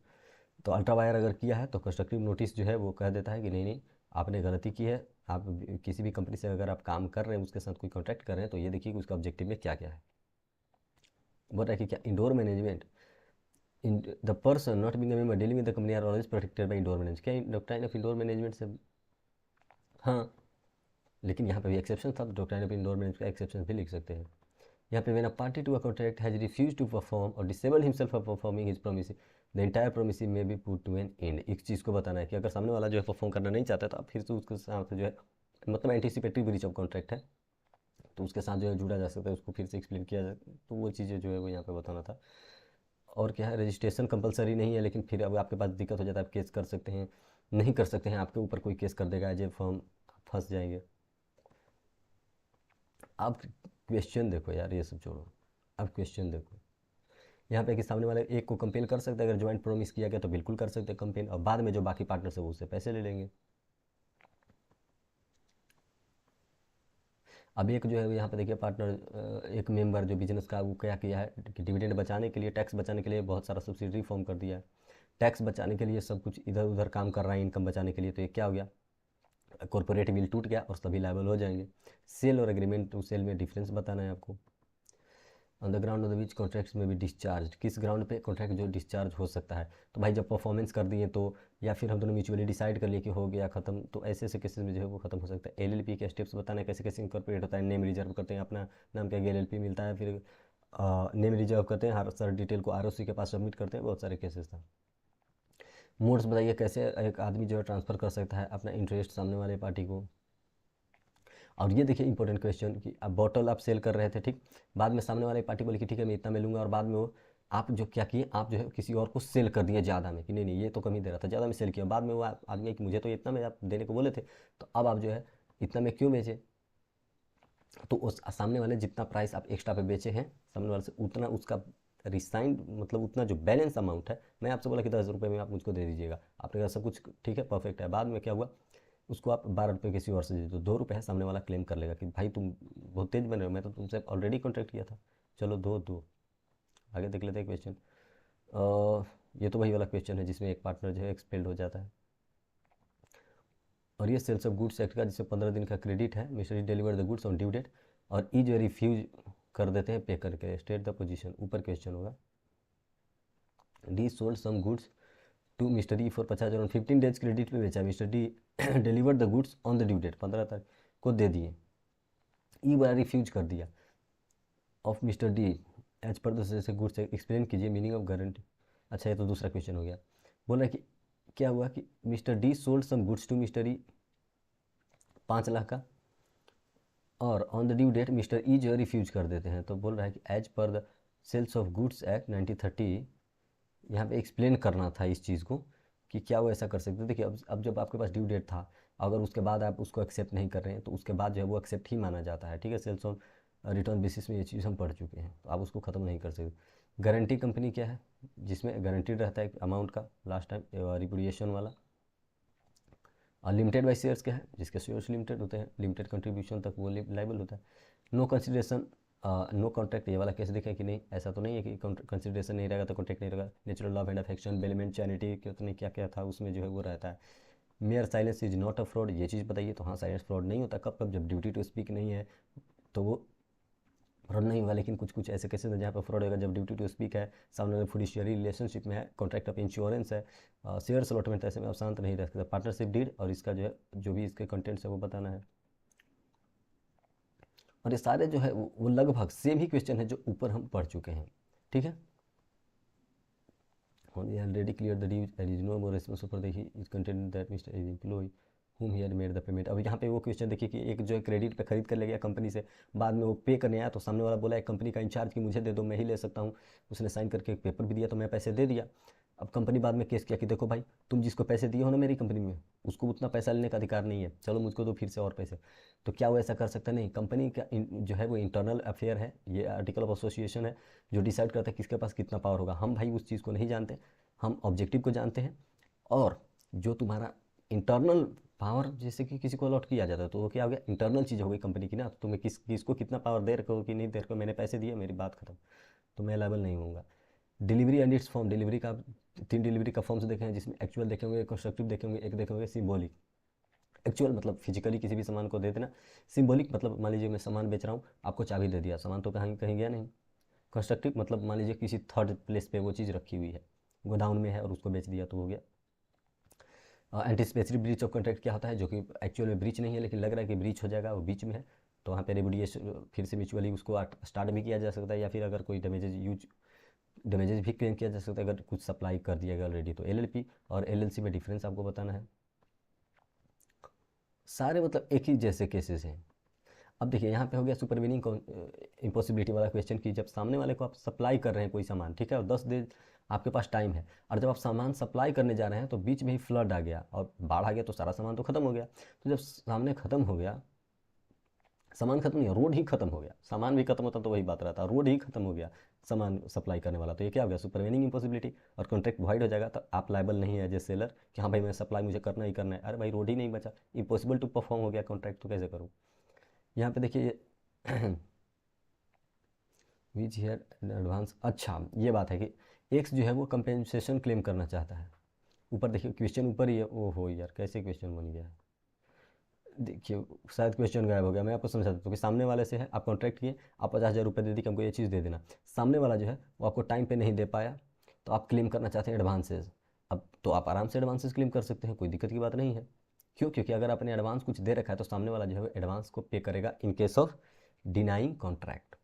तो अल्ट्रा वायर अगर किया है तो कंस्ट्रक्टिव नोटिस जो है वो कह देता है कि नहीं नहीं, आपने गलती की है, आप किसी भी कंपनी से अगर आप काम कर रहे हैं, उसके साथ कोई कॉन्ट्रैक्ट कर रहे हैं, तो ये देखिए कि उसका ऑब्जेक्टिव में क्या क्या है. बोल रहा है कि क्या indoor management, the person not being a member dealing with the company are always protected by indoor management. क्या डॉक्ट्राइन ऑफ इंडोर मैनेजमेंट से, हाँ, लेकिन यहाँ पे भी एक्सेप्शन था, तो डॉक्ट्राइन ऑफ इंडोर मैनेजमेंट का एक्सेप्शन भी लिख सकते हैं. यहाँ पे when a party to a contract has refuse to perform और disabled himself from performing his promise, the entire promise may B put to an end. एक चीज़ को बताना है कि अगर सामने वाला जो है परफॉर्म करना नहीं चाहता, तो आप फिर से उसके साथ जो है, मतलब एंटीसिपेटरी ब्रीच ऑफ कॉन्ट्रैक्ट है, तो उसके साथ जो है जुड़ा जा सकता है, उसको फिर से एक्सप्लेन किया जाए, तो वो चीज़ें जो है वो यहाँ पे बताना था. और क्या है, रजिस्ट्रेशन कंपलसरी नहीं है, लेकिन फिर अब आपके पास दिक्कत हो जाता है, आप केस कर सकते हैं, नहीं कर सकते हैं, आपके ऊपर कोई केस कर देगा एज ए फर्म, फंस जाएंगे. आप क्वेश्चन देखो यार, ये सब छोड़ो, आप क्वेश्चन देखो. यहाँ पे कि सामने वाले एक को कंपेन कर सकते हैं, अगर ज्वाइंट प्रोमिस किया गया तो बिल्कुल कर सकते हैं कंपेन, और बाद में जो बाकी पार्टनर है वो उससे पैसे ले लेंगे. अब एक जो है यहाँ पे देखिए पार्टनर, एक मेंबर जो बिजनेस का, वो क्या किया है कि डिविडेंड बचाने के लिए, टैक्स बचाने के लिए बहुत सारा सब्सिडरी फॉर्म कर दिया है. टैक्स बचाने के लिए सब कुछ इधर उधर काम कर रहा है इनकम बचाने के लिए, तो ये क्या हो गया, कॉर्पोरेट बिल टूट गया और सभी लायबल हो जाएंगे. सेल और एग्रीमेंट टू सेल में डिफरेंस बताना है आपको. On the ground of the which contracts में भी डिस्चार्ज, किस ग्राउंड पे कॉन्ट्रैक्ट जो डिस्चार्ज हो सकता है, तो भाई जब परफॉर्मेंस कर दिए तो, या फिर हम दोनों म्यूचुअली डिसाइड कर लिए कि हो गया खत्म, तो ऐसे ऐसे केसेस में जो है वो खत्म हो सकता है. एलएलपी के स्टेप्स बताना है, कैसे कैसे इनकॉर्पोरेट होता है, नेम रिजर्व करते हैं, अपना नाम क्या एलएलपी मिलता है, फिर नेम रिजर्व करते हैं, हर सारे डिटेल को आरओसी के पास सबमिट करते हैं, बहुत सारे केसेस था. मोड्स बताइए कैसे एक आदमी जो है ट्रांसफ़र कर सकता है अपना इंटरेस्ट सामने वाले पार्टी को. और ये देखिए इंपॉर्टेंट क्वेश्चन कि अब बॉटल आप सेल कर रहे थे, ठीक, बाद में सामने वाले पार्टी बोले कि ठीक है मैं इतना में लूँगा, और बाद में वो आप जो क्या किए, आप जो है किसी और को सेल कर दिए ज़्यादा में, कि नहीं नहीं ये तो कम ही दे रहा था, ज़्यादा में सेल किया, बाद में वो आदमी कि मुझे तो इतना में आप देने को बोले थे, तो अब आप जो है इतना में क्यों बेचे. तो उस सामने वाले जितना प्राइस आप एक्स्ट्रा पे बेचे हैं सामने वाले से, उतना उसका रिसाइंड, मतलब उतना जो बैलेंस अमाउंट है, मैं आपसे बोला कि 10 रुपये में आप मुझको दे दीजिएगा, आपने कहा सब कुछ ठीक है परफेक्ट है, बाद में क्या हुआ, उसको आप 12 रुपये किसी और से दे दो, 2 रुपये है, सामने वाला क्लेम कर लेगा कि भाई तुम बहुत तेज बन रहे हो, मैं तो तुमसे ऑलरेडी कॉन्ट्रैक्ट किया था, चलो दो दो. आगे देख लेते हैं क्वेश्चन. ये तो वही वाला क्वेश्चन है जिसमें एक पार्टनर जो है एक्सपेल्ड हो जाता है. और ये सेल्स ऑफ गुड्स एक्ट का, जिससे 15 दिन का क्रेडिट है, mister deliver the goods on due date, और ई जो रिफ्यूज कर देते हैं पे करके. स्टेट द पोजीशन, ऊपर क्वेश्चन होगा. D sold some goods to mister D for 50,000 on 15 days credit पे बेचा. Mister D deliver the goods on the due date, 15 तारीख को दे दिए, ई वाला रिफ्यूज कर दिया. Of mister D as per जैसे गुड्स एक्सप्लेन कीजिए मीनिंग ऑफ गारंटी। अच्छा, ये तो दूसरा क्वेश्चन हो गया। बोल रहा है कि क्या हुआ कि Mr D sold some goods to Mr E 5 lakh का, और on the due date Mr E जो है रिफ्यूज कर देते हैं। तो बोल रहा है कि as per the sales of goods act 1930, यहाँ पे एक्सप्लेन करना था इस चीज़ को कि क्या वो ऐसा कर सकते थे। देखिए अब जब आपके पास ड्यू डेट था, अगर उसके बाद आप उसको एक्सेप्ट नहीं कर रहे हैं तो उसके बाद जो है वो एक्सेप्ट ही माना जाता है, ठीक है। सेल्स ऑन रिटर्न बेसिस में ये चीज़ हम पढ़ चुके हैं, तो आप उसको ख़त्म नहीं कर सकते। गारंटी कंपनी क्या है, जिसमें गारंटीड रहता है अमाउंट का लास्ट टाइम रिपुडिएशन वाला। और लिमिटेड बाई शेयर्स क्या है, जिसके शेयर्स लिमिटेड होते हैं, लिमिटेड कंट्रीब्यूशन तक वो लाइबल होता है। नो कंसिडरेशन नो कॉन्ट्रैक्ट, ये वाला कैसे देखा कि नहीं, ऐसा तो नहीं है कि कंसिडरेशन नहीं रहेगा तो कॉन्ट्रैक्ट नहीं रहेगा। Natural love and affection, bailment, charity, कितने क्या क्या था उसमें जो है वो रहता है। Mayor silence is not a fraud, ये चीज़ बताइए। तो हाँ, साइलेंस फ्रॉड नहीं होता। कब कब, जब ड्यूटी टू स्पीक नहीं है तो वो फ्रॉड नहीं हुआ। लेकिन कुछ कुछ ऐसे केसेस हैं जहाँ पर फ्रॉड होगा, जब ड्यूटी टू स्पीक है, सामने वाले फिडुशियरी रिलेशनशिप में है, कॉन्ट्रैक्ट ऑफ इंश्योरेंस है, शेयर्स अलॉटमेंट, ऐसे में आप शांत नहीं रह सकते। पार्टनरशिप डीड, और इसका जो है जो भी इसके कंटेंट्स है वो बताना है। और ये सारे जो है वो लगभग सेम ही क्वेश्चन है जो ऊपर हम पढ़ चुके हैं, ठीक है। Already clear the due and is no more responsible for the is content that mister is employ whom he had made the payment। अब यहाँ पे वो क्वेश्चन देखिए कि एक जो है क्रेडिट पे खरीद कर ले गया कंपनी से, बाद में वो पे करने आया तो सामने वाला बोला एक कंपनी का इंचार्ज कि मुझे दे दो, मैं ही ले सकता हूँ। उसने साइन करके एक पेपर भी दिया तो मैं पैसे दे दिया। अब कंपनी बाद में केस किया कि देखो भाई, तुम जिसको पैसे दिए हो ना मेरी कंपनी में, उसको उतना पैसा लेने का अधिकार नहीं है, चलो मुझको दो फिर से और पैसे। तो क्या वो ऐसा कर सकता नहीं। कंपनी का जो है वो इंटरनल अफेयर है, ये आर्टिकल ऑफ एसोसिएशन है जो डिसाइड करता है किसके पास कितना पावर होगा। हम भाई उस चीज़ को नहीं जानते, हम ऑब्जेक्टिव को जानते हैं। और जो तुम्हारा इंटरनल पावर जैसे कि किसी को अलॉट किया जाता है तो वो क्या हो गया, इंटरनल चीज़ हो गई कंपनी की ना। तो तुम्हें किसको कितना पावर दे रखो कि नहीं दे रखो, मैंने पैसे दिए, मेरी बात खत्म, तो मैं लायबल नहीं होऊंगा। Delivery and it's form, delivery का 3 डिलीवरी का फॉर्म्स देखे हैं, जिसमें एक्चुअल देखे होंगे, कंस्ट्रक्टिव देखे होंगे, एक देखे होंगे सिंबॉलिक। एक्चुअल मतलब फिजिकली किसी भी सामान को दे देना। सिंबॉलिक मतलब मान लीजिए मैं सामान बेच रहा हूँ, आपको चाबी दे दिया, सामान तो कहीं कहीं गया नहीं। कंस्ट्रक्टिव मतलब मान लीजिए किसी थर्ड प्लेस पे वो चीज़ रखी हुई है, गोडाउन में है, और उसको बेच दिया तो हो गया। एंटीसिपेटरी ब्रीच ऑफ कॉन्ट्रैक्ट क्या होता है, जो कि एक्चुअल में ब्रीच नहीं है लेकिन लग रहा है कि ब्रीच हो जाएगा, वो बीच में है, तो वहाँ पे रेबुडिएशन फिर से म्यूचुअली उसको स्टार्ट भी किया जा सकता है, या फिर अगर कोई डैमेजेस भी क्लेम किया जा सकता है अगर कुछ सप्लाई कर दिया गया ऑलरेडी। तो एलएलपी और एलएलसी में डिफरेंस आपको बताना है। सारे मतलब एक ही जैसे केसेस हैं। अब देखिए यहाँ पे हो गया सुपरवीनिंग इम्पॉसिबिलिटी वाला क्वेश्चन कि जब सामने वाले को आप सप्लाई कर रहे हैं कोई सामान, ठीक है, और 10 दिन आपके पास टाइम है, और जब आप सामान सप्लाई करने जा रहे हैं तो बीच में ही फ्लड आ गया और बाढ़ आ गया तो सारा सामान तो खत्म हो गया। तो जब सामने खत्म हो गया, सामान खत्म नहीं, रोड ही खत्म हो गया, सामान भी खत्म होता तो वही बात रहता, रोड ही खत्म हो गया सामान सप्लाई करने वाला, तो ये क्या हो गया, सुपरवीनिंग इम्पॉसिबिलिटी, और कॉन्ट्रैक्ट वॉइड हो जाएगा। तो आप लायबल नहीं है एज ए सेलर कि हाँ भाई मैं सप्लाई मुझे करना ही करना है, अरे भाई रोड ही नहीं बचा, इम्पॉसिबल टू परफॉर्म हो गया कॉन्ट्रैक्ट, तो कैसे करूँ। यहाँ पे देखिए विच हेयर एडवांस, अच्छा ये बात है कि एक्स जो है वो कंपेंसेशन क्लेम करना चाहता है। ऊपर देखिए क्वेश्चन ऊपर ही है, ओ हो यार कैसे क्वेश्चन बन गया है। देखिए शायद क्वेश्चन गायब हो गया, मैं आपको समझा देता हूँ कि सामने वाले से है, आप कॉन्ट्रैक्ट किए, आप 50,000 रुपये दे दी कि हमको ये चीज़ दे देना, सामने वाला जो है वो आपको टाइम पे नहीं दे पाया, तो आप क्लेम करना चाहते हैं एडवांसेस। अब तो आप आराम से एडवांसेस क्लेम कर सकते हैं, कोई दिक्कत की बात नहीं है। क्यों, क्योंकि अगर आपने एडवांस कुछ दे रखा है तो सामने वाला जो है एडवांस को पे करेगा in case of denying contract.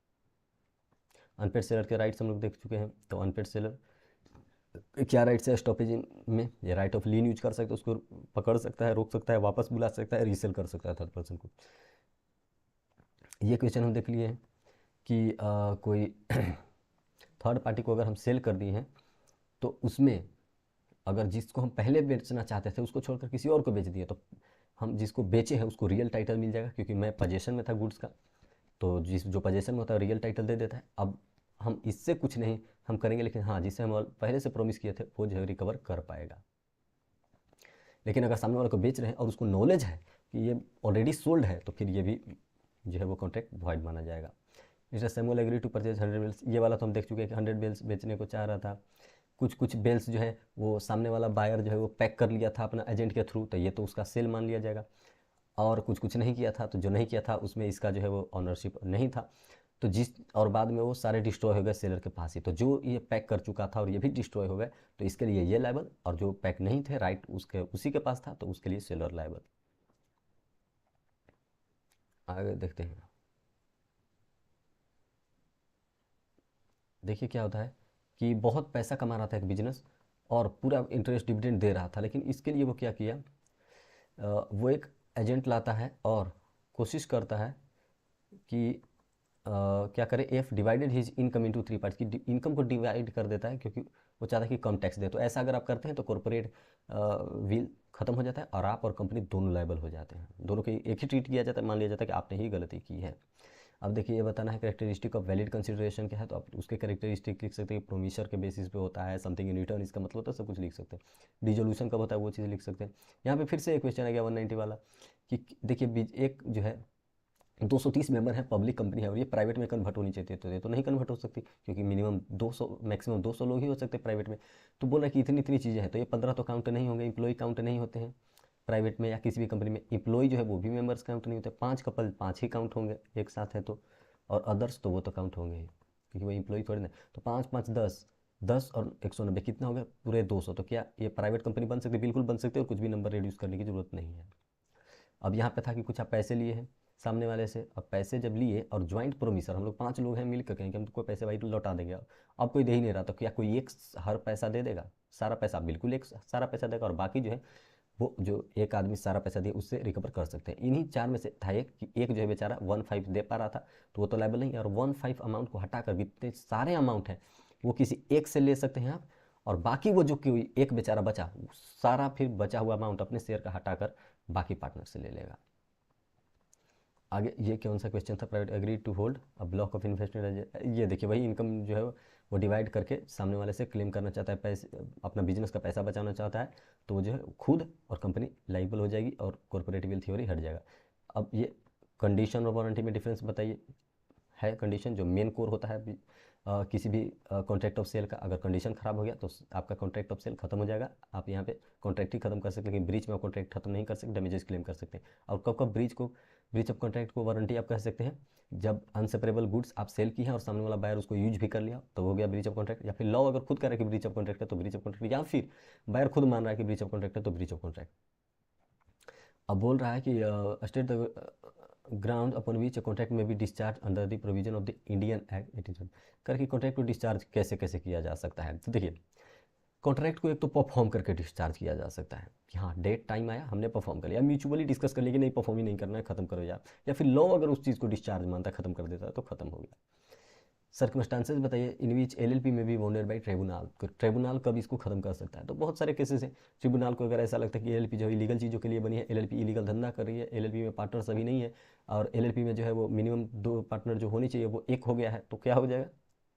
Unpaid seller के राइट्स हम लोग देख चुके हैं। तो अनपेड सेलर क्या राइट्स है स्टॉपेज में, ये राइट ऑफ लीन यूज कर सकता है, उसको पकड़ सकता है, रोक सकता है, वापस बुला सकता है, रीसेल कर सकता है थर्ड पर्सन को। ये क्वेश्चन हम देख लिए हैं कि कोई थर्ड पार्टी को अगर हम सेल कर दिए हैं तो उसमें अगर जिसको हम पहले बेचना चाहते थे उसको छोड़कर किसी और को बेच दिए तो हम जिसको बेचे हैं उसको रियल टाइटल मिल जाएगा, क्योंकि मैं पोजेसन में था गुड्स का, तो जिस जो पोजेसन में होता है रियल टाइटल दे देता है। अब हम इससे कुछ नहीं हम करेंगे, लेकिन हाँ जिससे हम पहले से प्रॉमिस किए थे वो जो है रिकवर कर पाएगा। लेकिन अगर सामने वाले को बेच रहे हैं और उसको नॉलेज है कि ये ऑलरेडी सोल्ड है तो फिर ये भी जो है वो कॉन्ट्रैक्ट वॉइड माना जाएगा। Mister Samuel agree to purchase 100 bales, ये वाला तो हम देख चुके हैं कि 100 बेल्स बेचने को चाह रहा था। कुछ कुछ बेल्स जो है वो सामने वाला बायर जो है वो पैक कर लिया था अपना एजेंट के थ्रू, तो ये तो उसका सेल मान लिया जाएगा। और कुछ कुछ नहीं किया था, तो जो नहीं किया था उसमें इसका जो है वो ऑनरशिप नहीं था, तो जिस और बाद में वो सारे डिस्ट्रॉय हो गए सेलर के पास ही। तो जो ये पैक कर चुका था और ये भी डिस्ट्रॉय हो गए तो इसके लिए ये लायबल, और जो पैक नहीं थे राइट उसके उसी के पास था तो उसके लिए सेलर लायबल। आगे देखते हैं। देखिए क्या होता है कि बहुत पैसा कमा रहा था एक बिजनेस और पूरा इंटरेस्ट डिविडेंड दे रहा था, लेकिन इसके लिए वो क्या किया, वो एक एजेंट लाता है और कोशिश करता है कि क्या करे, F divided his income into three parts, की इनकम को डिवाइड कर देता है क्योंकि वो चाहता है कि कम टैक्स दे। तो ऐसा अगर आप करते हैं तो कॉर्पोरेट व्हील खत्म हो जाता है और आप और कंपनी दोनों लायबल हो जाते हैं, दोनों को एक ही ट्रीट किया जाता है, मान लिया जाता है कि आपने ही गलती की है। अब देखिए ये बताना है कैरेक्टरिस्टिक ऑफ वैलिड कंसिडरेशन क्या है, तो आप उसके कैरेक्टरिस्टिक लिख सकते हैं, प्रोमिसर के बेसिस पे होता है, समथिंग इन रिटर्न इसका मतलब होता है, सब कुछ लिख सकते हैं। डिजोल्यूशन कब होता है वो चीज़ लिख सकते हैं। यहाँ पे फिर से एक क्वेश्चन आ गया 190 वाला कि देखिए एक जो है 230 मेंबर है, पब्लिक कंपनी है और ये प्राइवेट में कन्वर्ट होनी चाहिए, तो ये तो नहीं कन्वर्ट हो सकती क्योंकि मिनिमम 200 मैक्सिमम 200 लोग ही हो सकते हैं प्राइवेट में। तो बोल रहा है कि इतनी इतनी चीज़ें हैं, तो ये 15 तो काउंट नहीं होंगे, इम्प्लॉय काउंट नहीं होते हैं प्राइवेट में या किसी भी कंपनी में। इम्प्लॉय जो है वो भी मेंबर्स काउंट नहीं होते, 5 कपल 5 ही काउंट होंगे एक साथ है तो, और अदर्स तो वो तो काउंट होंगे ही क्योंकि वो इम्प्लॉय थोड़े ना। तो 5 5 10, 10 और 190 कितना हो गया, पूरे 200। तो क्या ये प्राइवेट कंपनी बन सकती है? बिल्कुल बन सकती है और कुछ भी नंबर रिड्यूस करने की जरूरत नहीं है। अब यहाँ पे था कि कुछ आप पैसे लिए हैं सामने वाले से, अब पैसे जब लिए और ज्वाइंट प्रोमिसर, हम लोग 5 लोग हैं मिल कर कहें कि हम तुमको पैसे भाई लौटा देंगे, अब कोई दे ही नहीं रहा, तो क्या कोई एक हर पैसा दे देगा? सारा पैसा, बिल्कुल एक सारा पैसा देगा और बाकी जो है वो जो एक आदमी सारा पैसा दिए उससे रिकवर कर सकते हैं। इन्हीं 4 में से था एक कि एक जो है बेचारा 1/5 दे पा रहा था तो वो तो लायबल नहीं है, और 1/5 अमाउंट को हटाकर जितने सारे अमाउंट हैं वो किसी एक से ले सकते हैं आप, और बाकी वो जो कोई एक बेचारा बचा सारा फिर बचा हुआ अमाउंट अपने शेयर का हटाकर बाकी पार्टनर से ले लेगा। आगे ये कौन सा क्वेश्चन था, private agree to hold a block of investment. ये देखिए वही इनकम जो है वो डिवाइड करके सामने वाले से क्लेम करना चाहता है, पैसे अपना बिजनेस का पैसा बचाना चाहता है, तो वो जो है खुद और कंपनी लाइबल हो जाएगी और कॉर्पोरेट विल थ्योरी हट जाएगा। अब ये कंडीशन और वारंटी में डिफरेंस बताइए। है कंडीशन जो मेन कोर होता है किसी भी कॉन्ट्रैक्ट ऑफ सेल का, अगर कंडीशन खराब हो गया तो आपका कॉन्ट्रैक्ट ऑफ सेल खत्म हो जाएगा, आप यहाँ पे कॉन्ट्रैक्ट ही खत्म कर सकते हैं, लेकिन ब्रीच में कॉन्ट्रैक्ट खत्म नहीं कर सकते, डैमेजेस क्लेम कर सकते हैं। और कब कब ब्रीच ऑफ कॉन्ट्रैक्ट को वारंटी आप कह सकते हैं, जब अनसेपरेबल गुड्स आप सेल की हैं और सामने वाला बायर उसको यूज भी कर लिया तो हो गया ब्रीच ऑफ कॉन्ट्रैक्ट, या फिर लॉ अगर खुद कह रहा है कि ब्रीच ऑफ कॉन्ट्रैक्ट है तो ब्रीच ऑफ कॉन्ट्रैक्ट, या फिर बायर खुद मान रहा है कि ब्रीच ऑफ कॉन्ट्रैक्ट है तो ब्रीच ऑफ कॉन्ट्रैक्ट। अब बोल रहा है कि state the ground upon which contract में भी discharge under the provision of the Indian act 18 करके कॉन्ट्रैक्ट को डिस्चार्ज कैसे कैसे किया जा सकता है। तो देखिए कॉन्ट्रैक्ट को एक तो परफॉर्म करके डिस्चार्ज किया जा सकता है कि हाँ डेट टाइम आया हमने परफॉर्म कर लिया, म्यूचुअली डिस्कस कर लिया कि नहीं परफॉर्म ही नहीं करना है, खत्म करो यार, या फिर लॉ अगर उस चीज़ को डिस्चार्ज मानता है खत्म कर देता है तो खत्म हो गया। सर्कमस्टांसेस बताइए इन विच एलएलपी में भी बाउंडेड बाई ट्रिब्यूनल, ट्रिब्यूनल कब इसको खत्म कर सकता है, तो बहुत सारे केसेस हैं। ट्रिब्यूनल को अगर ऐसा लगता है कि एलएलपी जो इलीगल चीज़ों के लिए बनी है, एलएलपी इलीगल धंधा कर रही है, एलएलपी में पार्टनर सभी नहीं है और एलएलपी में जो है वो मिनिमम 2 पार्टनर जो होनी चाहिए वो एक हो गया है, तो क्या हो जाएगा,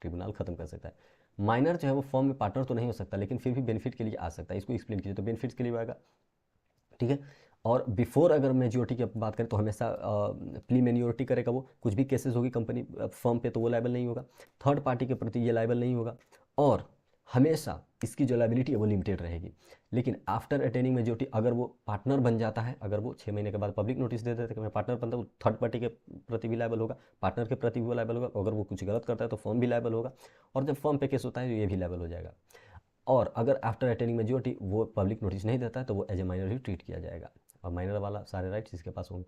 ट्रिब्यूनल खत्म कर सकता है। माइनर जो है वो फॉर्म में पार्टनर तो नहीं हो सकता लेकिन फिर भी बेनिफिट के लिए आ सकता है, इसको एक्सप्लेन कीजिए, तो बेनिफिट्स के लिए आएगा, ठीक है। और बिफोर अगर मेजोरिटी की बात करें तो हमेशा प्ली मेनियोरिटी करेगा, वो कुछ भी केसेस होगी कंपनी फर्म पे तो वो लायबल नहीं होगा, थर्ड पार्टी के प्रति ये लायबल नहीं होगा, और हमेशा इसकी जो लायबिलिटी है वो लिमिटेड रहेगी। लेकिन आफ्टर अटेनिंग मेजोरिटी अगर वो पार्टनर बन जाता है, अगर वो 6 महीने के बाद पब्लिक नोटिस दे देता है कि मैं पार्टनर बनता हूँ, थर्ड पार्टी के प्रति भी लायबल होगा, पार्टनर के प्रति भी वो लायबल होगा, अगर वो कुछ गलत करता है तो फर्म भी लायबल होगा, और जब फर्म पे केस होता है तो ये भी लायबल हो जाएगा। और अगर आफ्टर अटेनिंग मेजोरिटी वो पब्लिक नोटिस नहीं देता है तो वो एज ए माइनर ही ट्रीट किया जाएगा, और माइनर वाला सारे राइट्स इसके पास होंगे।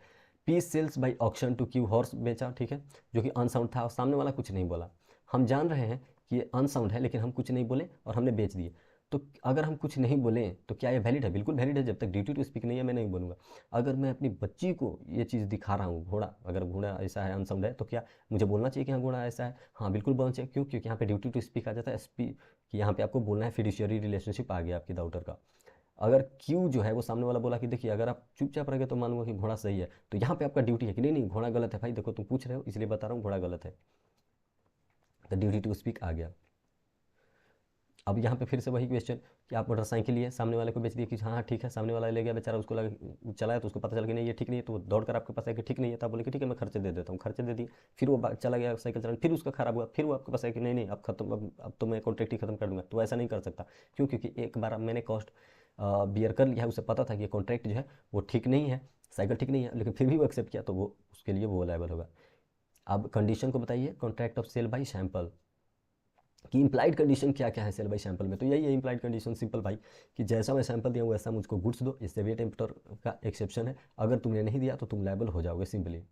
Piece sales by auction to Q horse बेचा, ठीक है, जो कि अनसाउंड था और सामने वाला कुछ नहीं बोला, हम जान रहे हैं कि ये अनसाउंड है लेकिन हम कुछ नहीं बोले और हमने बेच दिए, तो अगर हम कुछ नहीं बोले तो क्या ये वैलिड है? बिल्कुल वैलिड है, जब तक ड्यूटी टू स्पीक नहीं है मैं नहीं बोलूँगा। अगर मैं अपनी बच्ची को ये चीज़ दिखा रहा हूँ घोड़ा, अगर घोड़ा ऐसा है अनसाउंड है तो क्या मुझे बोलना चाहिए कि हाँ घोड़ा ऐसा है? हाँ बिल्कुल बोलना चाहिए, क्यों? क्योंकि यहाँ पे ड्यूटी टू स्पीक आ जाता है, एसपी कि यहाँ पे आपको बोलना है, फिड्यूशियरी रिलेशनशिप आ गया आपकी डाउटर का। अगर क्यू जो है वो सामने वाला बोला कि देखिए अगर आप चुपचाप रह गए तो मानूंगा कि घोड़ा सही है, तो यहाँ पे आपका ड्यूटी है कि नहीं नहीं घोड़ा गलत है भाई, देखो तुम पूछ रहे हो इसलिए बता रहा हूँ घोड़ा गलत है, तो ड्यूटी टू स्पीक आ गया। अब यहाँ पे फिर से वही क्वेश्चन कि आप मोटरसाइकिल लिए सामने वाले को बेच दिए कि हाँ ठीक है, सामने वाला ले गया बेचारा, उसको लगा चलाया तो उसको पता चला कि नहीं ये ठीक नहीं है, तो वो दौड़ कर आपके पास आया कि ठीक नहीं है, तो आप बोले कि ठीक है मैं खर्चे दे देता हूँ, खर्चे दे दिए, फिर वो चला गया साइकिल चलाने, फिर उसका खराब हुआ, फिर वो आपके पास आया कि नहीं नहीं अब खत्म, अब तो मैं कॉन्ट्रैक्ट ही खत्म कर दूंगा, तो ऐसा नहीं कर सकता। क्यों? क्योंकि एक बार अब मैंने कॉस्ट बियर कर लिया है, उसे पता था कि ये कॉन्ट्रैक्ट जो है वो ठीक नहीं है, साइकिल ठीक नहीं है, लेकिन फिर भी वो एक्सेप्ट किया तो वो उसके लिए वो लायबल होगा। अब कंडीशन को बताइए, contract of sale by sample कि इम्प्लाइड कंडीशन क्या क्या है सेल बाई सैंपल में, तो यही है इम्प्लाइड कंडीशन सिंपल भाई, कि जैसा मैं सैंपल दिया हूँ वैसा मुझको गुड्स दो, इससे वेट एम्प्टर का एक्सेप्शन है, अगर तुमने नहीं दिया तो तुम लायबल हो जाओगे सिंपली।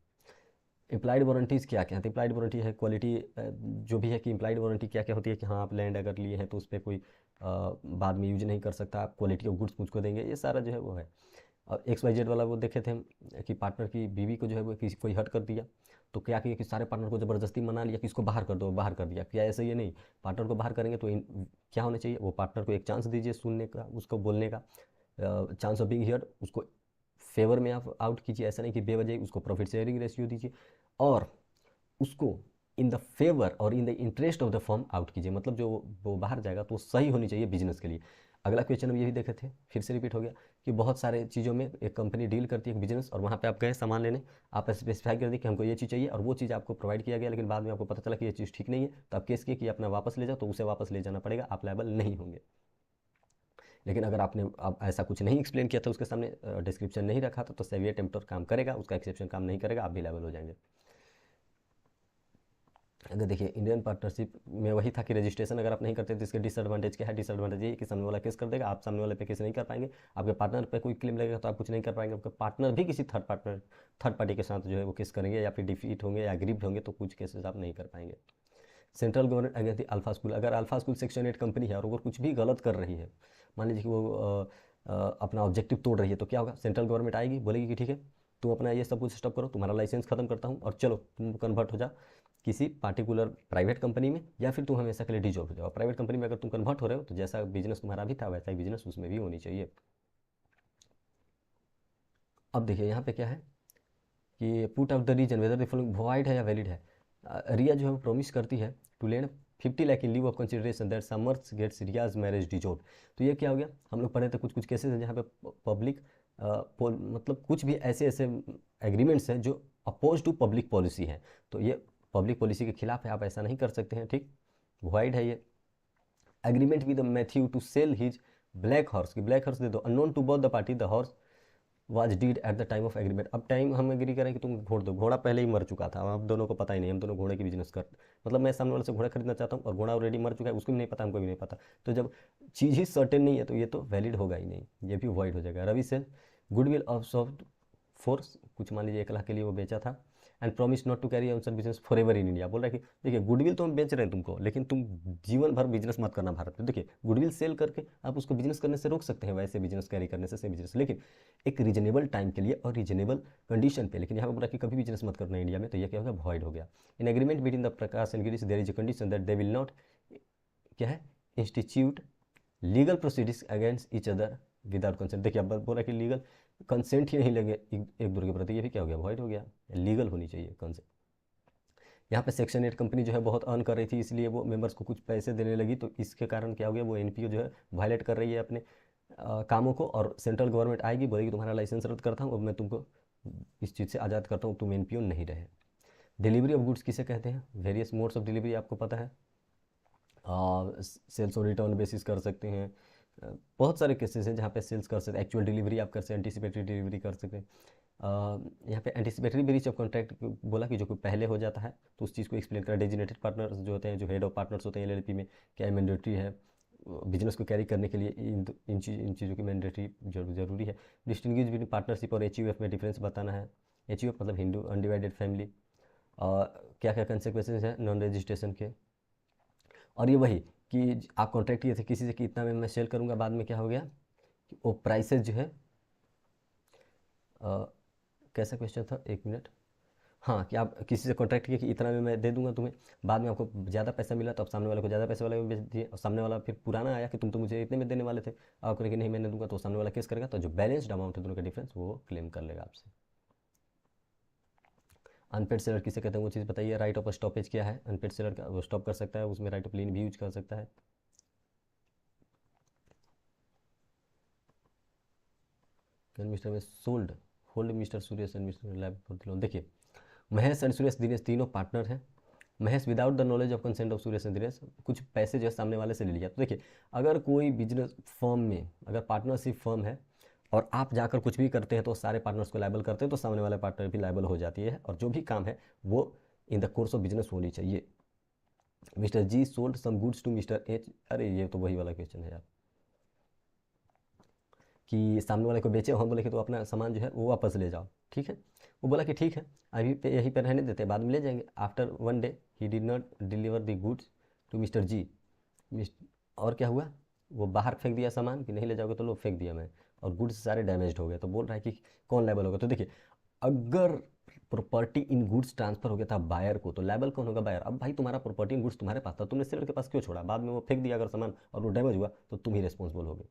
इम्प्लाइड वारंटीज़ क्या क्या है? तो इम्प्लाइड वारंटी है क्वालिटी, जो भी है कि इम्प्लाइड वारंटी क्या क्या होती है कि हाँ आप लैंड अगर लिए हैं तो उस पर कोई बाद में यूज नहीं कर सकता, आप क्वालिटी ऑफ गुड्स मुझको देंगे, ये सारा जो है वो है। और XYZ वाला वो देखे थे हम कि पार्टनर की बीवी को जो है वो किसी कोई हर्ट कर दिया, तो क्या किया कि सारे पार्टनर को ज़बरदस्ती मना लिया कि इसको बाहर कर दो, बाहर कर दिया। क्या ऐसा ये नहीं, पार्टनर को बाहर करेंगे तो क्या होना चाहिए, वो पार्टनर को एक चांस दीजिए सुनने का, उसको बोलने का, चांस ऑफ बीइंग हियर्ड, उसको फेवर में आप आउट कीजिए, ऐसा नहीं कि बेवजह उसको प्रॉफिट शेयरिंग रेशियो दीजिए, और उसको इन द फेवर और in the interest of the firm out कीजिए। मतलब जो वो बाहर जाएगा तो सही होनी चाहिए बिजनेस के लिए। अगला क्वेश्चन हम ये भी देखे थे, फिर से रिपीट हो गया कि बहुत सारे चीज़ों में एक कंपनी डील करती है, एक बिजनेस, और वहाँ पे आप गए सामान लेने, आप स्पेसिफाई कर दी कि हमको ये चीज़ चाहिए और वो चीज़ आपको प्रोवाइड किया गया, लेकिन बाद में आपको पता चला कि ये चीज़ ठीक नहीं है, तो आप केस किए कि अपना वापस ले जाओ, तो उसे वापस ले जाना पड़ेगा, आप लायबल नहीं होंगे। लेकिन अगर आपने अब ऐसा कुछ नहीं एक्सप्लेन किया था, उसके सामने डिस्क्रिप्शन नहीं रखा था, तो सेवियर टेम्पटर काम करेगा, उसका एक्सेप्शन काम नहीं करेगा, आप भी लायबल हो जाएंगे। अगर देखिए इंडियन पार्टनरशिप में वही था कि रजिस्ट्रेशन अगर आप नहीं करते तो इसके डिसएडवांटेज क्या है, डिसएडवांटेज ये कि सामने वाला केस कर देगा, आप सामने वाले पे केस नहीं कर पाएंगे, आपके पार्टनर पे कोई क्लेम लगेगा तो आप कुछ नहीं कर पाएंगे, आपके पार्टनर भी किसी थर्ड पार्टी के साथ जो है वो केस करेंगे, या फिर डिफीट होंगे या एग्रीव्ड होंगे, तो कुछ केसेस आप नहीं कर पाएंगे। Central government against the alpha school, अगर अल्फा स्कूल सेक्शन 8 कंपनी है और अगर कुछ भी गलत कर रही है, मान लीजिए कि वो अपना ऑब्जेक्टिव तोड़ रही है, तो क्या होगा, सेंट्रल गवर्नमेंट आएगी, बोलेगी कि ठीक है तुम अपना ये सब कुछ स्टॉप करो, तुम्हारा लाइसेंस खत्म करता हूँ, और चलो तुम कन्वर्ट हो जा किसी पार्टिकुलर प्राइवेट कंपनी में, या फिर तुम हमेशा के लिए डिजॉल्व हो जाओ। प्राइवेट कंपनी में अगर तुम कन्वर्ट हो रहे हो तो जैसा बिजनेस तुम्हारा भी था वैसा ही बिजनेस उसमें भी होनी चाहिए। अब देखिए यहाँ पे क्या है कि put out the reason whether the following void है या वैलिड है। रिया जो है वो प्रॉमिस करती है to lend 50 lakh in lieu of consideration that समर्स गेट्स रियाज मैरिज डिजोट। तो ये क्या हो गया, हम लोग पढ़े थे कुछ कुछ केसेस हैं जहाँ पे पब्लिक मतलब कुछ भी ऐसे ऐसे एग्रीमेंट्स हैं जो अपोज टू पब्लिक पॉलिसी हैं, तो ये पब्लिक पॉलिसी के खिलाफ है, आप ऐसा नहीं कर सकते हैं, ठीक, वॉइड है ये। Agreement with Matthew to sell his black horse, की ब्लैक हॉर्स दे दो, unknown to both the party, the horse was dead at the time of agreement. अब टाइम हम एग्री करें कि तुम घोड़ दो, घोड़ा पहले ही मर चुका था, हम दोनों को पता ही नहीं, हम दोनों घोड़े की बिजनेस कर, मतलब मैं सामने वाले से घोड़ा खरीदना चाहता हूँ और घोड़ा ऑलरेडी मर चुका है, उसको भी नहीं पता, हमको भी नहीं पता, तो जब चीज़ ही सर्टेन नहीं है तो ये तो वैलिड होगा ही नहीं, ये भी वॉइड हो जाएगा। रवि से गुडविल ऑफ सॉफ्ट फोर्स, कुछ मान लीजिए 1 लाख के लिए वो बेचा था, and promise not to carry on business for ever in India. बोल रहा है कि देखिए गुडविल तो हम बेच रहे हैं तुमको, लेकिन तुम जीवन भर बिजनेस मत करना भारत में। देखिए गुडविल सेल करके आप उसको बिजनेस करने से रोक सकते हैं, वैसे बिजनेस कैरी करने से, सेम बिजनेस, लेकिन एक रीजनेबल टाइम के लिए और रीजनेबल कंडीशन पे। लेकिन यहाँ पे बोला कि कभी बिजनेस मत करना इंडिया में, तो ये क्या होगा, वॉइड हो गया। In agreement between the Prakash and Girish there is a condition that they will not, क्या है, institute legal proceedings against each other without consent. देखिए अब बोला कि लीगल कंसेंट ही नहीं लगे एक दूसरे के प्रति, ये भी क्या हो गया, वॉइड हो गया, लीगल होनी चाहिए कंसेंट। यहाँ पे सेक्शन 8 कंपनी जो है बहुत अर्न कर रही थी, इसलिए वो मेंबर्स को कुछ पैसे देने लगी, तो इसके कारण क्या हो गया, वो एनपीओ जो है वायलेट कर रही है अपने कामों को, और सेंट्रल गवर्नमेंट आएगी बोलेगी तुम्हारा लाइसेंस रद्द करता हूँ, अब मैं तुमको इस चीज़ से आज़ाद करता हूँ, तुम एनपीओ नहीं रहे। डिलीवरी ऑफ गुड्स किसे कहते हैं, वेरियस मोड्स ऑफ डिलीवरी आपको पता है, सेल्स और रिटर्न बेसिस कर सकते हैं, बहुत सारे केसेस हैं जहाँ पे सेल्स कर सकते हैं, एक्चुअल डिलीवरी आप कर सकते हैं, एंटीसिपेटरी डिलीवरी कर सकते हैं। यहाँ पे एंटीसिपेटरी ब्रीच ऑफ कॉन्ट्रैक्ट बोला कि जो कोई पहले हो जाता है तो उस चीज़ को एक्सप्लेन करा। डेजिनेटेड पार्टनर्स जो होते हैं, जो हेड ऑफ पार्टनर्स होते हैं एलएलपी में, क्या मैंडेटरी है बिजनेस को कैरी करने के लिए, इन चीज़ों की मैंडेटरी जरूरी है। डिस्टिंग्विश बिटवीन पार्टनरशिप और एचयूएफ में डिफरेंस बताना है। एचयूएफ मतलब हिंदू अनडिवाइडेड फैमिली, क्या क्या कंसिक्वेंसेज हैं नॉन रजिस्ट्रेशन के। और ये वही कि आप कॉन्ट्रैक्ट किए थे किसी से कि इतना में मैं सेल करूँगा, बाद में क्या हो गया कि वो प्राइसेज जो है, कैसा क्वेश्चन था, 1 मिनट, हाँ, कि आप किसी से कॉन्ट्रैक्ट किया कि इतना में मैं दे दूंगा तुम्हें, बाद में आपको ज़्यादा पैसा मिला तो आप सामने वाले को ज़्यादा पैसे वाले में बेच दिए, और सामने वाला फिर पुराना आया कि तुम तो मुझे इतने में देने वाले थे, आप करेंगे नहीं मैंने दूंगा, तो सामने वाला केस करेगा, तो जो बैलेंस्ड अमाउंट है दोनों का डिफरेंस वो क्लेम कर लेगा आपसे। अनपेड सेलर किसे कहते हैं वो चीज़ बताइए। राइट ऑफ स्टॉपेज क्या है, अनपेड सेलर का वो स्टॉप कर सकता है, उसमें राइट ऑफ लीन भी यूज कर सकता है। मिस्टर में sold hold mister Suresh and mister lab for the loan. देखिए महेश एंड सुरेश दिनेश तीनों पार्टनर हैं। Mahesh without the knowledge of consent of Suresh and Dinesh कुछ पैसे जो है सामने वाले से ले लिया। तो देखिए अगर कोई बिजनेस फर्म में अगर पार्टनरशिप फर्म है और आप जाकर कुछ भी करते हैं तो सारे पार्टनर्स को लायबल करते हैं, तो सामने वाले पार्टनर भी लायबल हो जाती है, और जो भी काम है वो in the course of business होनी चाहिए। Mister G sold some goods to mister H, अरे ये तो वही वाला क्वेश्चन है यार। कि सामने वाले को बेचे, हम बोले कि तो अपना सामान जो है वो वापस ले जाओ, ठीक है। वो बोला कि ठीक है, अभी पे यहीं पर रहने देते हैं, बाद में ले जाएंगे। After 1 day he did not deliver the goods to Mr G. और क्या हुआ, वो बाहर फेंक दिया सामान कि नहीं ले जाओगे तो लो, फेंक दिया मैं, और गुड्स सारे डैमेज्ड हो गए। तो बोल रहा है कि कौन लायबल होगा। तो देखिए, अगर प्रॉपर्टी इन गुड्स ट्रांसफर हो गया था बायर को, तो लायबल कौन होगा, बायर। अब भाई तुम्हारा प्रॉपर्टी इन गुड्स तुम्हारे पास था, तुमने सेलर के पास क्यों छोड़ा, बाद में वो फेंक दिया अगर सामान और वो डैमेज हुआ तो तुम ही रिस्पॉन्सिबल होगे।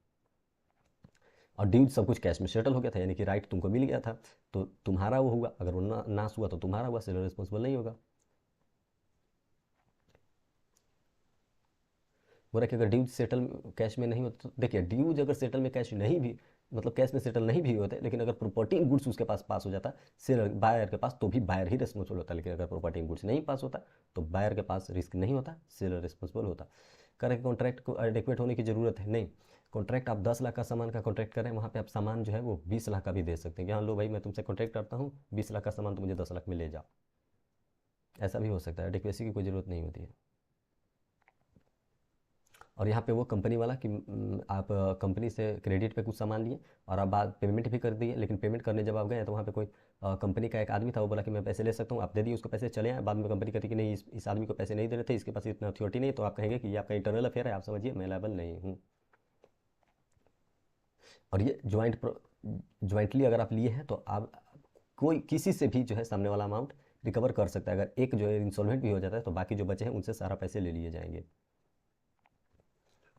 और ड्यूज सब कुछ कैश में सेटल हो गया था, यानी कि राइट तुमको मिल गया था, तो तुम्हारा वो हुआ। अगर वो नाश हुआ तो तुम्हारा हुआ, सेलर रिस्पॉन्सिबल नहीं होगा। बोल रहा कि अगर ड्यूज सेटल कैश में नहीं होता, तो देखिए ड्यूज अगर सेटल में कैश नहीं भी, मतलब कैश में सेटल नहीं भी होते, लेकिन अगर प्रॉपर्टी इन गुड्स उसके पास हो जाता सेलर बायर के पास, तो भी बायर ही रिस्पॉन्सिबल होता। लेकिन अगर प्रॉपर्टी इन गुड्स नहीं पास होता तो बायर के पास रिस्क नहीं होता, सेलर रिस्पॉन्सिबल होता। कह रहे कॉन्ट्रैक्ट को एडिक्वेट होने की ज़रूरत है, नहीं। कॉन्ट्रैक्ट आप 10 लाख का सामान का कॉन्ट्रैक्ट कर रहे हैं, वहाँ पे आप सामान जो है वो 20 लाख का भी दे सकते हैं कि हाँ लो भाई, मैं तुमसे कॉन्ट्रैक्ट करता हूँ, 20 लाख का सामान तो मुझे 10 लाख में ले जाओ। ऐसा भी हो सकता है, एडिक्वेसी की कोई ज़रूरत नहीं होती है। और यहाँ पे वो कंपनी वाला कि आप कंपनी से क्रेडिट पे कुछ सामान लिए और आप बाद पेमेंट भी कर दिए, लेकिन पेमेंट करने जब आप गए तो वहाँ पे कोई कंपनी का एक आदमी था, वो बोला कि मैं पैसे ले सकता हूँ, आप दे दिए उसको पैसे, चले आए। बाद में कंपनी कहती कि नहीं, इस आदमी को पैसे नहीं दे रहे थे, इसके पास इतना अथॉरिटी नहीं, तो आप कहेंगे कि ये आपका इंटरनल अफेयर है, आप समझिए, मैं लायबल नहीं हूँ। और ये ज्वाइंटली अगर आप लिए हैं तो आप कोई किसी से भी जो है सामने वाला अमाउंट रिकवर कर सकता है। अगर एक जो है इंसॉल्वेंट भी हो जाता है तो बाकी जो बचे हैं उनसे सारा पैसे ले लिए जाएंगे।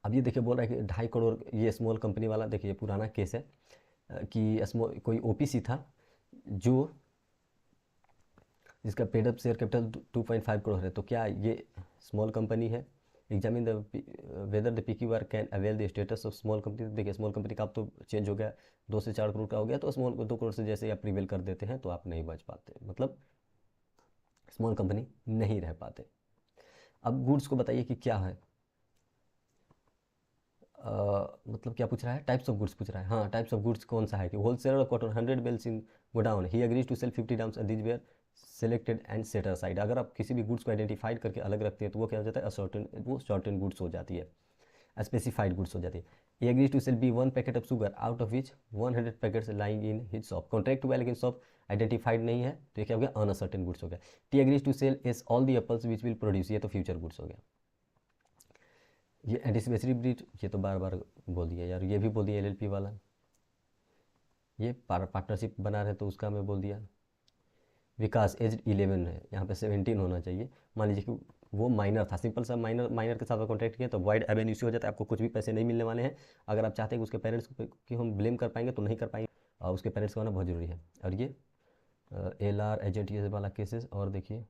अब ये देखिए बोल रहा है कि 2.5 करोड़, ये स्मॉल कंपनी वाला, देखिए पुराना केस है कि स्मॉल कोई ओपीसी था जो जिसका paid up share capital 2.5 crore है। तो क्या ये स्मॉल कंपनी है। Examine the whether the PQR can avail the status of small company. देखिए स्मॉल कंपनी का अब तो चेंज हो गया, 2 से 4 करोड़ का हो गया, तो स्मॉल 2 करोड़ से जैसे ही आप प्रीवेल कर देते हैं तो आप नहीं बच पाते, मतलब स्मॉल कंपनी नहीं रह पाते। अब गुड्स को बताइए कि क्या है, मतलब क्या पूछ रहा है, टाइप्स ऑफ गुड्स पूछ रहा है। हाँ, टाइप्स ऑफ गुड्स कौन सा है कि wholesaler of cotton 100 bales in godown, he agrees to sell 50 drums and these were selected and set aside. अगर आप किसी भी गुड्स को आइडेंटिफाइड करके अलग रखते हैं तो वो क्या हो जाता है, असॉर्टेड, वो शॉर्टेड गुड्स हो जाती है, स्पेसिफाइड गुड्स हो जाती है। He agrees to sell B 1 packet of sugar out of which 100 packets lying in his shop. Contract हुआ लेकिन शॉप आइडेंटिफाइड नहीं है, तो ये क्या हो गया, अनअसर्टेन गुड्स हो गया। T agrees to sell S all the apples which will produce, ये तो फ्यूचर गुड्स हो गया। ये एंटीसिपेटरी ब्रीड, ये तो बार बार बोल दिया यार, ये भी बोल दिया LLP वाला। ये पार्टनरशिप बना रहे तो उसका मैं बोल दिया। विकास एज 11 है, यहाँ पे 17 होना चाहिए। मान लीजिए कि वो माइनर था, सिंपल सा माइनर, माइनर के साथ कॉन्ट्रैक्ट किया तो वाइड एवेन्यू से हो जाता है, आपको कुछ भी पैसे नहीं मिलने वाले हैं। अगर आप चाहते हैं कि उसके पेरेंट्स की हम ब्लेम कर पाएंगे तो नहीं कर पाएंगे, और उसके पेरेंट्स का होना बहुत ज़रूरी है। और ये LR एजेंट ये वाला केसेस, और देखिए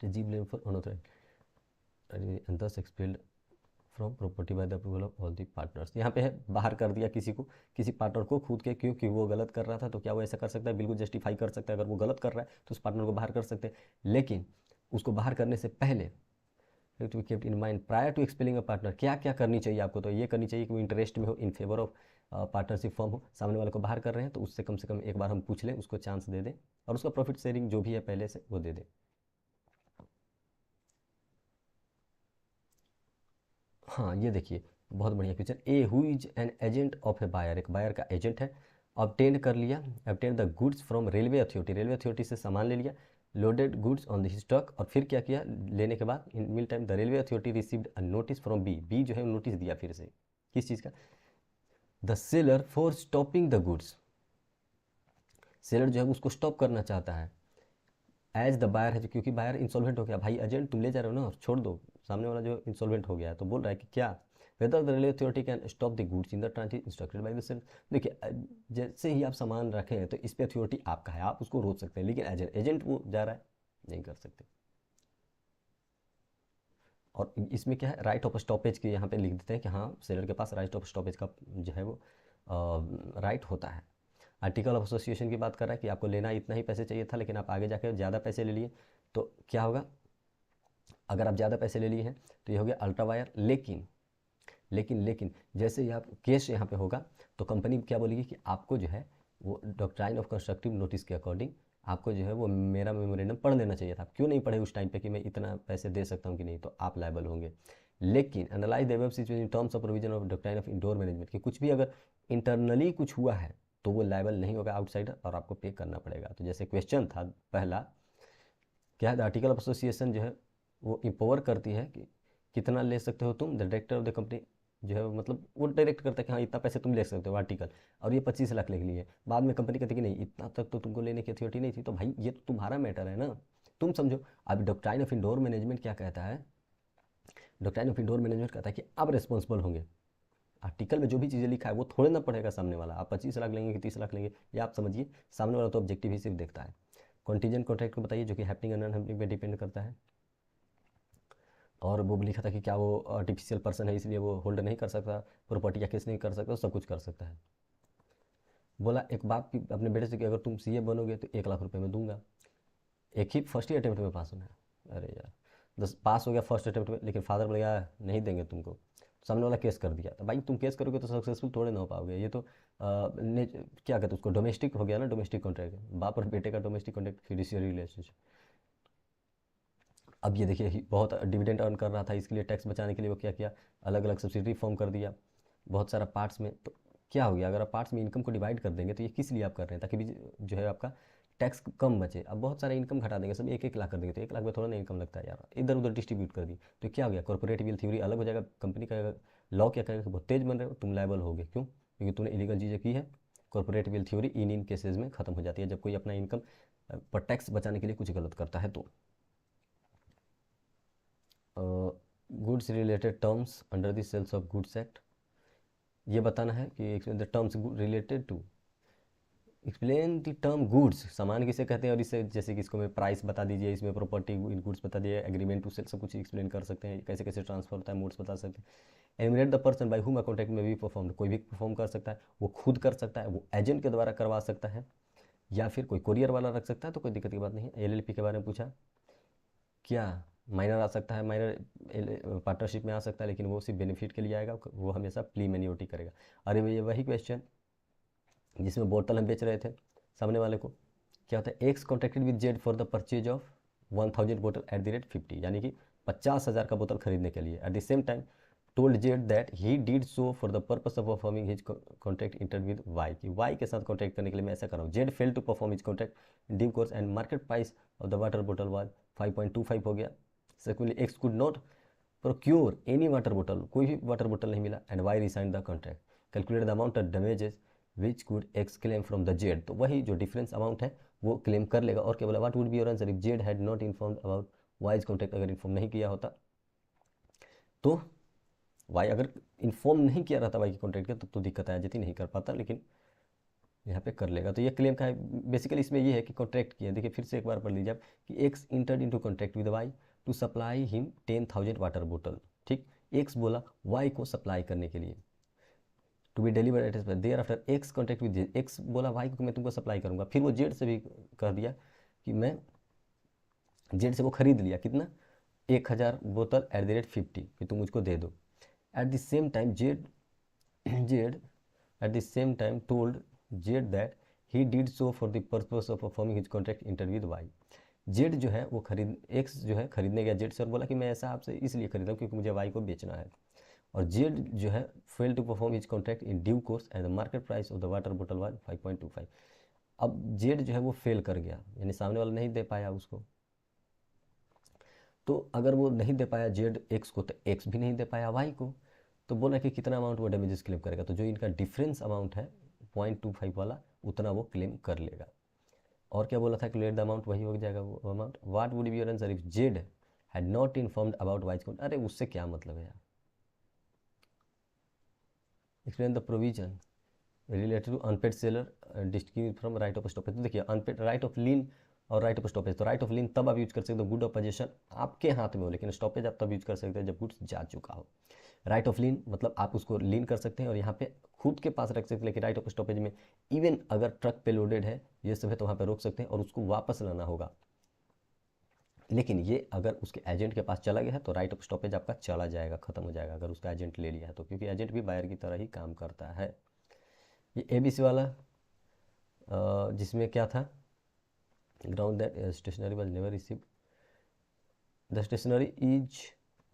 जी ब्लेम फॉर अनऑथराइज्ड एंड दस expelled from property by the approval of all the partners. यहाँ पे है बाहर कर दिया किसी को, किसी पार्टनर को खुद के, क्योंकि वो गलत कर रहा था, तो क्या वो ऐसा कर सकता है, बिल्कुल जस्टिफाई कर सकता है। अगर वो गलत कर रहा है तो उस पार्टनर को बाहर कर सकते हैं, लेकिन उसको बाहर करने से पहले to be kept in mind prior to expelling a partner, क्या क्या करनी चाहिए आपको। तो ये करनी चाहिए कि वो इंटरेस्ट में हो, in favour of partnership form हो, सामने वाले को बाहर कर रहे हैं तो उससे कम से कम एक बार हम पूछ लें, उसको चांस दे दें, और उसका प्रॉफिट शेयरिंग जो भी है पहले से वो दे दें। हाँ, ये देखिए बहुत बढ़िया question. A who is an agent of a buyer, एक बायर का एजेंट है। ऑब्टेन कर लिया, obtain the goods from railway authority, railway authority से सामान ले लिया, loaded goods on the stock, और फिर क्या किया लेने के बाद, in mean time the railway authority received a notice from B जो है नोटिस दिया फिर से, किस चीज़ का, the seller for stopping the goods. Seller जो है उसको स्टॉप करना चाहता है, एज द बायर है, क्योंकि बायर इंसॉल्वेंट हो गया। भाई एजेंट तुम ले जा रहे हो ना, छोड़ दो, सामने वाला जो इंसॉल्वेंट हो गया है, तो बोल रहा है कि क्या, whether the railway authority can stop the goods in the transit instructed by the seller. देखिए जैसे ही आप सामान रखें तो इस पर अथॉरिटी आपका है, आप उसको रोक सकते हैं, लेकिन एजेंट वो जा रहा है, नहीं कर सकते। और इसमें क्या है, राइट ऑफ स्टॉपेज के यहाँ पे लिख देते हैं कि हाँ सेलर के पास राइट ऑफ स्टॉपेज का जो है वो राइट होता है। आर्टिकल ऑफ एसोसिएशन की बात कर रहा है कि आपको लेना इतना ही पैसे चाहिए था, लेकिन आप आगे जाकर ज़्यादा पैसे ले लिए, तो क्या होगा, अगर आप ज़्यादा पैसे ले लिए हैं तो ये हो गया अल्ट्रा वायर। लेकिन जैसे ही आप केस यहाँ पे होगा तो कंपनी क्या बोलेगी कि आपको जो है वो डॉक्ट्राइन ऑफ कंस्ट्रक्टिव नोटिस के अकॉर्डिंग आपको जो है वो मेरा मेमोरेंडम पढ़ लेना चाहिए था। आप क्यों नहीं पढ़े उस टाइम पे कि मैं इतना पैसे दे सकता हूँ कि नहीं, तो आप लायबल होंगे। लेकिन analyse the above situation in terms of provision of doctrine of indoor management कि कुछ भी अगर इंटरनली कुछ हुआ है तो वो लायबल नहीं होगा आउटसाइडर और आपको पे करना पड़ेगा। तो जैसे क्वेश्चन था पहला, क्या है, द आर्टिकल ऑफ एसोसिएशन जो है वो इम्पावर करती है कि कितना ले सकते हो तुम, the director of the company जो है मतलब वो डायरेक्ट करता है कि हाँ इतना पैसे तुम ले सकते हो आर्टिकल, और ये 25 लाख लिख लिए। बाद में कंपनी कहती कि नहीं इतना तक तो तुमको लेने की अथॉरिटी नहीं थी। तो भाई ये तो तुम्हारा मैटर है ना, तुम समझो। अब डॉक्ट्राइन ऑफ इंडोर मैनेजमेंट क्या कहता है, डॉक्ट्राइन ऑफ इंडोर मैनेजमेंट कहता है कि आप रिस्पॉन्सिबल होंगे। आर्टिकल में जो भी चीज़ें लिखा है वो थोड़े ना पढ़ेगा सामने वाला, आप 25 लाख लेंगे कि 30 लाख लेंगे, ये आप समझिए। सामने वाला तो ऑब्जेक्टिव ही सिर्फ देखता है। कॉन्टीजेंट कॉन्ट्रैक्ट को बताइए, जो कि हैपनिंग एंड अनहैपनिंग पे डिपेंड करता है। और वो भी लिखा था कि क्या वो आर्टिफिशियल पर्सन है इसलिए वो होल्ड नहीं कर सकता प्रॉपर्टी, या केस नहीं कर सकता, सब कुछ कर सकता है। बोला एक बाप की अपने बेटे से कि अगर तुम सीए बनोगे तो 1 लाख रुपए मैं दूंगा, एक ही फर्स्ट ही अटेम्प्ट में पास होना है। अरे यार 10 पास हो गया फर्स्ट अटेम्प्ट में, लेकिन फादर बोले यार नहीं देंगे तुमको, सामने वाला केस कर दिया। तो भाई तुम केस करोगे तो सक्सेसफुल थोड़े ना हो पाओगे। ये तो क्या कहते हैं उसको, डोमेस्टिक हो गया ना, डोमेस्टिक कॉन्ट्रैक्ट, बाप और बेटे का डोमेस्टिक कॉन्ट्रैक्ट, फिड्यूशियरी रिलेशनशिप। अब ये देखिए बहुत डिविडेंड अर्न कर रहा था, इसके लिए टैक्स बचाने के लिए वो क्या किया, अलग अलग सब्सिडरी फॉर्म कर दिया बहुत सारा पार्ट्स में। तो क्या हो गया, अगर आप पार्ट्स में इनकम को डिवाइड कर देंगे तो ये किस लिए आप कर रहे हैं, ताकि भी जो है आपका टैक्स कम बचे। अब बहुत सारा इनकम घटा देंगे, सब 1-1 लाख कर देंगे, तो 1 लाख में थोड़ा ना इनकम लगता है यार, इधर उधर डिस्ट्रीब्यूट कर दी तो क्या हो गया, कॉर्पोरेट विल थ्योरी अलग हो जाएगा। कंपनी का लॉ क्या करेगा, बहुत तेज बन रहे हो तुम लायबल होगे, क्यों, क्योंकि तुमने इलीगल चीज़ें की है। Corporate will theory in cases में खत्म हो जाती है, जब कोई अपना इनकम पर टैक्स बचाने के लिए कुछ गलत करता है। तो goods related terms under the sales of goods act, ये बताना है कि the terms related to, explain the term goods, सामान किसे कहते हैं, और इससे जैसे कि इसको मैं प्राइस बता दीजिए, इसमें प्रॉपर्टी इन गुड्स बता दिए, एग्रीमेंट टू सेल, सब कुछ एक्सप्लेन कर सकते हैं, कैसे कैसे ट्रांसफर होता है, मोड्स बता सकते हैं। Animate the person by whom a contract में भी परफॉर्म, कोई भी परफॉर्म कर सकता है, वो खुद कर सकता है, वो एजेंट के द्वारा करवा सकता है, या फिर कोई कोरियर वाला रख सकता है, तो कोई दिक्कत की बात नहीं है। एलएलपी के बारे में पूछा, क्या माइनर आ सकता है, माइनर पार्टनरशिप में आ सकता है, लेकिन वो सिर्फ बेनिफिट के लिए आएगा, वो हमेशा प्ली मैन्योरिटी करेगा। अरे भैया वही क्वेश्चन जिसमें बोतल हम बेच रहे थे सामने वाले को, क्या होता है, x contracted with Z for the purchase of 1000 बोतल एट द रेट 50, यानी कि 50,000 का बोतल खरीदने के लिए। At the same time told Z that he did so for the purpose of performing his contract inter with Y, कि वाई के साथ कॉन्ट्रैक्ट करने के लिए मैं ऐसा कर रहा हूँ। Z fail to perform his contract due course and market price of the water बोतल वाज 5.25 हो गया। Secondly X could not procure any water बोतल, कोई भी वाटर बोतल नहीं मिला, and Y rescind the contract. Calculate the amount of damages which could X claim from the Z, तो वही जो डिफरेंस अमाउंट है वो क्लेम कर लेगा। और क्या बोला, what would be your answer if Z had not informed about wise contract, अगर इन्फॉर्म नहीं किया होता तो, वाई अगर इन्फॉर्म नहीं किया रहता वाई के कॉन्ट्रैक्ट के, तो दिक्कत आ जाती, नहीं कर पाता, लेकिन यहाँ पे कर लेगा। तो ये क्लेम का है बेसिकली, इसमें ये है कि कॉन्ट्रैक्ट किया, देखिए फिर से एक बार पढ़ लीजिए आप, कि X entered into contract with Y to supply him 10,000 water बोतल, ठीक, एक्स बोला वाई को सप्लाई करने के लिए, to be deliver at as there after X contact with Z, X बोला वाई को मैं तुमको सप्लाई करूंगा, फिर वो जेड से भी कह दिया कि मैं, जेड से वो खरीद लिया कितना, 1,000 बोतल एट द रेट 50 कि तुम मुझको दे दो। At the same time Z Z at the same time told Z that he did so for the purpose of performing his contract inter with Y, Z जो है वो खरीद, एक्स जो है खरीदने गया जेड से और बोला कि मैं ऐसा आपसे इसलिए खरीदा हूँ क्योंकि मुझे वाई को बेचना है। और जेड जो है fail to perform his contract in due course and the market price of the water बोतल वाज 5.25। अब जेड जो है वो फेल कर गया, यानी सामने वाला नहीं दे पाया उसको। तो अगर वो नहीं दे पाया जेड एक्स को, तो एक्स भी नहीं दे पाया वाई को। तो बोला कि कितना अमाउंट वो डैमेजेस क्लेम करेगा, तो जो इनका डिफरेंस अमाउंट है 0.25 वाला, उतना वो क्लेम कर लेगा। और क्या बोला था, क्लियर द अमाउंट, वही हो जाएगा वो amount. What would be your answer if Z had not informed about Y's contract, अरे उससे क्या मतलब है यार। Explain the provision related to unpaid seller distinguish from right of stoppage. तो देखिए अनपेड, राइट ऑफ लीन और राइट ऑफ स्टॉपेज, तो राइट ऑफ लीन तब आप यूज कर सकते हो गुड ऑफ पोजीशन आपके हाथ में हो, लेकिन स्टॉपेज आप तब यूज कर सकते हैं जब गुड्स जा चुका हो। राइट ऑफ लीन मतलब आप उसको लीन कर सकते हैं और यहाँ पे खुद के पास रख सकते हैं, लेकिन राइट ऑफ स्टॉपेज में इवन अगर ट्रक पे लोडेड है ये सब है तो वहाँ पे रोक सकते हैं और उसको वापस लाना होगा। लेकिन ये अगर उसके एजेंट के पास चला गया है तो राइट ऑफ स्टॉपेज आपका चला जाएगा, खत्म हो जाएगा अगर उसका एजेंट ले लिया है तो, क्योंकि एजेंट भी बायर की तरह ही काम करता है। ये एबीसी वाला जिसमें क्या था, ground that stationery was never receive, the stationery is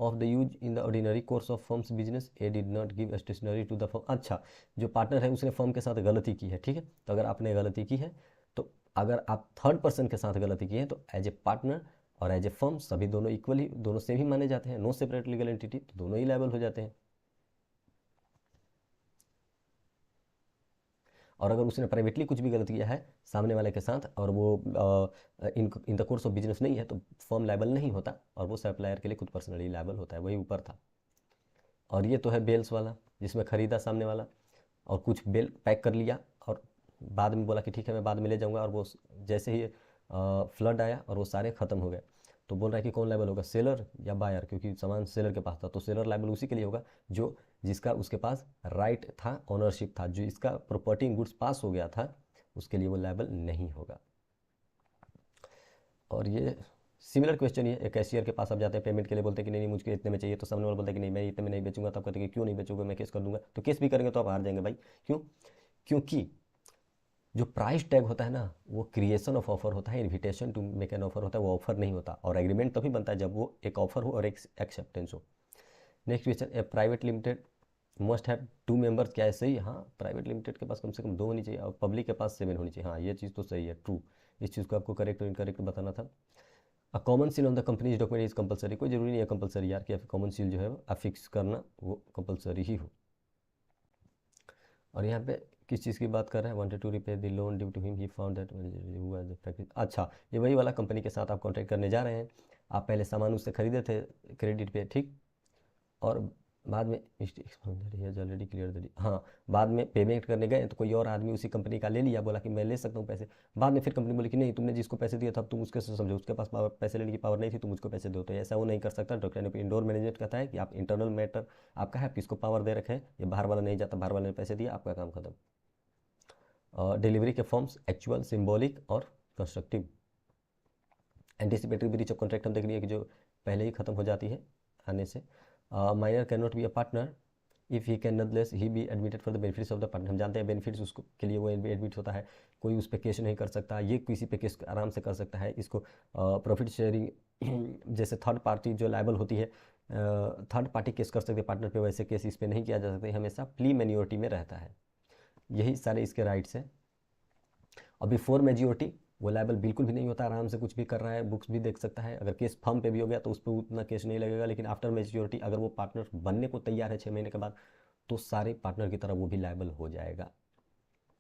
of the use in the ordinary course of firm's business, A did not give stationery to the firm. अच्छा, जो पार्टनर है उसने फर्म के साथ गलती की है, ठीक है। तो अगर आपने गलती की है, तो अगर आप थर्ड पर्सन के साथ गलती की है, तो एज ए पार्टनर और एज ए फर्म सभी दोनों इक्वली, दोनों सेम ही माने जाते हैं, नो सेपरेट लीगल एंटिटी, तो दोनों ही लायबल हो जाते हैं। और अगर उसने प्राइवेटली कुछ भी गलत किया है सामने वाले के साथ और वो in the course of business नहीं है, तो फर्म लायबल नहीं होता और वो सप्लायर के लिए खुद पर्सनली लायबल होता है, वही ऊपर था। और ये तो है बेल्स वाला, जिसमें ख़रीदा सामने वाला और कुछ बेल पैक कर लिया और बाद में बोला कि ठीक है मैं बाद में ले जाऊंगा, और वो जैसे ही फ्लड आया और वो सारे ख़त्म हो गए, तो बोल रहा है कि कौन लायबल होगा, सेलर या बायर, क्योंकि सामान सेलर के पास था, तो सेलर लायबल उसी के लिए होगा जो जिसका उसके पास राइट था, ऑनरशिप था, जो इसका प्रॉपर्टी इन गुड्स पास हो गया था, उसके लिए वो लायबल नहीं होगा। और ये सिमिलर क्वेश्चन ये, एक कैशियर के पास आप जाते हैं पेमेंट के लिए, बोलते हैं कि नहीं नहीं मुझे इतने में चाहिए, तो सामने वाला बोलता है कि नहीं मैं इतने में नहीं बेचूंगा, तो आप कहते हैं कि क्यों नहीं बेचोगे, मैं केस कर दूंगा, तो केस भी करेंगे तो आप हार जाएंगे भाई। क्यों? क्योंकि जो प्राइस टैग होता है ना, वो क्रिएशन ऑफ ऑफर होता है, invitation to make an offer होता है, वो ऑफर नहीं होता। और एग्रीमेंट तभी बनता है जब वो एक ऑफर हो और एक एक्सेप्टेंस हो। Next question, A private limited must have 2 members, क्या है सही? हाँ, प्राइवेट लिमिटेड के पास कम से कम 2 होनी चाहिए और पब्लिक के पास 7 होनी चाहिए। हाँ, ये चीज़ तो सही है, ट्रू। इस चीज़ को आपको करेक्ट और इनकरेक्ट बताना था। A common seal on the companies document is compulsory, कोई जरूरी नहीं है कंपलसरी यार कि कॉमन सील जो है अफिक्स करना वो कंपलसरी ही हो। और यहाँ पे किस चीज़ की बात कर रहा है, wanted to repay the loan due to him, he found that हुआ द प्रैक्टिस। अच्छा, ये वही वाला कंपनी के साथ आप कॉन्ट्रैक्ट करने जा रहे हैं, आप पहले सामान उससे खरीदे थे क्रेडिट पे, ठीक, और बाद में ऑलरेडी क्लियर, हाँ, बाद में पेमेंट करने गए तो कोई और आदमी उसी कंपनी का ले लिया, बोला कि मैं ले सकता हूँ पैसे, बाद में फिर कंपनी बोली कि नहीं तुमने जिसको पैसे दिए था तुम उसके से समझो, उसके पास पावर पैसे लेने की पावर नहीं थी, तुम मुझको पैसे दो, तो ऐसा वो नहीं कर सकता। डॉक्टर इंडोर मैनेजमेंट कहता है कि आप इंटरनल मैटर आपका है, आप किसको पावर दे रखे हैं, ये बाहर वाला नहीं जाता, बाहर वाले ने पैसे दिया, आपका काम खत्म। डिलीवरी के फॉर्म्स एक्चुअल, सिम्बॉलिक और constructive. Anticipatory breach of contract हम देख लिए कि जो पहले ही खत्म हो जाती है आने से। Minor can not be a partner if he can not less he be admitted for the benefits of the partner, हम जानते हैं बेनिफिट्स उसको के लिए वो एडमिट होता है, कोई उस पर केस नहीं कर सकता, ये किसी पे केस आराम से कर सकता है। इसको प्रॉफिट शेयरिंग जैसे थर्ड पार्टी जो लायबल होती है, थर्ड पार्टी केस कर सकते हैं पार्टनर पे, वैसे केस इस पर नहीं किया जा सकता, हमेशा प्ली मेन्योरिटी में रहता है। यही सारे इसके राइट्स हैं। और बिफोर मेच्योरिटी वो लायबल बिल्कुल भी नहीं होता, आराम से कुछ भी कर रहा है, बुक्स भी देख सकता है, अगर केस फर्म पे भी हो गया तो उस पर उतना केस नहीं लगेगा। लेकिन आफ्टर मेच्योरिटी अगर वो पार्टनर बनने को तैयार है 6 महीने के बाद, तो सारे पार्टनर की तरह वो भी लायबल हो जाएगा,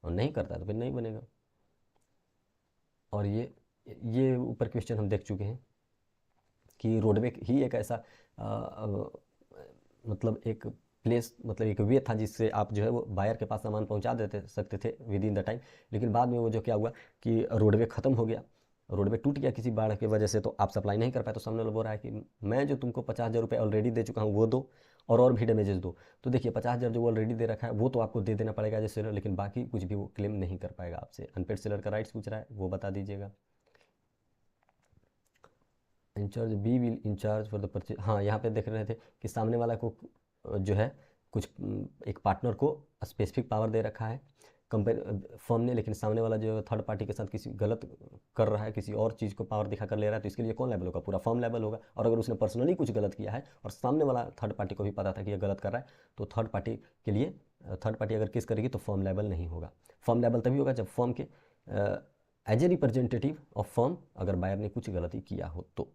और नहीं करता तो फिर नहीं बनेगा। और ये ऊपर क्वेश्चन हम देख चुके हैं कि रोडवे ही एक ऐसा मतलब एक प्लेस, मतलब एक वे था जिससे आप जो है वो बायर के पास सामान पहुंचा देते सकते थे विद इन द टाइम। लेकिन बाद में वो जो क्या हुआ कि रोडवे ख़त्म हो गया, रोडवे टूट गया किसी बाढ़ की वजह से, तो आप सप्लाई नहीं कर पाए, तो सामने वाला बोल रहा है कि मैं जो तुमको 50,000 रुपये ऑलरेडी दे चुका हूँ वो दो, और भी डैमेजेस दो। तो देखिए 50,000 जो ऑलरेडी दे रखा है वो तो आपको दे देना पड़ेगा एज सेलर, लेकिन बाकी कुछ भी वो क्लेम नहीं कर पाएगा आपसे। अनपेड सेलर का राइट्स पूछ रहा है, वो बता दीजिएगा। Incharge be will incharge for the purchase, हाँ यहाँ पे देख रहे थे कि सामने वाला को जो है कुछ एक पार्टनर को स्पेसिफिक पावर दे रखा है कंपनी फर्म ने, लेकिन सामने वाला जो थर्ड पार्टी के साथ किसी गलत कर रहा है, किसी और चीज़ को पावर दिखा कर ले रहा है, तो इसके लिए कौन लेवल होगा? पूरा फर्म लेवल होगा। और अगर उसने पर्सनली कुछ गलत किया है और सामने वाला थर्ड पार्टी को भी पता था कि ये गलत कर रहा है, तो थर्ड पार्टी के लिए थर्ड पार्टी अगर केस करेगी तो फर्म लेवल नहीं होगा। फर्म लेवल तभी होगा जब फर्म के as a representative of firm अगर बायर ने कुछ गलती किया हो तो।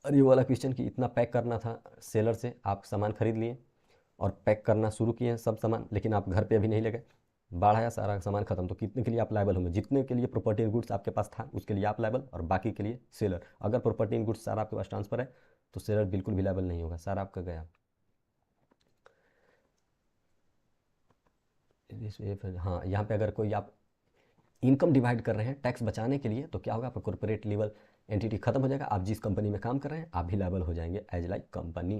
और ये वाला क्वेश्चन कि इतना पैक करना था सेलर से, आप सामान खरीद लिए और पैक करना शुरू किए सब सामान, लेकिन आप घर पे अभी नहीं ले गए, बाढ़ आया सारा सामान खत्म, तो कितने के लिए आप लायबल होंगे? जितने के लिए प्रॉपर्टी इन गुड्स आपके पास था उसके लिए आप लायबल, और बाकी के लिए सेलर। अगर प्रॉपर्टी इन गुड्स सारा आपके पास ट्रांसफर है तो सेलर बिल्कुल भी लायबल नहीं होगा, सारा आपका गया। हाँ, यहाँ पे अगर कोई आप इनकम डिवाइड कर रहे हैं टैक्स बचाने के लिए, तो क्या होगा? आपका कॉर्पोरेट लेवल एंटिटी खत्म हो जाएगा, आप जिस कंपनी में काम कर रहे हैं आप भी लायबल हो जाएंगे एज लाइक कंपनी।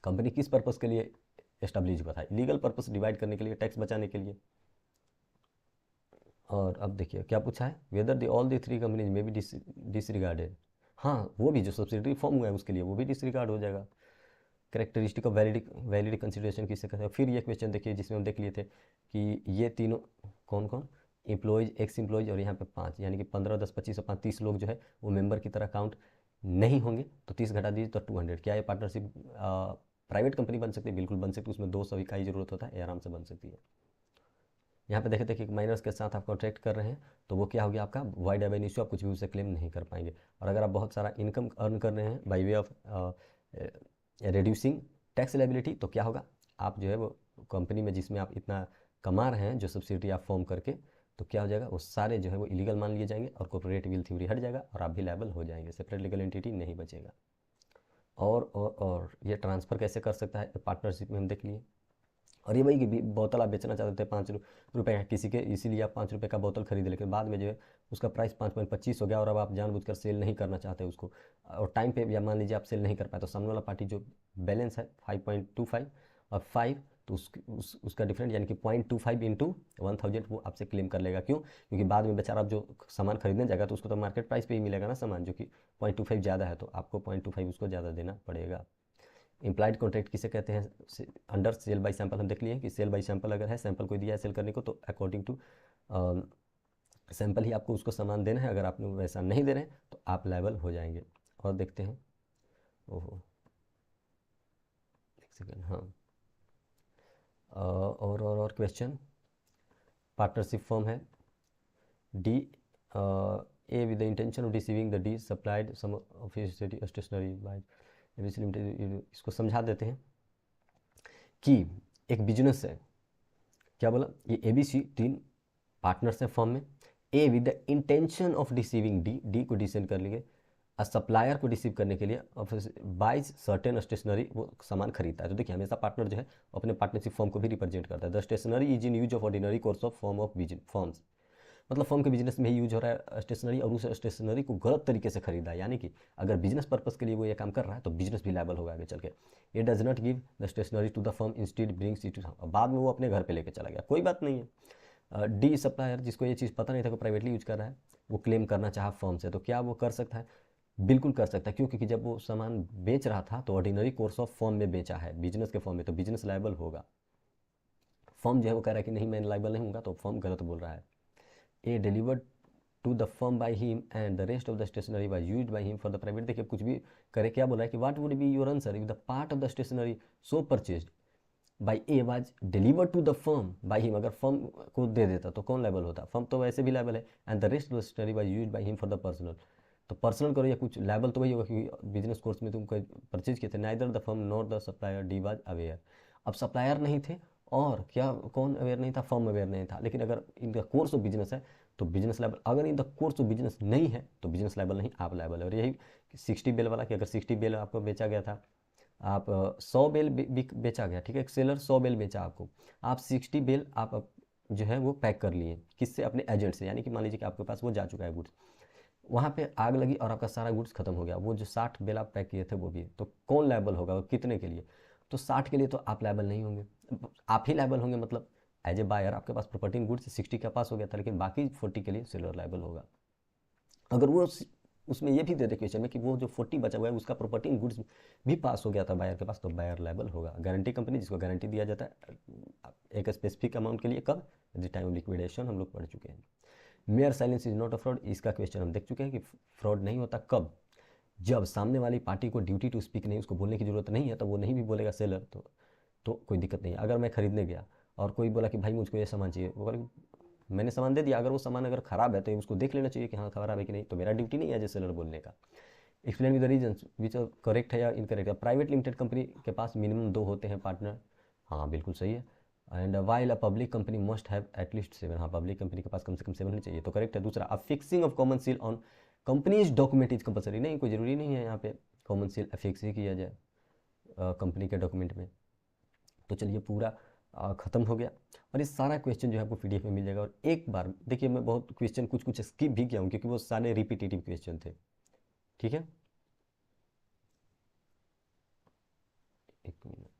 कंपनी किस पर्पस के लिए एस्टेब्लिश हुआ था? लीगल पर्पस डिवाइड करने के लिए, टैक्स बचाने के लिए। और अब देखिए क्या पूछा है, whether the all the 3 companies में भी डिसरिगार्डेड। हाँ, वो भी जो सब्सिडरी फॉर्म हुआ है उसके लिए वो भी डिसरिगार्ड हो जाएगा। कैरेक्टरिस्टिक ऑफ वैलिड कंसिडरेशन किससे कहते हैं? फिर ये क्वेश्चन देखिए जिसमें हम देख लिए थे कि ये तीनों कौन कौन एम्प्लॉयज़, एक्स एम्प्लॉयज़, और यहाँ पे 5, यानी कि 15, 10, 25 और 5, 30 लोग जो है वो मेंबर की तरह काउंट नहीं होंगे तो 30 घटा दीजिए तो 200। क्या ये पार्टनरशिप प्राइवेट कंपनी बन सकती है? बिल्कुल बन सकती है, उसमें 200 इकाई जरूरत होता है, ये आराम से बन सकती है। यहाँ पे देखे थे कि माइनर्स के साथ आप कॉन्ट्रैक्ट कर रहे हैं तो वो क्या हो गया आपका वाइड एब इशू, आप कुछ भी उसे क्लेम नहीं कर पाएंगे। और अगर आप बहुत सारा इनकम अर्न कर रहे हैं by way of reducing tax liability, तो क्या होगा, आप जो है वो कंपनी में जिसमें आप इतना कमा रहे हैं, जो सब्सिडी आप फॉर्म करके, तो क्या हो जाएगा, वो सारे जो है वो इलीगल मान लिए जाएंगे और कॉर्पोरेट विल थ्योरी हट जाएगा और आप भी लायबल हो जाएंगे, सेपरेट लीगल एंटिटी नहीं बचेगा। और ये ट्रांसफ़र कैसे कर सकता है, पार्टनरशिप में हम देख लिए। और ये वही कि बोतल आप बेचना चाहते थे 5 रुपये का किसी के, इसीलिए आप 5 रुपये का बोतल खरीदे, लेकिन बाद में जो है उसका प्राइस 5.25 हो गया और अब आप जानबूझकर सेल नहीं करना चाहते उसको, और टाइम पे या मान लीजिए आप सेल नहीं कर पाए, तो सामने वाला पार्टी जो बैलेंस है 5.25 और 5, तो उसका डिफरेंट यानी कि 0.25 इंटू 1000 वो आपसे क्लेम कर लेगा। क्यों? क्योंकि बाद में बेचारा आप जो सामान खरीदने जाएगा तो उसको तो मार्केट प्राइस पे ही मिलेगा ना सामान, जो कि 0.25 ज़्यादा है, तो आपको 0.25 उसको ज़्यादा देना पड़ेगा। इम्प्लाइड कॉन्ट्रैक्ट किसे कहते हैं? अंडर सेल बाई सैंपल हम देख लिए कि सेल बाई सैंपल अगर है, सैंपल कोई दिया है सेल करने को, तो अकॉर्डिंग टू सैंपल ही आपको उसको सामान देना है, अगर आप वैसा नहीं दे रहे हैं तो आप लायबल हो जाएंगे। और देखते हैं, ओहो एक सेकेंड, हाँ, और क्वेश्चन, पार्टनरशिप फॉर्म है D A with the intention of receiving the D supplied some of stationery by ABC limited. इसको समझा देते हैं कि एक बिजनेस है, क्या बोला, ये एबीसी 3 पार्टनर्स हैं फर्म में, ए with the intention of receiving D, D को डिसेंड कर लेंगे, सप्लायर को रिसीव करने के लिए बाइज सर्टेन स्टेशनरी, वो सामान खरीदता है। तो देखिए हमेशा पार्टनर जो है अपने पार्टनरशिप फर्म को भी रिप्रेजेंट करता है। The stationery is in use of ordinary course of form of forms, मतलब फर्म के बिजनेस में ही यूज हो रहा है स्टेशनरी, और उस स्टेशनरी को गलत तरीके से खरीदा है, यानी कि अगर बिजनेस पर्पस के लिए वो ये काम कर रहा है तो बिजनेस भी लायबल होगा आगे चल के। ये does not give the stationery to the firm, instead brings it to, बाद में वो अपने घर पे लेके चला गया, कोई बात नहीं है। डी सप्लायर, जिसको ये चीज़ पता नहीं था कि प्राइवेटली यूज कर रहा है, वो क्लेम करना चाहा फर्म से, तो क्या वो कर सकता है? बिल्कुल कर सकता है। क्यों? क्योंकि जब वो सामान बेच रहा था तो ऑर्डिनरी कोर्स ऑफ फॉर्म में बेचा है, बिजनेस के फॉर्म में, तो बिजनेस लायबल होगा। फॉर्म जो है वो कह रहा है कि नहीं मैं लायबल नहीं हूँ, तो फॉर्म गलत बोल रहा है। A delivered to the firm by him and the rest of the stationery was used by him for the private. देखिए कुछ भी करे, क्या बोल रहा है कि what would be your answer if the part of the stationery so purchased by A was delivered to the firm by him, अगर फर्म को दे देता तो कौन लायबल होता? फर्म तो वैसे भी लायबल है। And the rest of the stationery was used by him for the personal, तो पर्सनल करो या कुछ, लायबल तो वही होगा क्योंकि बिजनेस कोर्स में तुम परचेज किए थे। Neither the firm nor the supplier D was aware, अब सप्लायर नहीं थे और क्या, कौन अवेयर नहीं था? फर्म अवेयर नहीं था। लेकिन अगर इन द कोर्स ऑफ बिजनेस है तो बिजनेस लायबल, अगर इन द कोर्स ऑफ बिजनेस नहीं है तो बिजनेस लायबल नहीं, आप लायबल है। और यही 60 बेल वाला, कि अगर 60 बेल आपको बेचा गया था, आप 100 बेल बेचा गया, ठीक है, एक सेलर 100 बेल बेचा आपको, आप 60 बेल आप जो है वो पैक कर लिए, किससे? अपने एजेंट से, यानी कि मान लीजिए कि आपके पास वो जा चुका है गुड्स, वहाँ पे आग लगी और आपका सारा गुड्स खत्म हो गया, वो जो 60 बेल आप पैक किए थे वो भी, तो कौन लायबल होगा, कितने के लिए? तो 60 के लिए तो आप लायबल नहीं होंगे, आप ही लायबल होंगे, मतलब एज ए बायर आपके पास प्रॉपर्टी इन गुड्स 60 के पास हो गया था, लेकिन बाकी 40 के लिए सेलर लायबल होगा। अगर वो उसमें ये भी दे दे क्वेश्चन में कि वो जो 40 बचा हुआ है उसका प्रॉपर्टी इन गुड्स भी पास हो गया था बायर के पास, तो बायर लायबल होगा। गारंटी कंपनी, जिसको गारंटी दिया जाता है एक स्पेसिफिक अमाउंट के लिए, कब? Eight the time of liquidation, हम लोग पढ़ चुके हैं। Mayor silence is not a fraud, इसका क्वेश्चन हम देख चुके हैं कि फ्रॉड नहीं होता कब? जब सामने वाली पार्टी को ड्यूटी टू स्पीक नहीं, उसको बोलने की जरूरत नहीं है, तो वो नहीं भी बोलेगा सेलर, तो कोई दिक्कत नहीं है। अगर मैं खरीदने गया और कोई बोला कि भाई मुझको ये सामान चाहिए, वो बोला मैंने सामान दे दिया, अगर वो सामान अगर ख़राब है तो उसको देख लेना चाहिए कि हाँ ख़राब है कि नहीं, तो मेरा ड्यूटी नहीं है एज ए सेलर बोलने का। Explain with the reason which correct है या इनकरेक्ट है। प्राइवेट लिमिटेड कंपनी के पास मिनिमम 2 होते हैं पार्टनर, हाँ बिल्कुल सही है। And while a public company must have at least 7, हाँ पब्लिक कंपनी के पास कम से कम 7 होनी चाहिए, तो करेक्ट है। दूसरा, affixing of common seal on companies document is compulsory, नहीं कोई ज़रूरी नहीं है यहाँ पे कॉमन सील अफिक्स ही किया जाए कंपनी के डॉक्यूमेंट में। तो चलिए पूरा ख़त्म हो गया, और ये सारा क्वेश्चन जो है आपको पीडीएफ में मिल जाएगा। और एक बार देखिए, मैं बहुत क्वेश्चन कुछ कुछ स्किप भी किया हूँ क्योंकि वो सारे रिपीटेटिव क्वेश्चन थे, ठीक है। एक मिनट।